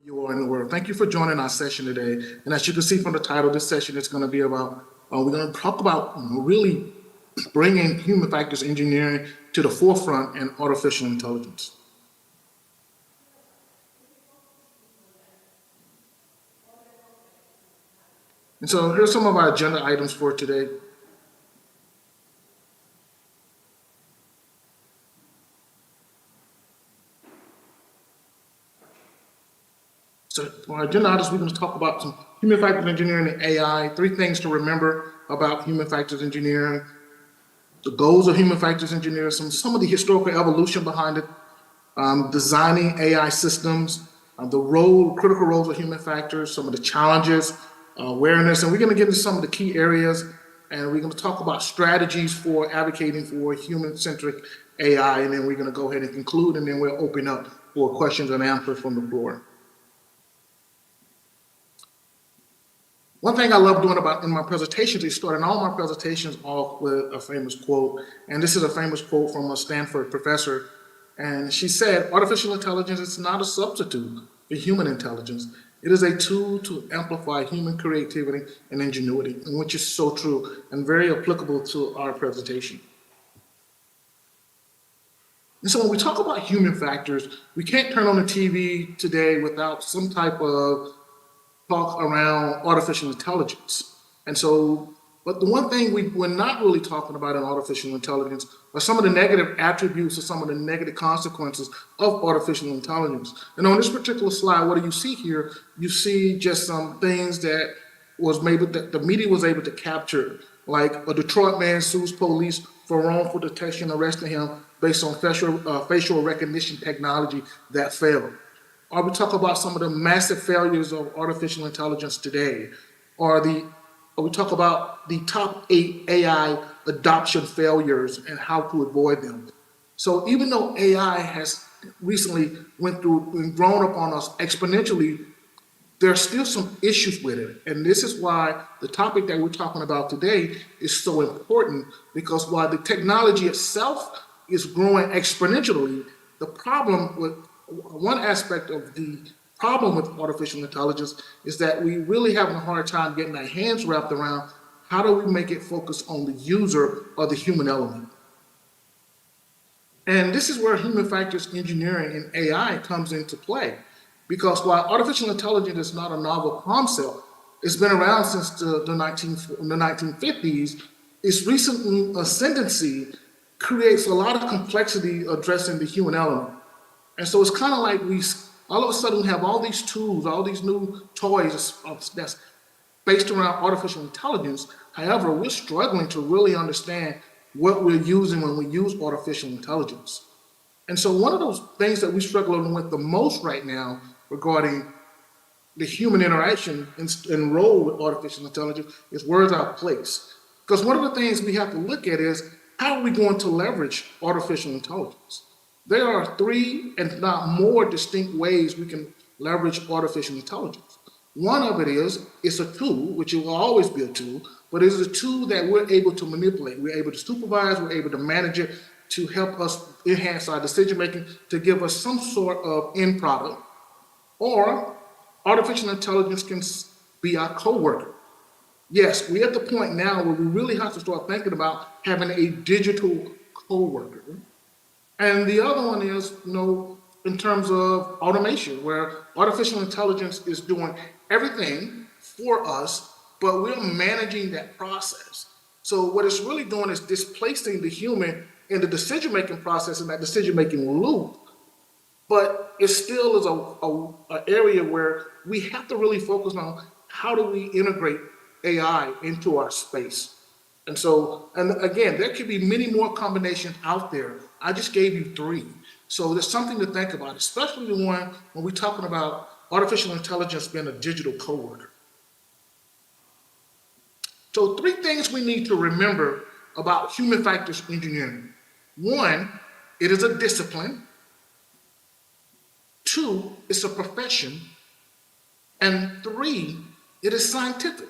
you are in the world. Thank you for joining our session today. And as you can see from the title, this session is going to be about, we're going to talk about really bringing human factors engineering to the forefront in artificial intelligence. And so here's some of our agenda items for today. So for our agenda items, we're going to talk about some human factors engineering and AI, 3 things to remember about human factors engineering, the goals of human factors engineering, some of the historical evolution behind it, designing AI systems, the critical roles of human factors, some of the challenges, awareness, and we're going to get into some of the key areas, and we're going to talk about strategies for advocating for human-centric AI, and then we're going to go ahead and conclude, and then we'll open up for questions and answers from the floor. One thing I love doing in my presentations is starting all my presentations off with a famous quote. And this is a famous quote from a Stanford professor. And she said, artificial intelligence is not a substitute for human intelligence. It is a tool to amplify human creativity and ingenuity, and which is so true and very applicable to our presentation. And so when we talk about human factors, we can't turn on the TV today without some type of talk around artificial intelligence. And so, but the one thing we're not really talking about in artificial intelligence are some of the negative attributes or some of the negative consequences of artificial intelligence. And on this particular slide, what do you see here? You see just some things that the media was able to capture, like a Detroit man sues police for wrongful detection, arresting him based on facial recognition technology that failed. Or we talk about some of the massive failures of artificial intelligence today, or we talk about the top 8 AI adoption failures and how to avoid them. So even though AI has recently grown upon us exponentially, there are still some issues with it. And this is why the topic that we're talking about today is so important, because while the technology itself is growing exponentially, the problem with one aspect of the problem with artificial intelligence is that we really having a hard time getting our hands wrapped around how do we make it focus on the user or the human element. And this is where human factors engineering and AI comes into play, because while artificial intelligence is not a novel concept, it's been around since the 1950s, its recent ascendancy creates a lot of complexity addressing the human element. And so it's kind of like we all of a sudden have all these tools, all these new toys that's based around artificial intelligence. However, we're struggling to really understand what we're using when we use artificial intelligence. And so one of those things that we're struggling with the most right now regarding the human interaction and role with artificial intelligence is where's our place? Because one of the things we have to look at is how are we going to leverage artificial intelligence? There are 3 and not more distinct ways we can leverage artificial intelligence. One of it is, it's a tool, which it will always be a tool, but it is a tool that we're able to manipulate. We're able to supervise, we're able to manage it to help us enhance our decision-making, to give us some sort of end product. Or artificial intelligence can be our coworker. Yes, we're at the point now where we really have to start thinking about having a digital coworker. And the other one is, in terms of automation, where artificial intelligence is doing everything for us, but we're managing that process. So what it's really doing is displacing the human in the decision-making process, in that decision-making loop, but it still is an area where we have to really focus on how do we integrate AI into our space. And so, and again, there could be many more combinations out there. I just gave you 3. So there's something to think about, especially the one when we're talking about artificial intelligence being a digital coworker. So 3 things we need to remember about human factors engineering. 1, it is a discipline. 2, it's a profession. And 3, it is scientific.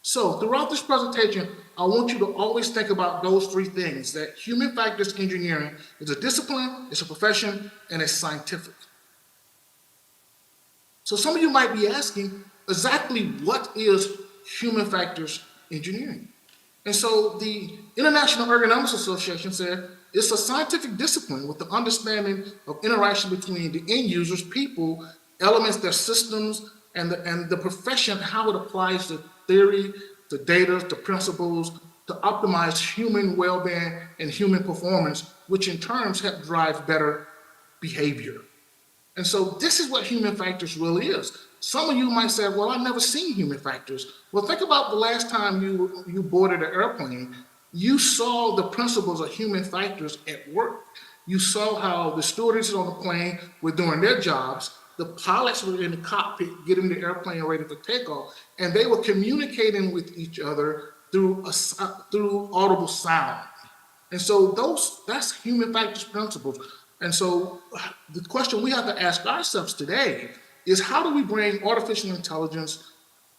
So throughout this presentation, I want you to always think about those 3 things, that human factors engineering is a discipline, it's a profession, and it's scientific. So some of you might be asking, exactly what is human factors engineering? And so the International Ergonomics Association said it's a scientific discipline with the understanding of interaction between the end users, people, elements, their systems, and the profession, how it applies to theory, to data, to principles, to optimize human well-being and human performance, which in turn help drive better behavior. And so this is what human factors really is. Some of you might say, well, I've never seen human factors. Well, think about the last time you boarded an airplane. You saw the principles of human factors at work. You saw how the stewardesses on the plane were doing their jobs. The pilots were in the cockpit getting the airplane ready for takeoff, and they were communicating with each other through audible sound. And so that's human factors principles. And so the question we have to ask ourselves today is, how do we bring artificial intelligence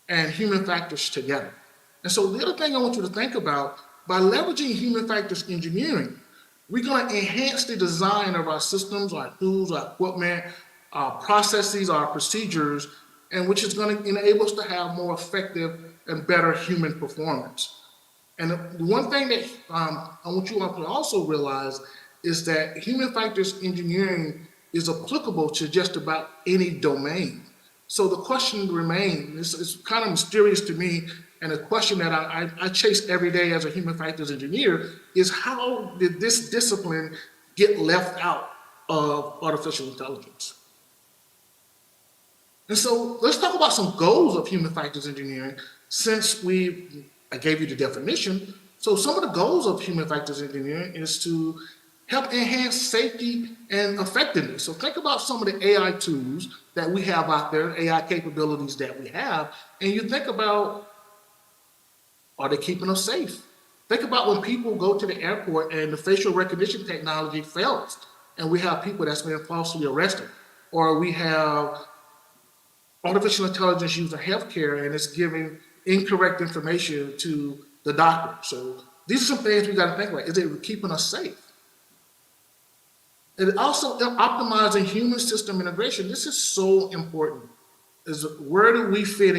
and human factors together? And so the other thing I want you to think about, by leveraging human factors engineering, we're going to enhance the design of our systems, our tools, our equipment, our processes, our procedures, and which is going to enable us to have more effective and better human performance. And the one thing that I want you all to also realize is that human factors engineering is applicable to just about any domain. So the question remains, it's kind of mysterious to me, and a question that I chase every day as a human factors engineer is, how did this discipline get left out of artificial intelligence? And so let's talk about some goals of human factors engineering, since I gave you the definition. So some of the goals of human factors engineering is to help enhance safety and effectiveness. So think about some of the AI tools that we have out there, AI capabilities that we have, and you think about, are they keeping us safe? Think about when people go to the airport and the facial recognition technology fails, and we have people that's been falsely arrested, or we have artificial intelligence used in healthcare and it's giving incorrect information to the doctor. So these are some things we got to think about. Is it keeping us safe? And also optimizing human system integration. This is so important. Is where do we fit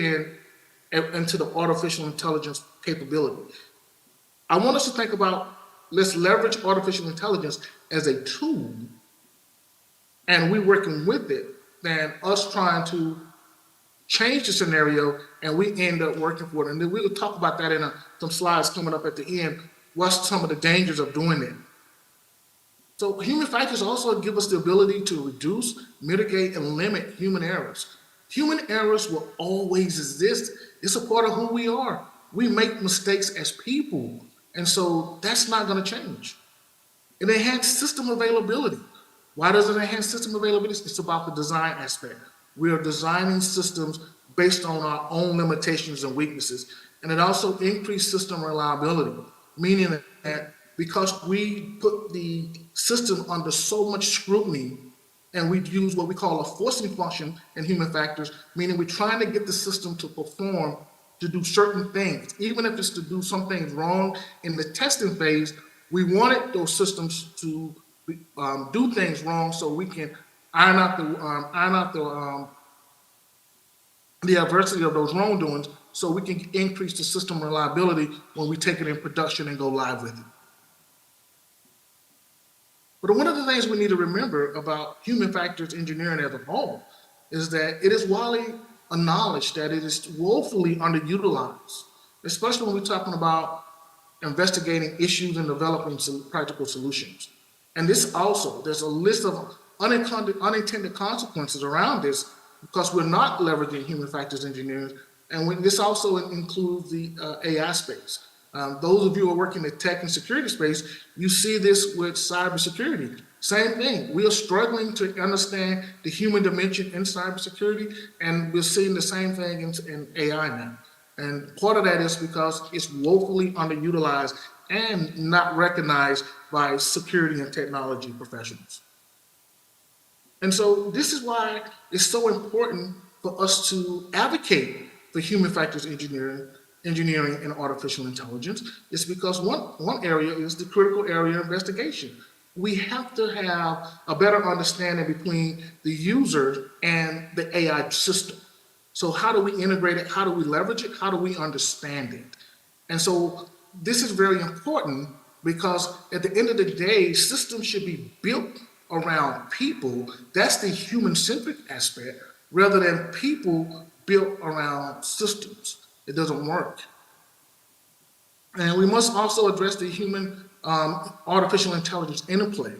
into the artificial intelligence capability? I want us to think about, let's leverage artificial intelligence as a tool, and we working with it, than us trying to change the scenario and we end up working for it. And then we will talk about that in some slides coming up at the end. What's some of the dangers of doing it? So human factors also give us the ability to reduce, mitigate, and limit human errors. Human errors will always exist. It's a part of who we are. We make mistakes as people, and so that's not going to change. It enhances system availability. Why does it enhance system availability? It's about the design aspect. We are designing systems based on our own limitations and weaknesses. And it also increased system reliability, meaning that because we put the system under so much scrutiny, and we use what we call a forcing function in human factors, meaning we're trying to get the system to perform, to do certain things. Even if it's to do some things wrong in the testing phase, we wanted those systems to do things wrong so we can iron out the adversity of those wrongdoings, so we can increase the system reliability when we take it in production and go live with it. But one of the things we need to remember about human factors engineering as a whole is that it is widely acknowledged that it is woefully underutilized, especially when we're talking about investigating issues and developing some practical solutions. And this also, there's a list of unintended consequences around this because we're not leveraging human factors engineering. And this also includes the AI space. Those of you who are working in the tech and security space, you see this with cybersecurity. Same thing. We are struggling to understand the human dimension in cybersecurity, and we're seeing the same thing in AI now. And part of that is because it's woefully underutilized and not recognized by security and technology professionals. And so this is why it's so important for us to advocate for human factors engineering and artificial intelligence. It's because one area is the critical area of investigation. we have to have a better understanding between the user and the AI system. So how do we integrate it? How do we leverage it? How do we understand it? And so this is very important because at the end of the day, systems should be built around people. That's the human-centric aspect, rather than people built around systems. It doesn't work. And we must also address the human artificial intelligence interplay.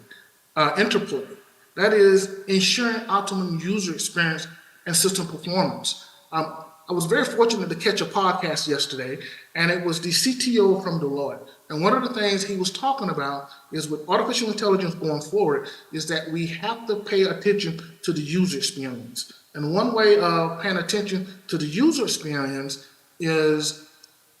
That is ensuring optimum user experience and system performance. I was very fortunate to catch a podcast yesterday, and it was the CTO from Deloitte. And one of the things he was talking about is with artificial intelligence going forward is that we have to pay attention to the user experience. And one way of paying attention to the user experience is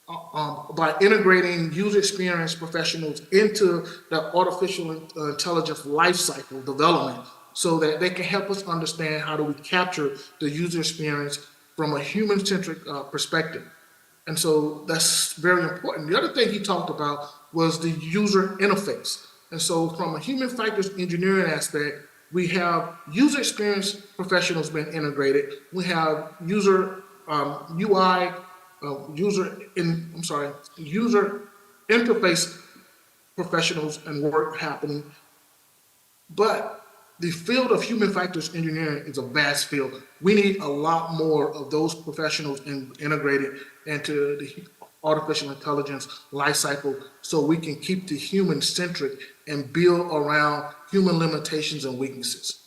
by integrating user experience professionals into the artificial intelligence lifecycle development so that they can help us understand how do we capture the user experience from a human-centric perspective. And so that's very important. The other thing he talked about was the user interface. And so from a human factors engineering aspect, we have user experience professionals being integrated. We have user UI, user interface professionals and work happening. But the field of human factors engineering is a vast field. We need a lot more of those professionals integrated into the artificial intelligence lifecycle so we can keep the human-centric and build around human limitations and weaknesses.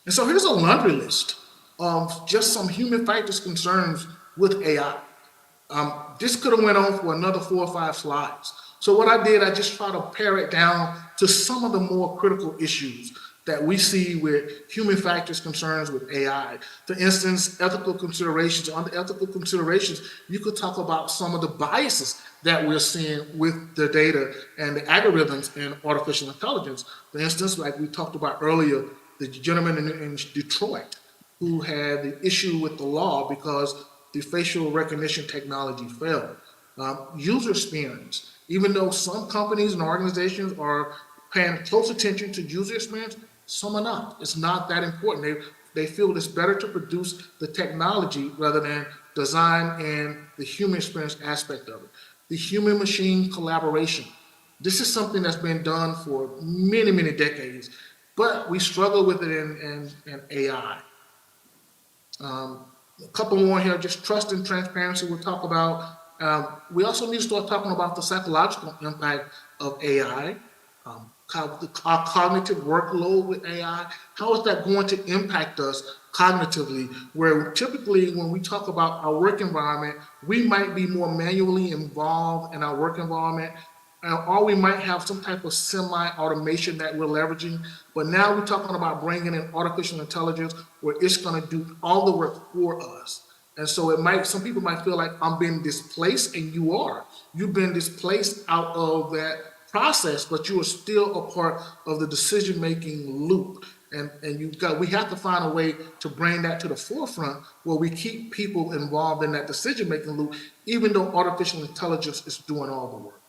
And so here's a laundry list of just some human factors concerns with AI. This could have went on for another 4 or 5 slides. So what I did, I just tried to pare it down to some of the more critical issues that we see with human factors concerns with AI. For instance, ethical considerations. Under ethical considerations, you could talk about some of the biases that we're seeing with the data and the algorithms in artificial intelligence. For instance, like we talked about earlier, the gentleman in Detroit who had the issue with the law because the facial recognition technology failed. User experience. Even though some companies and organizations are paying close attention to user experience, some are not. It's not that important. They feel it's better to produce the technology rather than design and the human experience aspect of it. The human-machine collaboration. This is something that's been done for many, many decades, but we struggle with it in AI. A couple more here, just trust and transparency we'll talk about. We also need to start talking about the psychological impact of AI, our cognitive workload with AI. How is that going to impact us cognitively? Where typically when we talk about our work environment, we might be more manually involved in our work environment, or we might have some type of semi-automation that we're leveraging. But now we're talking about bringing in artificial intelligence where it's going to do all the work for us. And so some people might feel like I'm being displaced, and you are. You've been displaced out of that process, but you are still a part of the decision-making loop. And we have to find a way to bring that to the forefront where we keep people involved in that decision-making loop, even though artificial intelligence is doing all the work.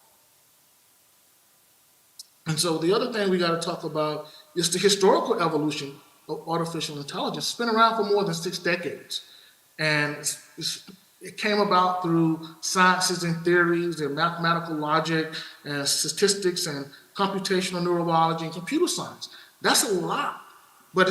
And so the other thing we got to talk about is the historical evolution of artificial intelligence. It's been around for more than 6 decades. And it came about through sciences and theories and mathematical logic and statistics and computational neurobiology and computer science. That's a lot, but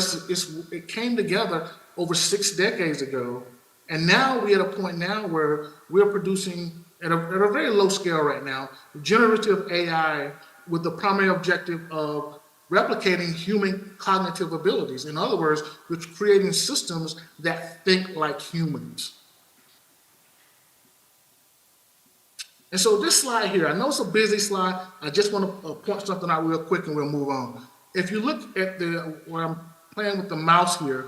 it came together over 6 decades ago. And now we're at a point now where we're producing at a very low scale right now, generative AI with the primary objective of replicating human cognitive abilities. In other words, we're creating systems that think like humans. And so this slide here, I know it's a busy slide. I just want to point something out real quick and we'll move on. If you look at where I'm playing with the mouse here,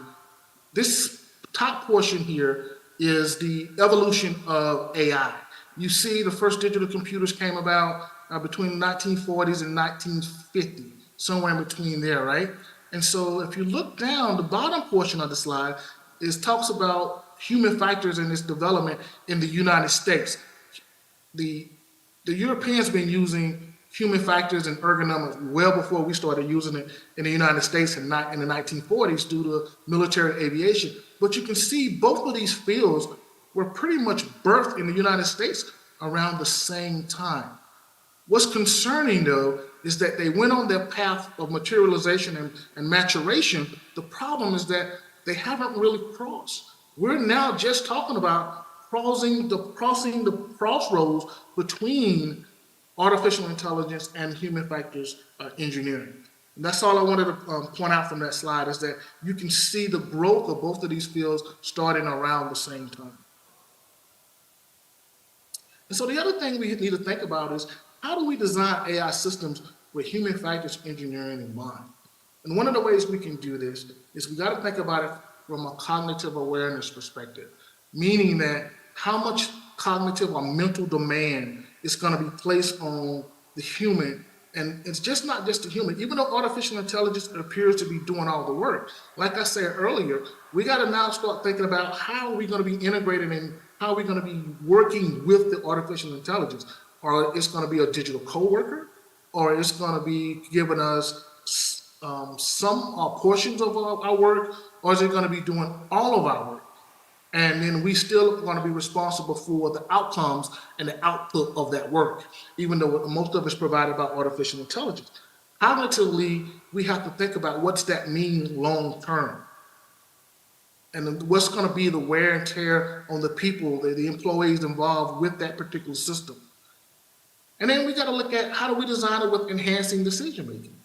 this top portion here is the evolution of AI. You see the first digital computers came about between the 1940s and 1950. Somewhere in between there, right? And so if you look down, the bottom portion of the slide talks about human factors in its development in the United States. The Europeans been using human factors and ergonomics well before we started using it in the United States and not in the 1940s due to military aviation. But you can see both of these fields were pretty much birthed in the United States around the same time. What's concerning, though, is that they went on their path of materialization and maturation. The problem is that they haven't really crossed. We're now just talking about crossing the crossroads between artificial intelligence and human factors engineering. And that's all I wanted to point out from that slide, is that you can see the growth of both of these fields starting around the same time. And so the other thing we need to think about is, how do we design AI systems with human factors engineering in mind? And one of the ways we can do this is we got to think about it from a cognitive awareness perspective, meaning that how much cognitive or mental demand is going to be placed on the human. And it's just not just the human. Even though artificial intelligence appears to be doing all the work, like I said earlier, we got to now start thinking about how are we going to be integrated and how are we going to be working with the artificial intelligence. Or it's going to be a digital coworker, or it's going to be giving us some portions of our work, or is it going to be doing all of our work? And then we still want to be responsible for the outcomes and the output of that work, even though most of it's provided by artificial intelligence. Cognitively, we have to think about what's that mean long term, and what's going to be the wear and tear on the people, the employees involved with that particular system. And then we got to look at how do we design it with enhancing decision making.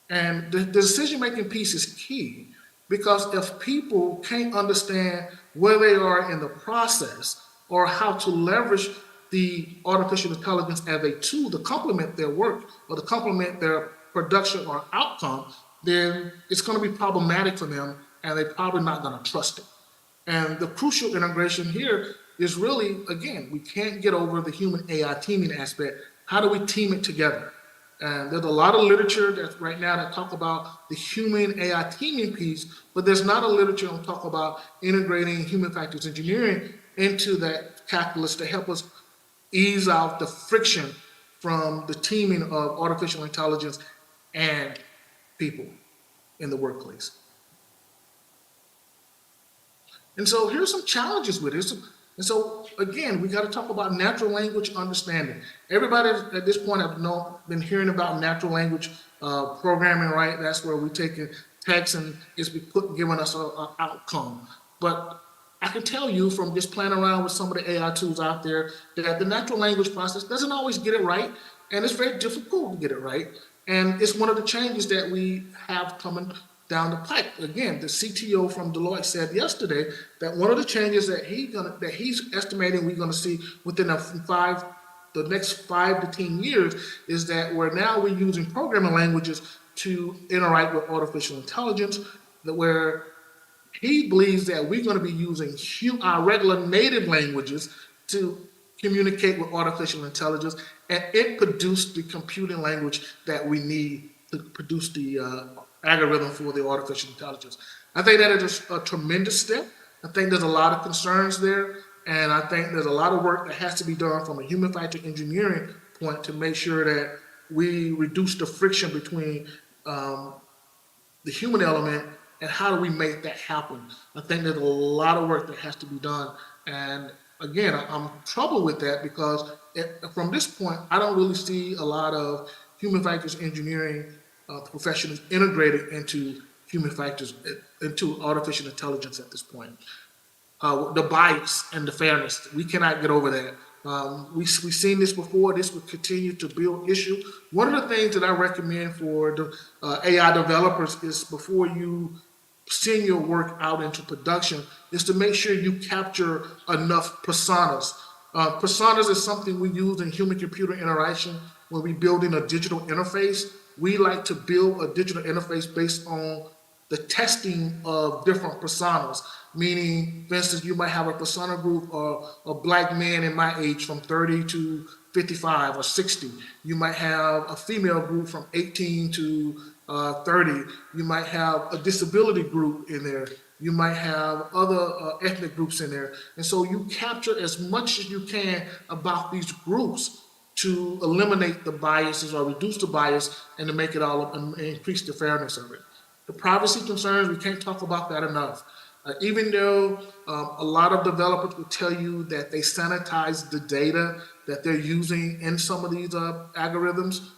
And the decision making piece is key, because if people can't understand where they are in the process or how to leverage the artificial intelligence as a tool to complement their work or to complement their production or outcome, then it's going to be problematic for them, and they're probably not going to trust it. And the crucial integration here is really, again, we can't get over the human AI teaming aspect. How do we team it together? And there's a lot of literature that's right now that talk about the human AI teaming piece, but there's not a literature on talk about integrating human factors engineering into that calculus to help us ease out the friction from the teaming of artificial intelligence and people in the workplace. And so here's some challenges with it. And so, again, we got to talk about natural language understanding. Everybody at this point have been hearing about natural language programming, right? That's where we take text and it's giving us an outcome. But I can tell you from just playing around with some of the AI tools out there that the natural language process doesn't always get it right, and it's very difficult to get it right. And it's one of the changes that we have coming down the pipe. Again, the CTO from Deloitte said yesterday that one of the changes that he's estimating we're going to see within the next 5 to 10 years is that we're using programming languages to interact with artificial intelligence, where he believes that we're going to be using our regular native languages to communicate with artificial intelligence, and it produced the computing language that we need to produce the algorithm for the artificial intelligence. I think that is a tremendous step. I think there's a lot of concerns there, and I think there's a lot of work that has to be done from a human factor engineering point to make sure that we reduce the friction between the human element and how do we make that happen. I think there's a lot of work that has to be done, and again, I'm troubled with that because from this point, I don't really see a lot of human factors engineering professionals integrated into human factors, into artificial intelligence at this point. The bias and the fairness, we cannot get over that. We've seen this before. This will continue to build issue. One of the things that I recommend for the AI developers is before you send your work out into production is to make sure you capture enough personas. Personas is something we use in human-computer interaction when we're building a digital interface. We like to build a digital interface based on the testing of different personas, meaning, for instance, you might have a persona group of Black men in my age from 30 to 55 or 60. You might have a female group from 18 to 30. You might have a disability group in there. You might have other ethnic groups in there. And so you capture as much as you can about these groups. to eliminate the biases or reduce the bias and to make it all up and increase the fairness of it. The privacy concerns, we can't talk about that enough. Even though a lot of developers will tell you that they sanitize the data that they're using in some of these algorithms,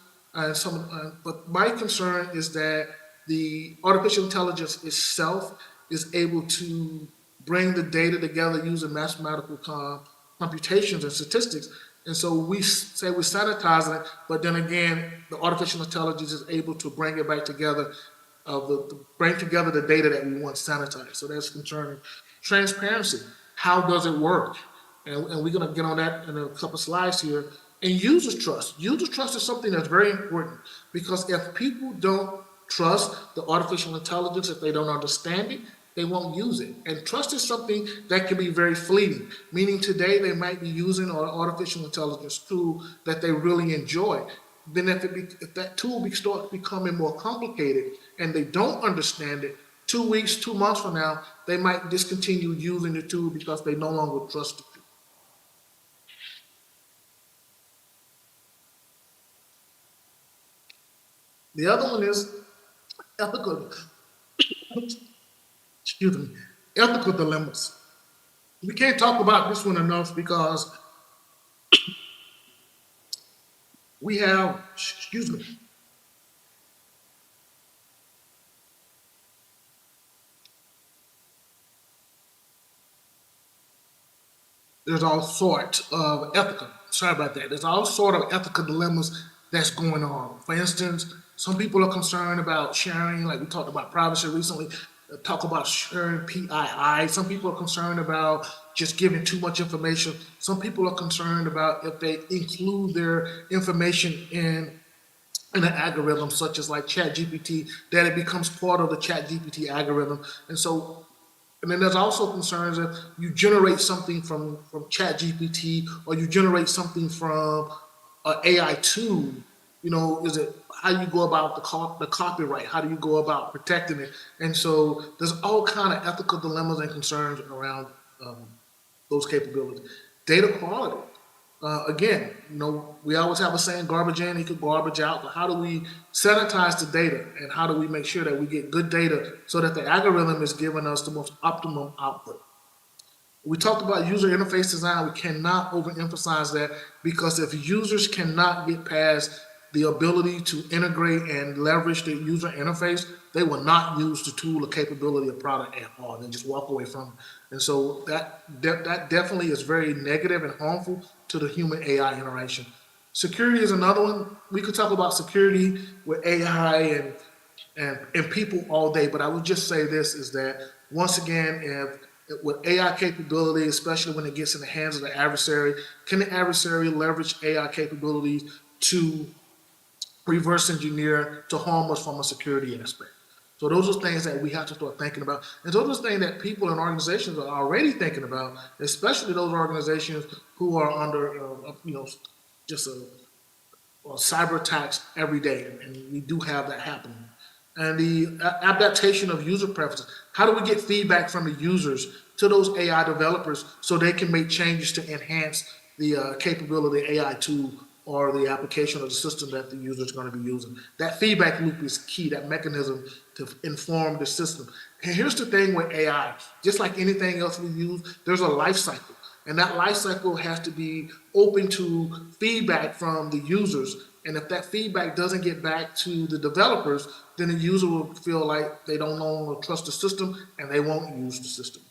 but my concern is that the artificial intelligence itself is able to bring the data together using mathematical computations and statistics. And so we say we're sanitizing it, but then again, the artificial intelligence is able to bring it back together, bring together the data that we want sanitized. So that's concerning. Transparency, how does it work? And we're gonna get on that in a couple slides here. And user trust. User trust is something that's very important, because if people don't trust the artificial intelligence, if they don't understand it, they won't use it. And trust is something that can be very fleeting, meaning today they might be using an artificial intelligence tool that they really enjoy. Then if that tool starts becoming more complicated and they don't understand it, 2 weeks, 2 months from now, they might discontinue using the tool because they no longer trust it. The other one is ethical, ethical dilemmas. We can't talk about this one enough because we have, there's all sorts of there's all sort of ethical dilemmas that's going on. For instance, some people are concerned about sharing, like we talked about privacy recently, talk about sharing PII. Some people are concerned about just giving too much information. Some people are concerned about if they include their information in an algorithm such as like ChatGPT, that it becomes part of the ChatGPT algorithm. And then there's also concerns if you generate something from ChatGPT or you generate something from an AI tool, is it how you go about the copyright? How do you go about protecting it? And so there's all kind of ethical dilemmas and concerns around those capabilities. Data quality. Again, we always have a saying, garbage in equals garbage out, but how do we sanitize the data and how do we make sure that we get good data so that the algorithm is giving us the most optimum output? We talked about user interface design. We cannot overemphasize that, because if users cannot get past the ability to integrate and leverage the user interface, they will not use the tool or capability of product at all and just walk away from it. And so that definitely is very negative and harmful to the human AI interaction. Security is another one. We could talk about security with AI and people all day, but I would just say this is that, once again, with AI capability, especially when it gets in the hands of the adversary, can the adversary leverage AI capabilities to reverse engineer to harm us from a security aspect? So those are things that we have to start thinking about. And those are things that people and organizations are already thinking about, especially those organizations who are under, just cyber attacks every day. And we do have that happening. And the adaptation of user preferences. How do we get feedback from the users to those AI developers so they can make changes to enhance the capability of the AI tool or the application of the system that the user is going to be using? That feedback loop is key, that mechanism to inform the system. And here's the thing with AI, just like anything else we use, there's a life cycle. And that life cycle has to be open to feedback from the users. And if that feedback doesn't get back to the developers, then the user will feel like they don't no longer trust the system and they won't use the system.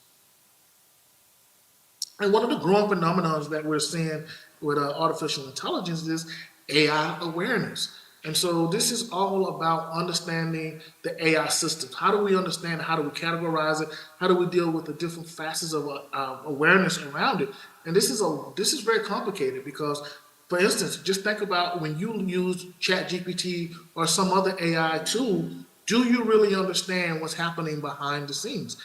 And one of the growing phenomena that we're seeing with artificial intelligence is AI awareness. And so this is all about understanding the AI systems. How do we understand it? How do we categorize it? How do we deal with the different facets of awareness around it? And this is very complicated because, for instance, just think about when you use ChatGPT or some other AI tool, do you really understand what's happening behind the scenes?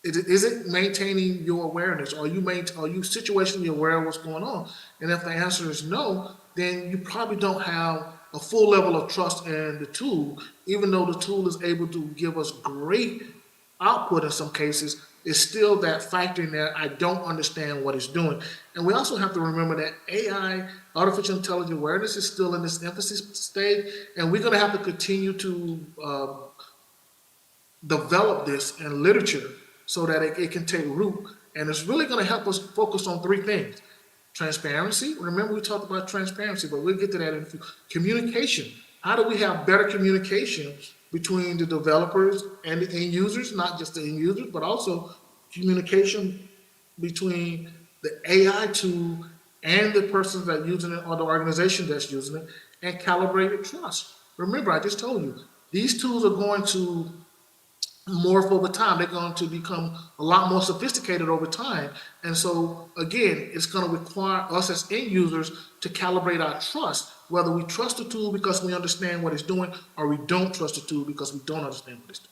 Is it maintaining your awareness? Are you situationally aware of what's going on? And if the answer is no, then you probably don't have a full level of trust in the tool, even though the tool is able to give us great output in some cases is still that factor in there. I don't understand what it's doing. And we also have to remember that AI, artificial intelligence awareness, is still in this infancy stage, and we're going to have to continue to develop this in literature so that it can take root. And it's really going to help us focus on three things. Transparency. Remember, we talked about transparency, but we'll get to that in a few. Communication. How do we have better communication between the developers and the end users, not just the end users, but also communication between the AI tool and the persons that are using it or the organization that's using it, and calibrated trust. Remember, I just told you, these tools are going to morph over time. They're going to become a lot more sophisticated over time. And so, again, it's going to require us as end users to calibrate our trust, whether we trust the tool because we understand what it's doing or we don't trust the tool because we don't understand what it's doing.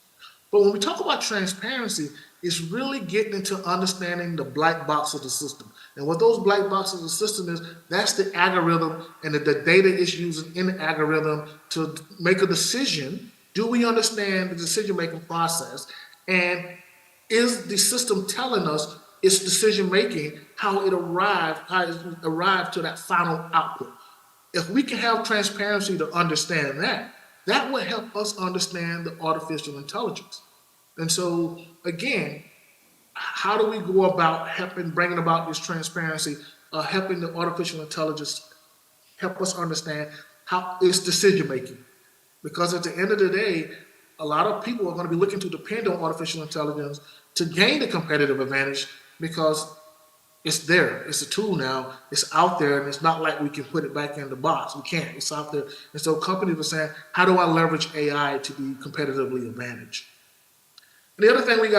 But when we talk about transparency, it's really getting into understanding the black box of the system. And what those black boxes of the system is, that's the algorithm and the data it's using in the algorithm to make a decision. Do we understand the decision-making process? And is the system telling us its decision-making, how it arrived to that final output? If we can have transparency to understand that, that will help us understand the artificial intelligence. And so, again, how do we go about bringing about this transparency, helping the artificial intelligence help us understand how its decision-making? Because at the end of the day, a lot of people are going to be looking to depend on artificial intelligence to gain the competitive advantage because it's there. It's a tool now. It's out there, and it's not like we can put it back in the box. We can't. It's out there. And so companies are saying, how do I leverage AI to be competitively advantaged? And the other thing we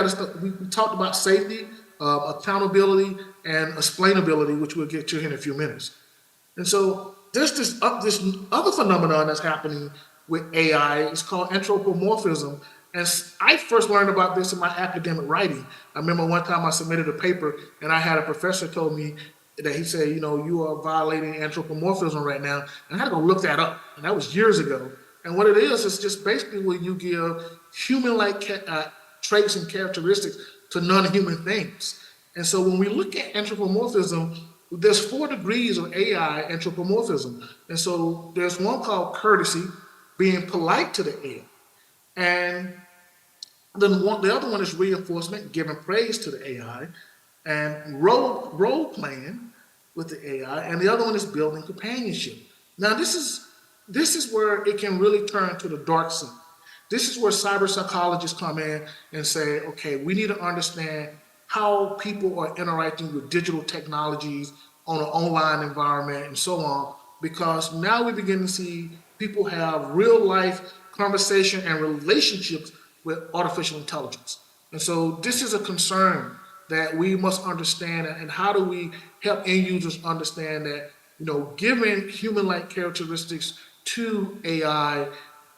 talked about safety, accountability, and explainability, which we'll get to in a few minutes. And so there's this other phenomenon that's happening with AI. It's called anthropomorphism. And I first learned about this in my academic writing. I remember one time I submitted a paper and I had a professor told me that he said, you are violating anthropomorphism right now. And I had to go look that up. And that was years ago. And what it is just basically when you give human-like traits and characteristics to non-human things. And so when we look at anthropomorphism, there's 4 degrees of AI anthropomorphism. And so there's one called courtesy, being polite to the AI. And then the other one is reinforcement, giving praise to the AI, and role playing with the AI. And the other one is building companionship. Now this is where it can really turn to the dark side. This is where cyber psychologists come in and say, okay, we need to understand how people are interacting with digital technologies on an online environment and so on, because now we begin to see people have real life conversation and relationships with artificial intelligence. And so this is a concern that we must understand. And how do we help end users understand that, giving human-like characteristics to AI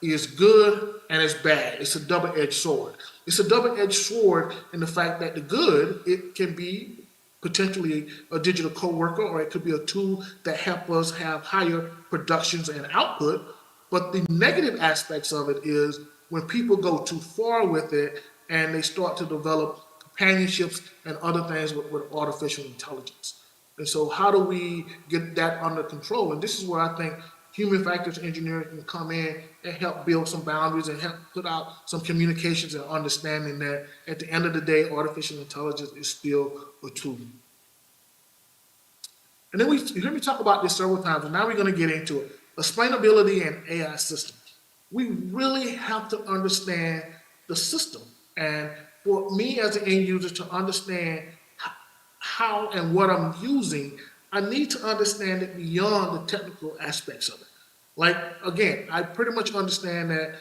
is good and it's bad. It's a double-edged sword. It's a double-edged sword in the fact that the good, it can be potentially a digital coworker, or it could be a tool that helps us have higher productions and output. But the negative aspects of it is when people go too far with it and they start to develop companionships and other things with artificial intelligence. And so how do we get that under control? And this is where I think human factors engineering can come in and help build some boundaries and help put out some communications and understanding that at the end of the day, artificial intelligence is still a tool. And then you heard me talk about this several times, and now we're going to get into it. Explainability and AI systems. We really have to understand the system. And for me as an end user to understand how and what I'm using, I need to understand it beyond the technical aspects of it. Like, again, I pretty much understand that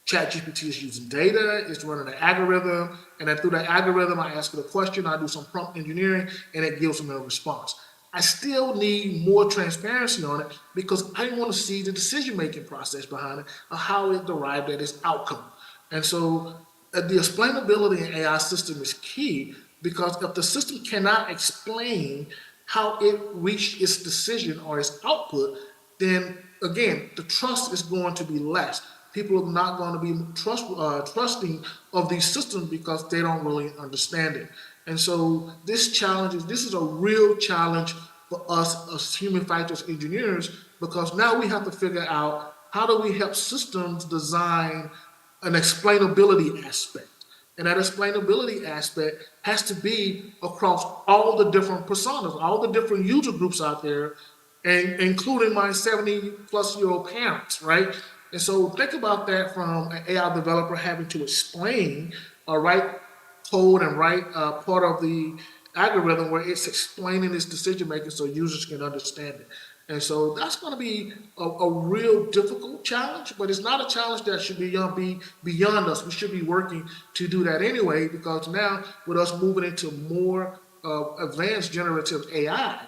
ChatGPT is using data, it's running an algorithm, and then through that algorithm, I ask it a question, I do some prompt engineering, and it gives me a response. I still need more transparency on it because I want to see the decision-making process behind it, or how it derived at its outcome. And so the explainability in AI system is key, because if the system cannot explain how it reached its decision or its output, then again, the trust is going to be less. People are not going to be trusting of these systems because they don't really understand it. And so this is a real challenge for us as human factors engineers, because now we have to figure out how do we help systems design an explainability aspect. And that explainability aspect has to be across all the different personas, all the different user groups out there, and including my 70-plus-year-old parents, right? And so think about that from an AI developer having to explain or write code and write part of the algorithm where it's explaining its decision making so users can understand it. And so that's going to be a real difficult challenge, but it's not a challenge that should be beyond us. We should be working to do that anyway, because now with us moving into more advanced generative AI,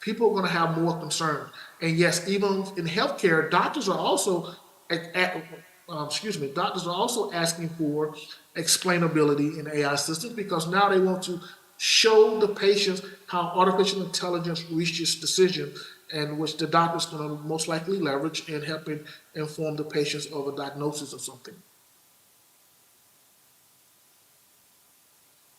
people are going to have more concerns. And yes, even in healthcare, doctors are also asking for explainability in AI systems, because now they want to show the patients how artificial intelligence reaches decisions, and which the doctor's going to most likely leverage in helping inform the patients of a diagnosis of something.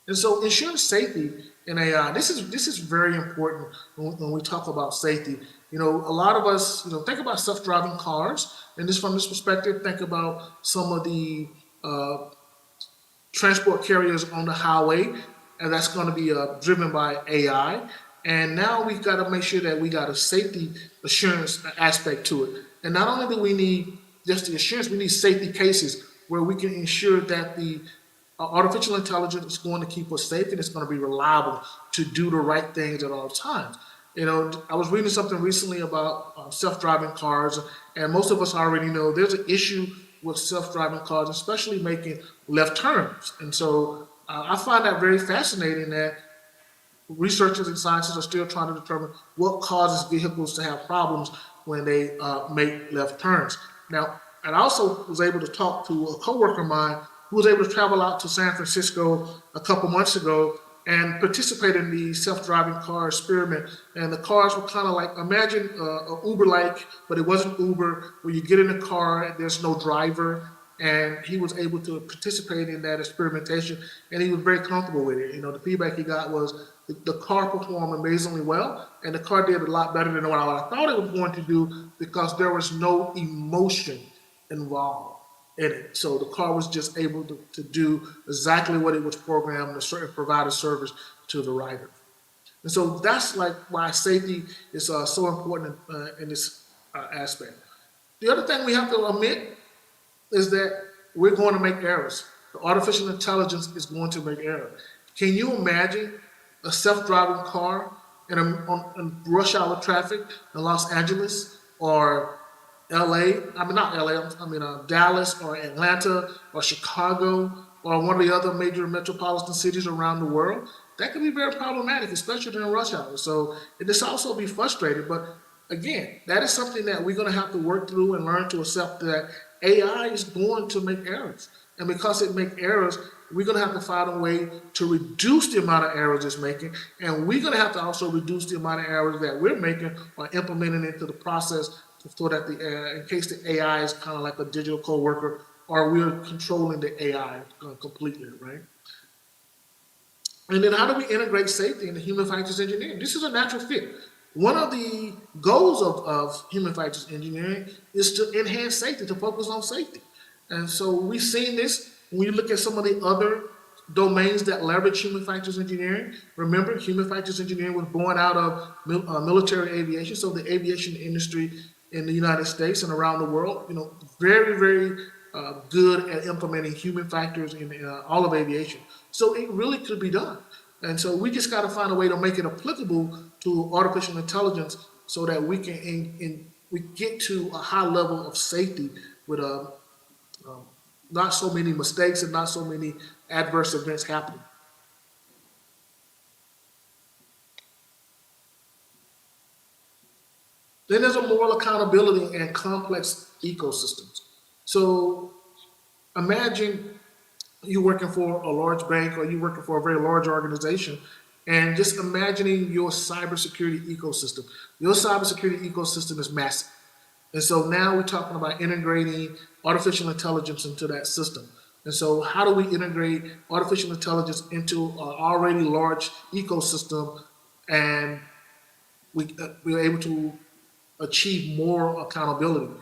And so ensuring safety in AI, this is very important when we talk about safety. You know, a lot of us, think about self-driving cars, and from this perspective, think about some of the transport carriers on the highway, and that's going to be driven by AI. And now we've got to make sure that we got a safety assurance aspect to it. And not only do we need just the assurance, we need safety cases where we can ensure that the artificial intelligence is going to keep us safe and it's going to be reliable to do the right things at all times. I was reading something recently about self-driving cars, and most of us already know there's an issue with self-driving cars, especially making left turns. And so I find that very fascinating that researchers and scientists are still trying to determine what causes vehicles to have problems when they make left turns. Now, and I also was able to talk to a coworker of mine who was able to travel out to San Francisco a couple months ago and participate in the self-driving car experiment. And the cars were kind of like, imagine Uber-like, but it wasn't Uber, where you get in the car and there's no driver. And he was able to participate in that experimentation, and he was very comfortable with it. The feedback he got was the car performed amazingly well, and the car did a lot better than what I thought it was going to do, because there was no emotion involved in it. So the car was just able to do exactly what it was programmed to provide a service to the rider. And so that's like why safety is so important in this aspect. The other thing we have to admit is that we're going to make errors. The artificial intelligence is going to make errors. Can you imagine a self-driving car in rush hour traffic in Los Angeles or LA? Dallas or Atlanta or Chicago or one of the other major metropolitan cities around the world? That could be very problematic, especially during rush hour. So this also be frustrating. But again, that is something that we're going to have to work through and learn to accept, that AI is going to make errors. And because it makes errors, we're going to have to find a way to reduce the amount of errors it's making. And we're going to have to also reduce the amount of errors that we're making or implementing into the process, so that in case the AI is kind of like a digital co-worker, or we're controlling the AI completely, right? And then how do we integrate safety into human factors engineering? This is a natural fit. One of the goals of human factors engineering is to enhance safety, to focus on safety. And so we've seen this when you look at some of the other domains that leverage human factors engineering. Remember, human factors engineering was born out of military aviation, so the aviation industry in the United States and around the world, very, very good at implementing human factors in all of aviation. So it really could be done. And so we just got to find a way to make it applicable to artificial intelligence so that we can we get to a high level of safety with not so many mistakes and not so many adverse events happening. Then there's a moral accountability and complex ecosystems. So imagine you working for a large bank or you working for a very large organization, and just imagining your cybersecurity ecosystem. Your cybersecurity ecosystem is massive. And so now we're talking about integrating artificial intelligence into that system. And so how do we integrate artificial intelligence into an already large ecosystem, and we're able to achieve more accountability?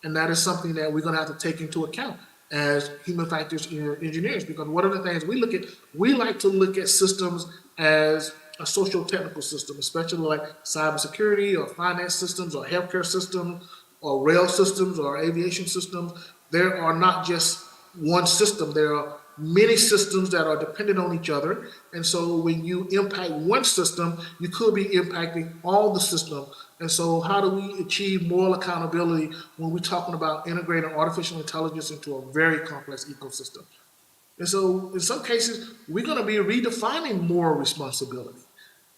And that is something that we're going to have to take into account as human factors engineers, because one of the things we like to look at systems as a social technical system, especially like cybersecurity or finance systems or healthcare systems or rail systems or aviation systems. There are not just one system. There are many systems that are dependent on each other. And so when you impact one system, you could be impacting all the systems. And so how do we achieve moral accountability when we're talking about integrating artificial intelligence into a very complex ecosystem? And so in some cases, we're going to be redefining moral responsibility.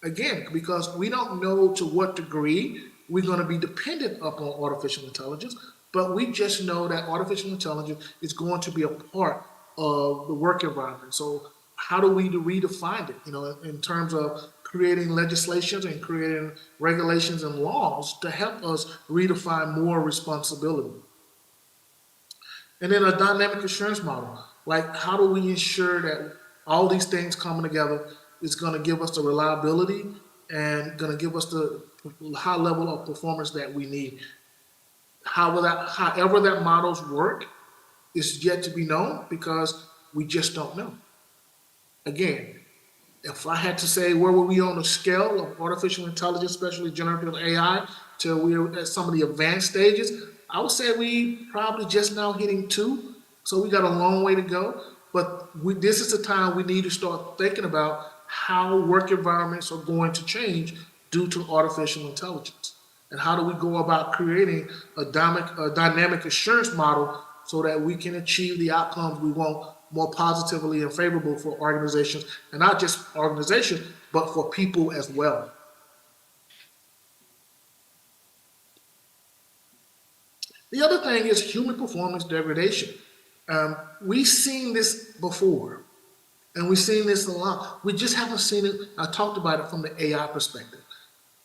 Again, because we don't know to what degree we're going to be dependent upon artificial intelligence, but we just know that artificial intelligence is going to be a part of the work environment. So how do we redefine it, in terms of creating legislations and creating regulations and laws to help us redefine moral responsibility? And then a dynamic assurance model. Like, how do we ensure that all these things coming together is going to give us the reliability and going to give us the high level of performance that we need? However that models work is yet to be known, because we just don't know. Again, if I had to say where were we on the scale of artificial intelligence, especially generative AI, till we're at some of the advanced stages, I would say we probably just now hitting 2. So we got a long way to go. But this is the time we need to start thinking about how work environments are going to change due to artificial intelligence. And how do we go about creating a dynamic assurance model so that we can achieve the outcomes we want more positively and favorable for organizations, and not just organizations, but for people as well. The other thing is human performance degradation. We've seen this before, and we've seen this a lot. We just haven't seen it. I talked about it from the AI perspective.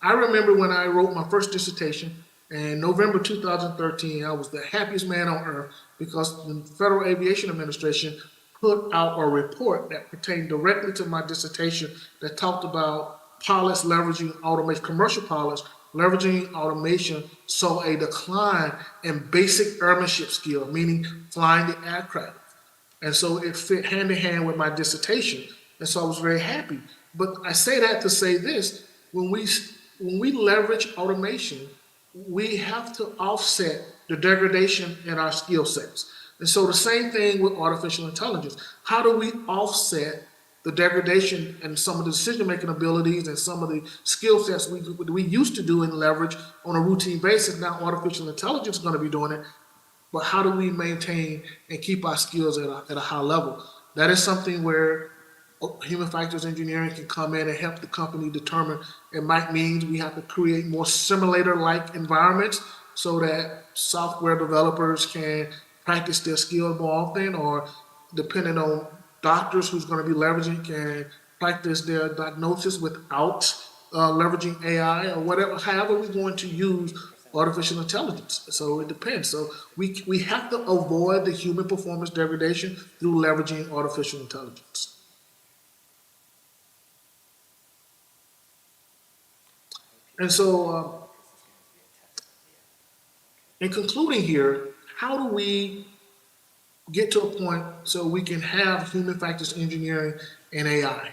I remember when I wrote my first dissertation in November 2013, I was the happiest man on earth, because the Federal Aviation Administration put out a report that pertained directly to my dissertation that talked about pilots leveraging automation, commercial pilots leveraging automation saw a decline in basic airmanship skill, meaning flying the aircraft. And so it fit hand in hand with my dissertation. And so I was very happy. But I say that to say this: when we leverage automation, we have to offset the degradation in our skill sets. And so the same thing with artificial intelligence. How do we offset the degradation and some of the decision-making abilities and some of the skill sets we used to do and leverage on a routine basis? Now artificial intelligence is going to be doing it. But how do we maintain and keep our skills at a high level? That is something where human factors engineering can come in and help the company determine. It might mean we have to create more simulator-like environments so that software developers can practice their skills more often, or depending on doctors who's going to be leveraging can practice their diagnosis without leveraging AI, or whatever, however we're going to use artificial intelligence. So it depends. So we have to avoid the human performance degradation through leveraging artificial intelligence. And so in concluding here, how do we get to a point so we can have human factors engineering and AI?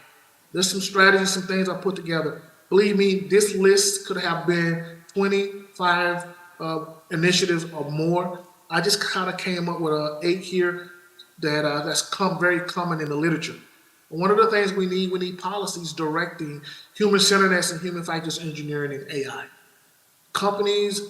There's some strategies, some things I put together. Believe me, this list could have been 25 initiatives or more. I just kind of came up with 8 here that's very common in the literature. One of the things we need policies directing human-centeredness and human factors engineering and AI. Companies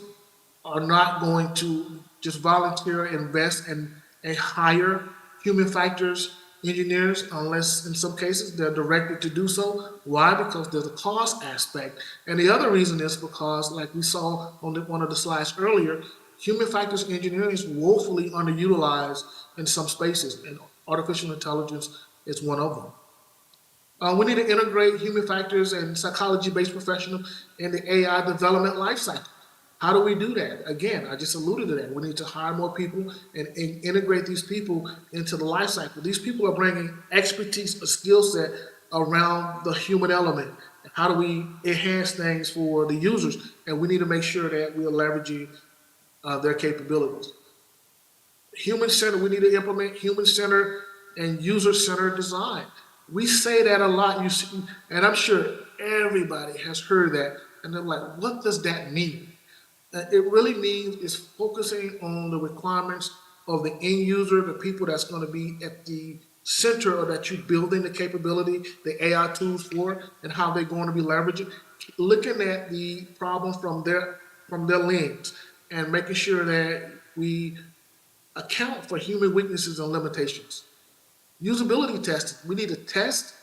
are not going to just volunteer invest and hire human factors engineers unless in some cases they're directed to do so. Why? Because there's a cost aspect. And the other reason is because, like we saw on one of the slides earlier, human factors engineering is woefully underutilized in some spaces, and artificial intelligence is one of them. We need to integrate human factors and psychology-based professionals in the AI development lifecycle. How do we do that? Again, I just alluded to that. We need to hire more people and integrate these people into the life cycle. These people are bringing expertise, a skill set around the human element. How do we enhance things for the users? And we need to make sure that we are leveraging their capabilities. Human-centered, we need to implement human-centered and user-centered design. We say that a lot, you see, and I'm sure everybody has heard that, and they're like, what does that mean? It really means is focusing on the requirements of the end user, the people that's going to be at the center of that you're building the capability, the AI tools for, and how they're going to be leveraging. Looking at the problems from their lens and making sure that we account for human weaknesses and limitations. Usability testing, we need to test,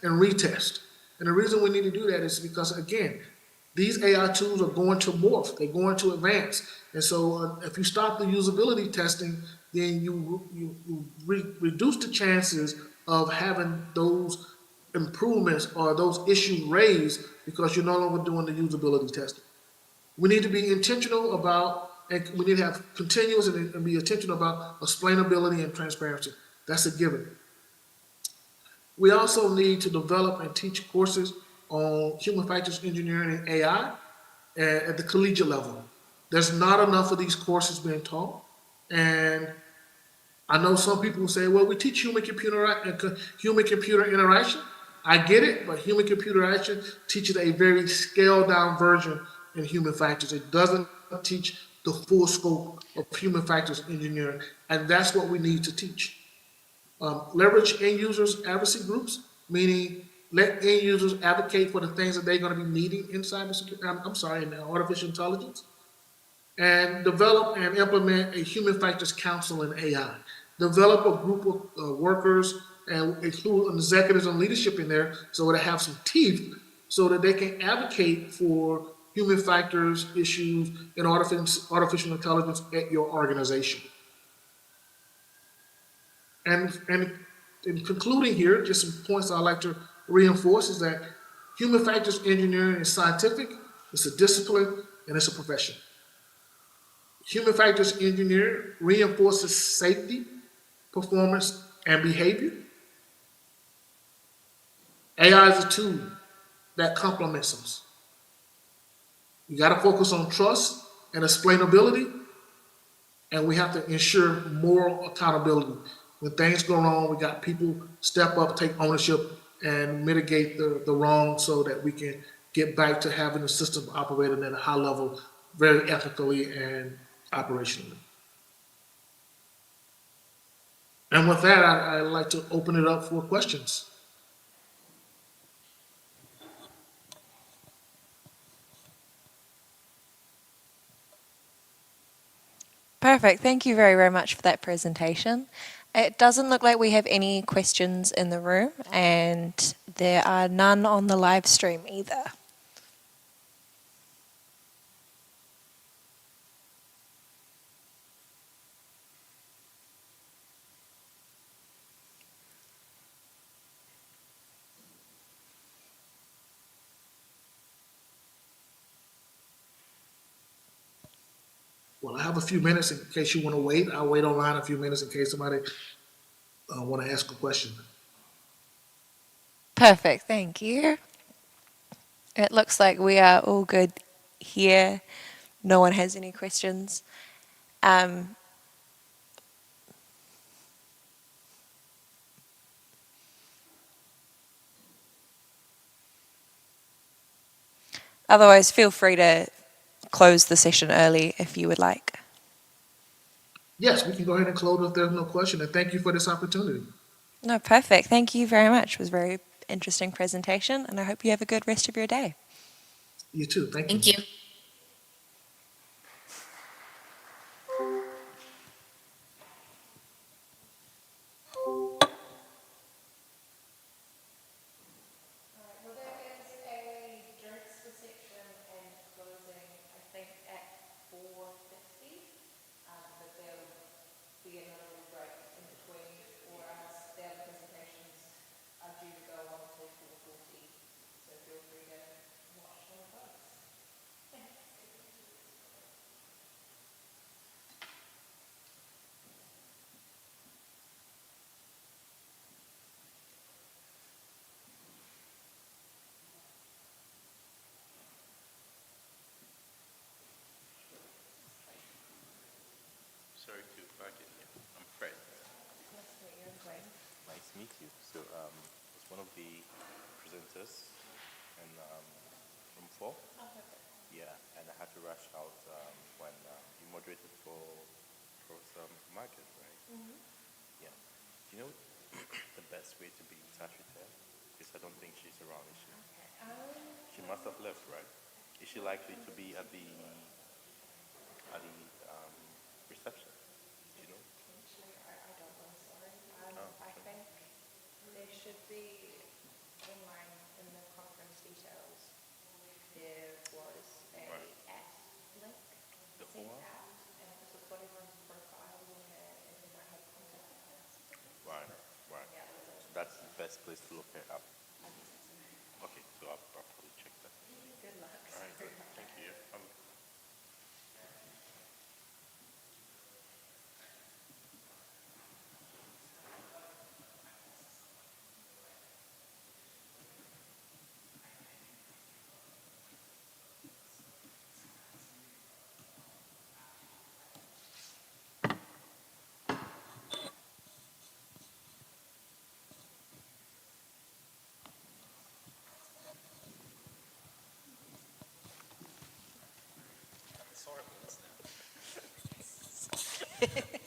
and retest. And the reason we need to do that is because, again, these AI tools are going to morph, they're going to advance. And so if you stop the usability testing, then you reduce the chances of having those improvements or those issues raised because you're no longer doing the usability testing. We need to be intentional about, and we need to have continuous and be intentional about explainability and transparency. That's a given. We also need to develop and teach courses on human factors engineering and AI at the collegiate level. There's not enough of these courses being taught. And I know some people say, well, we teach human-computer interaction. I get it, but human-computer interaction teaches a very scaled-down version in human factors. It doesn't teach the full scope of human factors engineering, and that's what we need to teach. Leverage end users advocacy groups, meaning let end users advocate for the things that they're going to be needing in cybersecurity, in artificial intelligence, and develop and implement a human factors council in AI. Develop a group of workers and include executives and leadership in there so they have some teeth so that they can advocate for human factors issues in artificial intelligence at your organization. And in concluding here, just some points I'd like to reinforce is that human factors engineering is scientific, it's a discipline, and it's a profession. Human factors engineering reinforces safety, performance, and behavior. AI is a tool that complements us. You got to focus on trust and explainability, and we have to ensure moral accountability. When things go wrong, we got people step up, take ownership, and mitigate the wrong so that we can get back to having the system operating at a high level, very ethically and operationally. And with that, I'd like to open it up for questions. Perfect. Thank you very, very much for that presentation. It doesn't look like we have any questions in the room, and there are none on the live stream either. Well, I have a few minutes in case you want to wait. I'll wait online a few minutes in case somebody want to ask a question. Perfect. Thank you. It looks like we are all good here. No one has any questions. Otherwise, feel free to close the session early if you would like. Yes, we can go ahead and close if there's no question, and thank you for this opportunity. No, perfect. Thank you very much. It was a very interesting presentation, and I hope you have a good rest of your day. You too. Thank you. Thank you. Nice to meet you. So I was one of the presenters in room 4. Yeah, and I had to rush out when you moderated for some market, right? Yeah. Do you know the best way to be in touch with her? Because I don't think she's around, is she? She must have left, right? Is she likely to be at the reception? Do you know? I don't know, sorry. Oh, I think there should be online in the conference details. There was a app link The sent form? out, and this has got everyone's profiles on there, and everyone had contact details. Right, right. So that's the best place to look her up. Okay, so I'll probably check that. Good luck. All right, good. Thank you. It's horrible, isn't it?